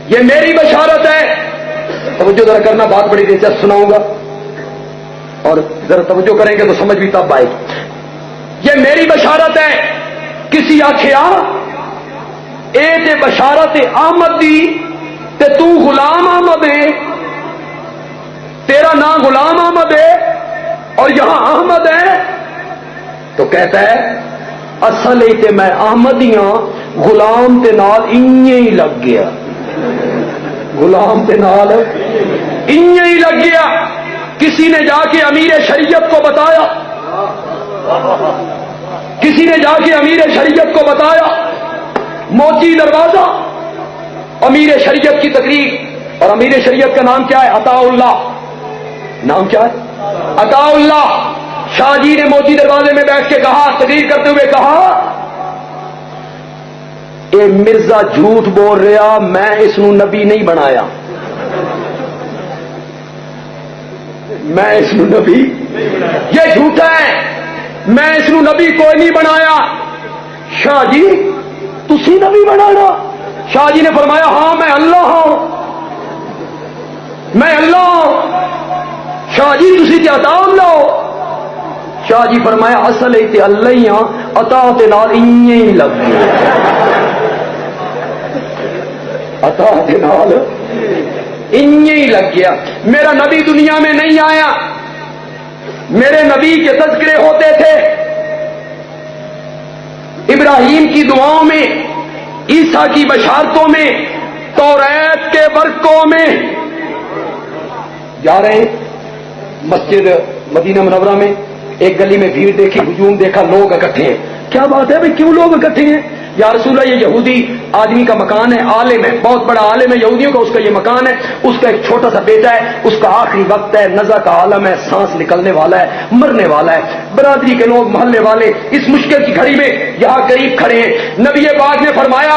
یہ میری بشارت ہے. توجہ ذرا کرنا, بات بڑی دلچسپ سناؤں گا اور ذرا توجہ کریں گے تو سمجھ بھی تب آئے. یہ میری بشارت ہے. کسی آخیا اے تے بشارت احمد دی تے تو غلام احمد ہے, تیرا نام غلام احمد ہے اور یہاں احمد ہے. تو کہتا ہے اصل ہی تے میں احمد ہی ہاں, غلام تے نال انجے ہی لگ گیا. غلام تے نال انجے ہی لگ گیا. کسی نے جا کے امیر شریعت کو بتایا, کسی نے جا کے امیر شریعت کو بتایا. موچی دروازہ امیر شریعت کی تقریر, اور امیر شریعت کا نام کیا ہے؟ عطا اللہ. نام کیا ہے؟ عطا اللہ. شاہ جی نے موچی دروازے میں بیٹھ کے کہا, تقریر کرتے ہوئے کہا اے مرزا جھوٹ بول رہا, میں اس نو نبی نہیں بنایا, میں اس نو نبی, یہ جھوٹا ہے, میں اس نو نبی کوئی نہیں بنایا. شاہ جی تسی نبی بنانا؟ شاہ جی نے فرمایا ہاں میں اللہ ہوں, میں اللہ ہوں. شاہ جی تسی تے عطا اللہ ہو؟ شاہ جی فرمایا اصل تے اللہ ہی ہاں, عطا تے نال انجے ہی لگ گئے. عطا تے نال انجے ہی لگ گیا. میرا نبی دنیا میں نہیں آیا, میرے نبی کے تذکرے ہوتے تھے ابراہیم کی دعاؤں میں, عیسیٰ کی بشارتوں میں, توریت کے برقوں میں. جا رہے ہیں مسجد مدینہ منورہ میں, ایک گلی میں بھیڑ دیکھی, ہجوم دیکھا, لوگ اکٹھے ہیں. کیا بات ہے بھائی, کیوں لوگ اکٹھے ہیں؟ یا رسول اللہ یہ یہودی آدمی کا مکان ہے, عالم ہے, بہت بڑا عالم ہے یہودیوں کا, اس کا یہ مکان ہے, اس کا ایک چھوٹا سا بیٹا ہے, اس کا آخری وقت ہے, نزع کا عالم ہے, سانس نکلنے والا ہے, مرنے والا ہے. برادری کے لوگ, محلے والے اس مشکل کی گھڑی میں یہاں قریب کھڑے ہیں. نبی پاک نے فرمایا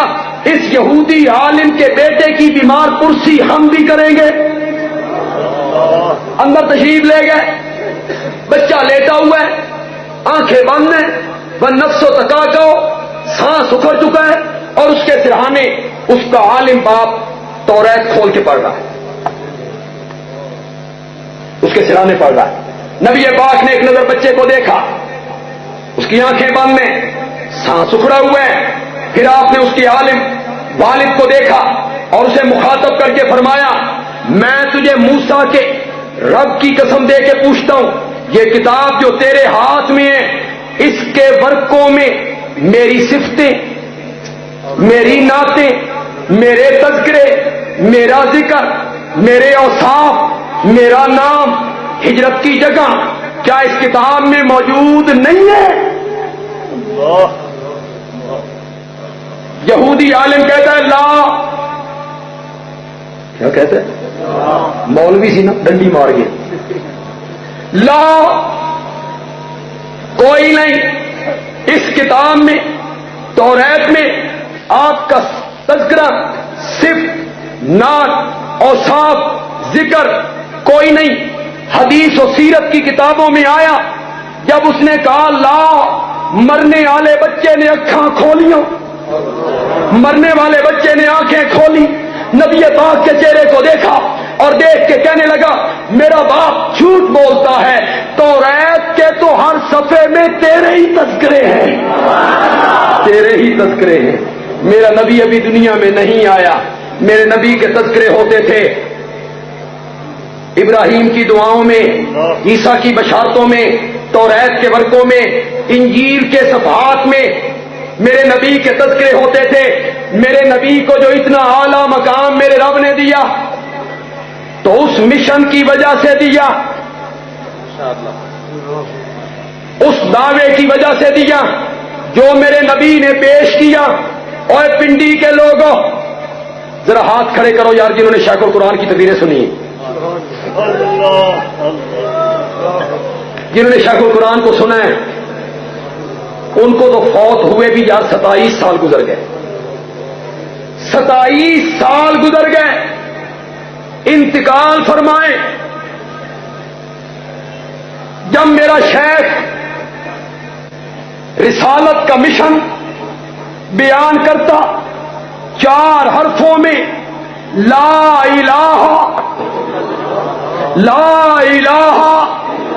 اس یہودی عالم کے بیٹے کی بیمار پرسی ہم بھی کریں گے. اندر تشریف لے گئے, بچہ لیٹا ہوا ہے, آنکھیں بند ہیں, نفس و تقاضا, سانس اکھڑ چکا ہے, اور اس کے سرہانے اس کا عالم باپ توریت کھول کے پڑھ رہا ہے, اس کے سرہانے پڑھ رہا ہے. نبی پاک نے ایک نظر بچے کو دیکھا, اس کی آنکھیں بند ہیں, سانس اکھڑا ہوا ہے. پھر آپ نے اس کے عالم والد کو دیکھا اور اسے مخاطب کر کے فرمایا میں تجھے موسیٰ کے رب کی قسم دے کے پوچھتا ہوں, یہ کتاب جو تیرے ہاتھ میں ہے اس کے ورقوں میں میری صفتیں, میری نعتیں, میرے تذکرے, میرا ذکر, میرے اوصاف, میرا نام, ہجرت کی جگہ کیا اس کتاب میں موجود نہیں ہے؟ یہودی عالم کہتا ہے لا. کیا کہتا ہے؟ مولوی سی نا, ڈنڈی مار گئے. لا کوئی نہیں اس کتاب میں توریت میں آپ کا تذکرہ صرف نعت اوصاف ذکر کوئی نہیں. حدیث و سیرت کی کتابوں میں آیا جب اس نے کہا لا مرنے والے بچے نے اکھاں کھولیاں, مرنے والے بچے نے آنکھیں کھولی, نبی پاک کے چہرے کو دیکھا اور دیکھ کے کہنے لگا میرا باپ جھوٹ بولتا ہے, توریت کے تو ہر صفحے میں تیرے ہی تذکرے ہیں, تیرے ہی تذکرے ہیں. میرا نبی ابھی دنیا میں نہیں آیا, میرے نبی کے تذکرے ہوتے تھے ابراہیم کی دعاؤں میں, عیسیٰ کی بشارتوں میں, توریت کے ورقوں میں, انجیل کے صفحات میں میرے نبی کے تذکرے ہوتے تھے. میرے نبی کو جو اتنا اعلیٰ مقام میرے رب نے دیا تو اس مشن کی وجہ سے دیا, اس دعوے کی وجہ سے دیا جو میرے نبی نے پیش کیا. اور پنڈی کے لوگوں ذرا ہاتھ کھڑے کرو یار جنہوں نے شیخ القرآن کی تقریریں سنی, جنہوں نے شیخ القرآن کو سنا ہے ان کو تو فوت ہوئے بھی یار 27 سال گزر گئے, 27 سال گزر گئے, انتقال فرمائے. جب میرا شیخ رسالت کا مشن بیان کرتا 4 حرفوں میں لا الہ لا الہ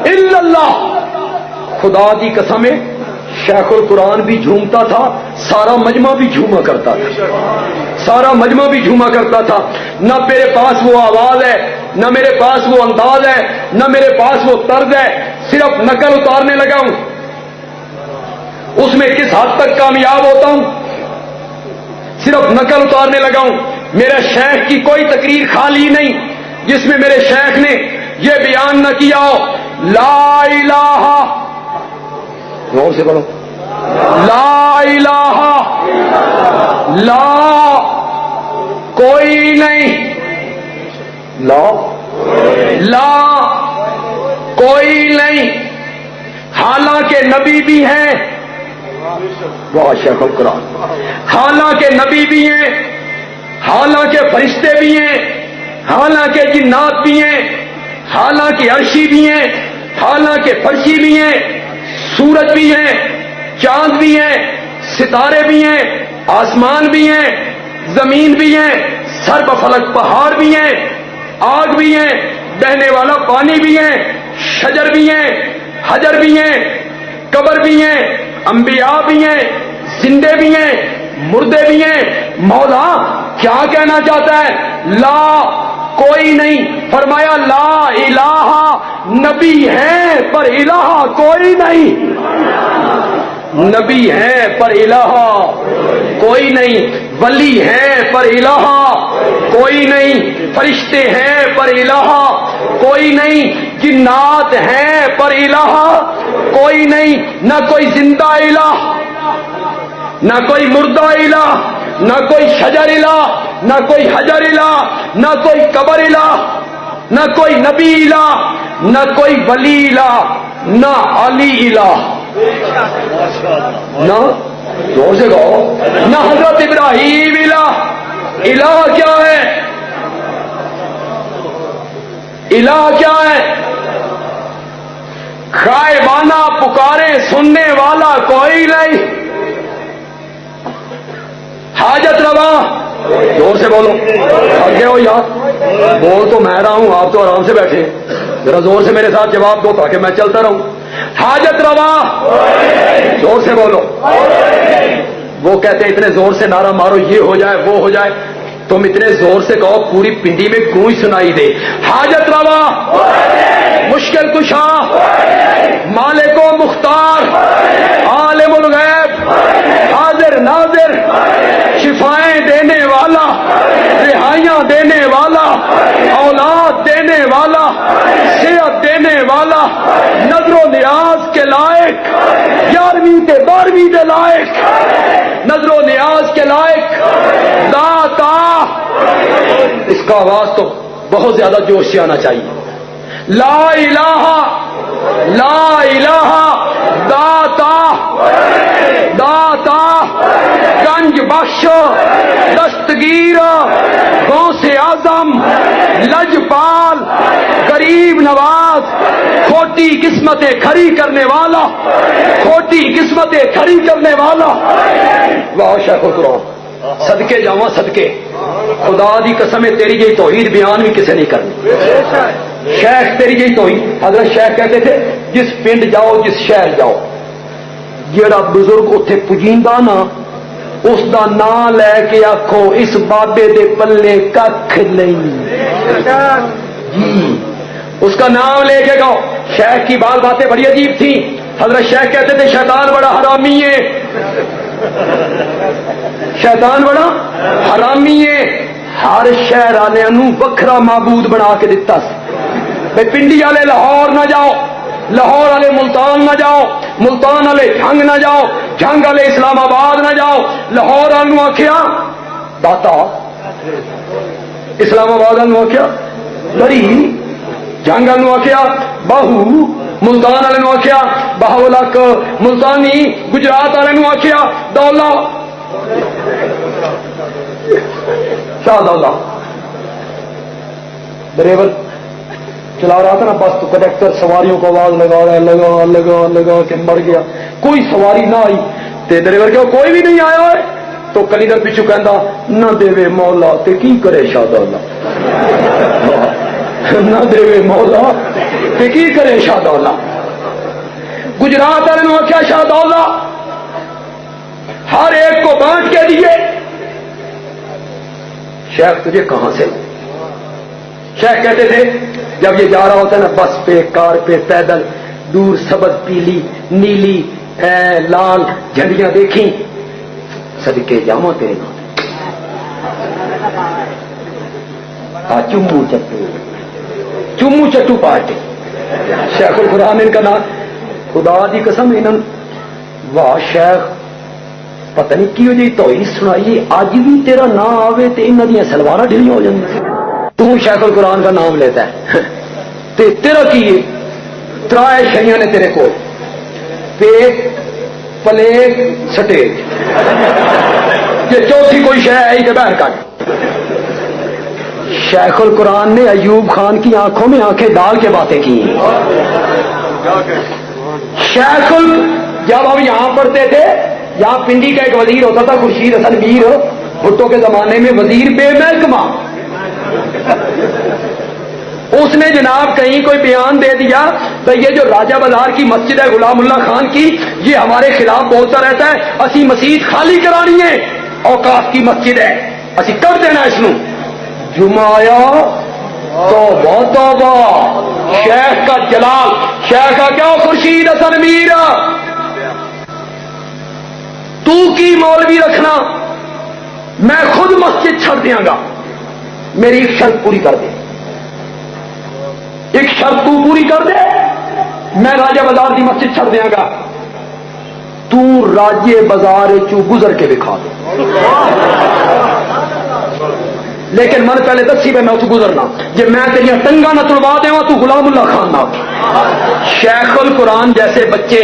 الا اللہ, خدا کی قسم ہے شیخ القرآن بھی جھومتا تھا, سارا مجمع بھی جھوما کرتا تھا, سارا مجمع بھی جھوما کرتا تھا. نہ میرے پاس وہ آواز ہے, نہ میرے پاس وہ انداز ہے, نہ میرے پاس وہ طرز ہے, صرف نقل اتارنے لگا ہوں. اس میں کس حد تک کامیاب ہوتا ہوں, صرف نقل اتارنے لگا ہوں. میرے شیخ کی کوئی تقریر خالی نہیں جس میں میرے شیخ نے یہ بیان نہ کیا ہو لا الہ, غور سے بولو, لا الہ لا کوئی نہیں, لا کوئی نہیں, حالانکہ نبی بھی ہیں, واہ شیخ القرآن, حالانکہ نبی بھی ہیں, حالانکہ فرشتے بھی ہیں, حالانکہ جنات بھی ہیں, حالانکہ عرشی بھی ہیں, حالانکہ فرشی بھی ہیں, سورج بھی ہیں, چاند بھی ہیں, ستارے بھی ہیں, آسمان بھی ہیں, زمین بھی ہیں, سرب فلک پہاڑ بھی ہیں, آگ بھی ہیں, بہنے والا پانی بھی ہے, شجر بھی ہیں, حجر بھی ہیں, قبر بھی ہیں, انبیاء بھی ہیں, زندے بھی ہیں, مردے بھی ہیں. مولا کیا کہنا چاہتا ہے؟ لا کوئی نہیں, فرمایا لا الہ, نبی ہے پر الہ کوئی نہیں, نبی ہے پر الہ کوئی نہیں, ولی ہے پر الہ کوئی نہیں, فرشتے ہیں پر الہ کوئی نہیں, جنات ہیں پر الہ کوئی نہیں, نہ کوئی زندہ الہ, نہ کوئی مردہ الہ, نہ کوئی شجر الہ, نہ کوئی حجر الہ, نہ کوئی قبر الہ, نہ کوئی نبی الہ, نہ کوئی ولی الہ, نہ علی الہ, نہ زور سے کہو, نہ حضرت ابراہیم الہ. الہ کیا ہے؟ الہ کیا ہے؟ غائبانہ پکارے سننے والا کوئی نہیں, حاجت روا, زور سے بولو, آگے ہو یار, بول تو میں رہا ہوں, آپ تو آرام سے بیٹھے, ذرا زور سے میرے ساتھ جواب دو تاکہ میں چلتا رہوں. حاجت روا, زور سے بولو. وہ کہتے ہیں اتنے زور سے نعرہ مارو یہ ہو جائے وہ ہو جائے, تم اتنے زور سے کہو پوری پنڈی میں گونج سنائی دے. حاجت روا, مشکل کشا, مالک و مختار, عالم الغیب, حاضر ناظر, شفائیں دینے والا, رہائیاں دینے والا, اولاد دینے والا, صحت دینے والا, نظر و نیاز کے لائق, 11ویں کے 12ویں کے لائق, نظر و نیاز کے لائق ذات. اس کا آواز تو بہت زیادہ جوش سے آنا چاہیے. لا الہ لا الہ داتا داتا گنج بخش دستگیر غوث اعظم لجپال غریب نواز کھوٹی قسمتیں کھڑی کرنے والا کھوٹی قسمتیں کھڑی کرنے والا. واہ شیخ القرآن صدقے جاواں صدقے خدا دی قسم ہے تیری جی توحید بیان بھی کسے نہیں کرنی. شیخ تیری جی توحید حضرت شیخ کہتے تھے جس پنڈ جاؤ جس شہر جاؤ جیڑا بزرگ اتنے پجیندا نا اس دا نام لے کے آکھو اس بابے دے پلے ککھ نہیں جی اس کا نام لے کے گاؤ. شیخ کی باتیں بڑی عجیب تھیں. حضرت شیخ کہتے تھے شیطان بڑا حرامی ہے شیطان بڑا حرامی ہے. ہر شہر والوں وکھرا معبود بنا کے دتا بھائی پنڈی والے لاہور نہ جاؤ لاہور والے ملتان نہ جاؤ ملتان والے جھنگ نہ جاؤ جھنگ والے اسلام آباد نہ جاؤ لاہور والوں آخیا داتا اسلام آباد والوں آخیا بری جھنگ والوں آخیا باہو ملتان والے آخیا باہولک ملتانی گجرات والے آخیا دولا شاہ دولا. ڈرائیور چلا رہا تھا نا بس تو کنڈکٹر سواریوں کو آواز لگا رہا ہے لگا لگا لگا کے مر گیا. کوئی سواری نہ آئی تے ڈرائیور کیا کوئی بھی نہیں آیا ہے تو کلیدر پیچھو کہندا نہ دے مولا تے کی کرے شاہ دولا نہ دے مولا تے کی کرے شاہ دولا. گجرات والے نے کیا شاہ دولا ہر ایک کو بانٹ کے دیے. شیخ تجھے کہاں سے شیخ کہتے تھے جب یہ جا رہا ہوتا ہے نا بس پہ کار پہ پیدل دور سبز پیلی نیلی لال جھنڈیاں دیکھیں صدقے جاواں تیرے چمو چٹو پارٹی شیخ القرآن ان کا نام خدا دی قسم انہوں واہ شیخ پتہ نہیں کیوں جی توحید سنائیے اج بھی تیرا نام آوے تے انہاں دیاں سلواراں ڈھیلیاں ہو جاندیاں. تو شیخ القرآن کا نام لیتا ہے تے تیرا کی ہے ترائے شریعہ نے تیرے کو پیٹ پلیٹ سٹیج یہ چوتھی کوئی شے ہے کہ باہر کٹ. شیخ القرآن نے ایوب خان کی آنکھوں میں آنکھیں ڈال کے باتیں کی. شیخ جب ہم یہاں پڑھتے تھے یہاں پنڈی کا ایک وزیر ہوتا تھا خورشید حسن میر بھٹو کے زمانے میں وزیر بے محکمہ اس نے جناب کہیں کوئی بیان دے دیا تو یہ جو راجہ بازار کی مسجد ہے غلام اللہ خان کی یہ ہمارے خلاف بولتا رہتا ہے اسی مسجد خالی کرانی ہے اوقاف کی مسجد ہے اسی کر دینا اس نو جمعہ آیا توبہ توبہ شیخ کا جلال شیخ کا کیا خورشید حسن میر تو کی مولوی رکھنا میں خود مسجد چھڑ دیاں گا میری ایک شرط پوری کر دے ایک شرط تو پوری کر دے میں راجہ بازار کی مسجد چھڑ دیاں گا تو راجے بازار چو گزر کے دکھا دے لیکن من پہلے دسی پہ میں تو گزرنا جب میں تیریاں ٹنگا نہ تڑوا دے تو غلام اللہ خان نہ. شیخ القرآن جیسے بچے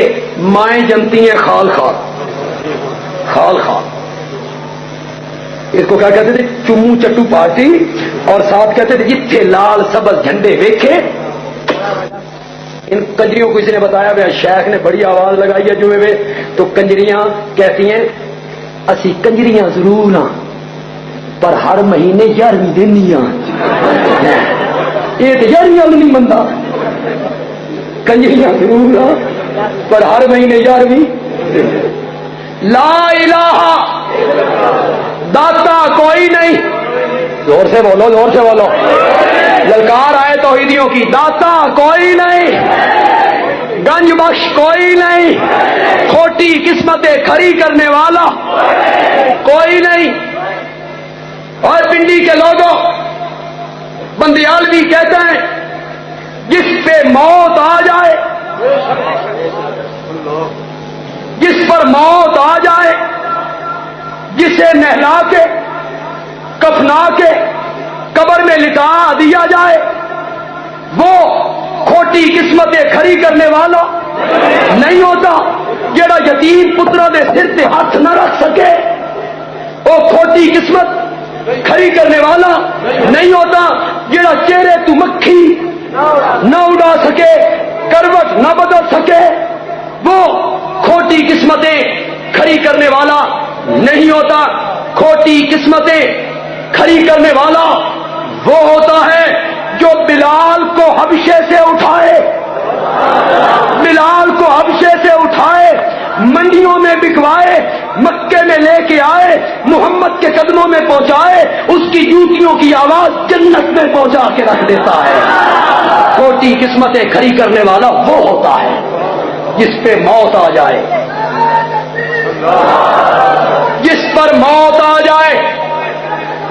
مائیں جمتی ہیں خال خال خال خال اس کو کیا کہتے تھے چمو چٹو پارٹی اور ساتھ کہتے تھے جتھے لال سبز جھنڈے ویکھے. ان کنجریوں کو کسی نے بتایا بھائی شیخ نے بڑی آواز لگائی ہے جمعے میں تو کنجریاں کہتی ہیں اسی کنجریاں ضرور نہ پر ہر مہینے 11ویں دینی یہ تو 11ویں نہیں بنتا کنجریاں ضرور نہ پر ہر مہینے 11ویں. لا الہ داتا کوئی نہیں زور سے بولو زور سے بولو للکار آئے توحیدیوں کی داتا کوئی نہیں گنج بخش کوئی نہیں کھوٹی قسمتیں کھڑی کرنے والا کوئی نہیں. اور پنڈی کے لوگوں بندیال بھی کہتے ہیں جس پہ موت آ جائے جس پر موت آ جائے جسے نہلا کے کفنا کے قبر میں لٹا دیا جائے وہ کھوٹی قسمتیں کھری کرنے والا نہیں ہوتا جڑا یتیم پترا دے سر تے ہاتھ نہ رکھ سکے، وہ کھوٹی قسمت کھری کرنے والا نہیں ہوتا جڑا چہرے تو مکھی نہ اڑا سکے، کروٹ نہ بدل سکے، وہ کھوٹی قسمتیں کھری کرنے والا نہیں ہوتا۔ کھوٹی قسمتیں کھری کرنے والا وہ ہوتا ہے جو بلال کو حبشے سے اٹھائے، بلال کو حبشے سے اٹھائے، منڈیوں میں بکوائے، مکے میں لے کے آئے، محمد کے قدموں میں پہنچائے، اس کی جوتیوں کی آواز جنت میں پہنچا کے رکھ دیتا ہے۔ کھوٹی قسمتیں کھری کرنے والا وہ ہوتا ہے جس پہ موت آ جائے، جس پر موت آ جائے،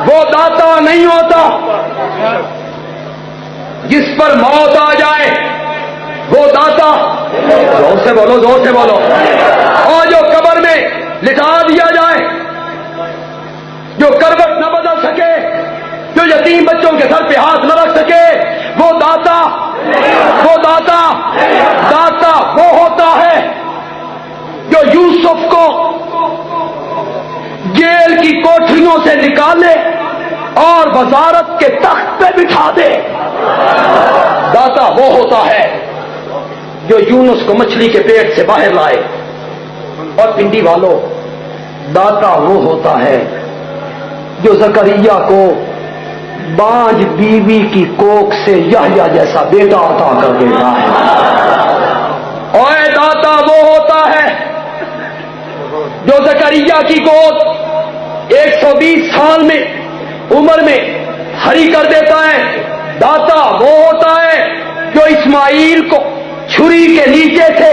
وہ داتا نہیں ہوتا۔ جس پر موت آ جائے وہ داتا، زور سے بولو، زور سے بولو، اور جو قبر میں لٹا دیا جائے، جو کروٹ نہ بدل سکے، جو یتیم بچوں کے سر پہ ہاتھ نہ رکھ سکے، وہ داتا، وہ داتا، داتا وہ ہوتا ہے جو یوسف کو جیل کی کوٹھریوں سے نکالے اور وزارت کے تخت پہ بٹھا دے۔ داتا وہ ہوتا ہے جو یونس کو مچھلی کے پیٹ سے باہر لائے۔ اور پنڈی والوں، داتا وہ ہوتا ہے جو زکریا کو بانج بیوی کی کوکھ سے یحییٰ جیسا بیٹا عطا کر دیتا ہے۔ اور داتا وہ ہوتا ہے جو زکریا کی گود 120 سال میں عمر میں ہری کر دیتا ہے۔ داتا وہ ہوتا ہے جو اسماعیل کو چھری کے نیچے سے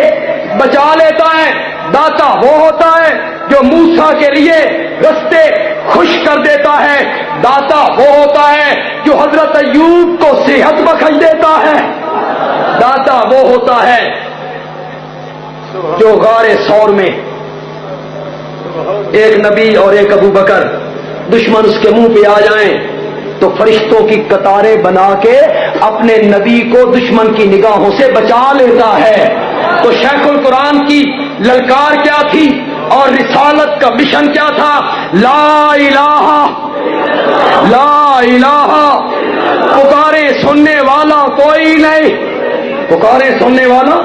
بچا لیتا ہے۔ داتا وہ ہوتا ہے جو موسیٰ کے لیے رستے خشک کر دیتا ہے۔ داتا وہ ہوتا ہے جو حضرت ایوب کو صحت بخش دیتا ہے۔ داتا وہ ہوتا ہے جو غار ثور میں ایک نبی اور ایک ابو بکر دشمن اس کے منہ پہ آ جائیں تو فرشتوں کی قطاریں بنا کے اپنے نبی کو دشمن کی نگاہوں سے بچا لیتا ہے۔ تو شیخ القرآن کی للکار کیا تھی اور رسالت کا مشن کیا تھا؟ لا الہ، لا الہ، پکارے سننے والا کوئی نہیں، پکارے سننے والا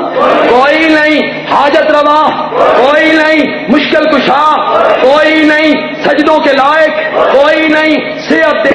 کوئی نہیں، حاجت روا کوئی نہیں، مشکل کشا کوئی نہیں، سجدوں کے لائق کوئی نہیں، صحت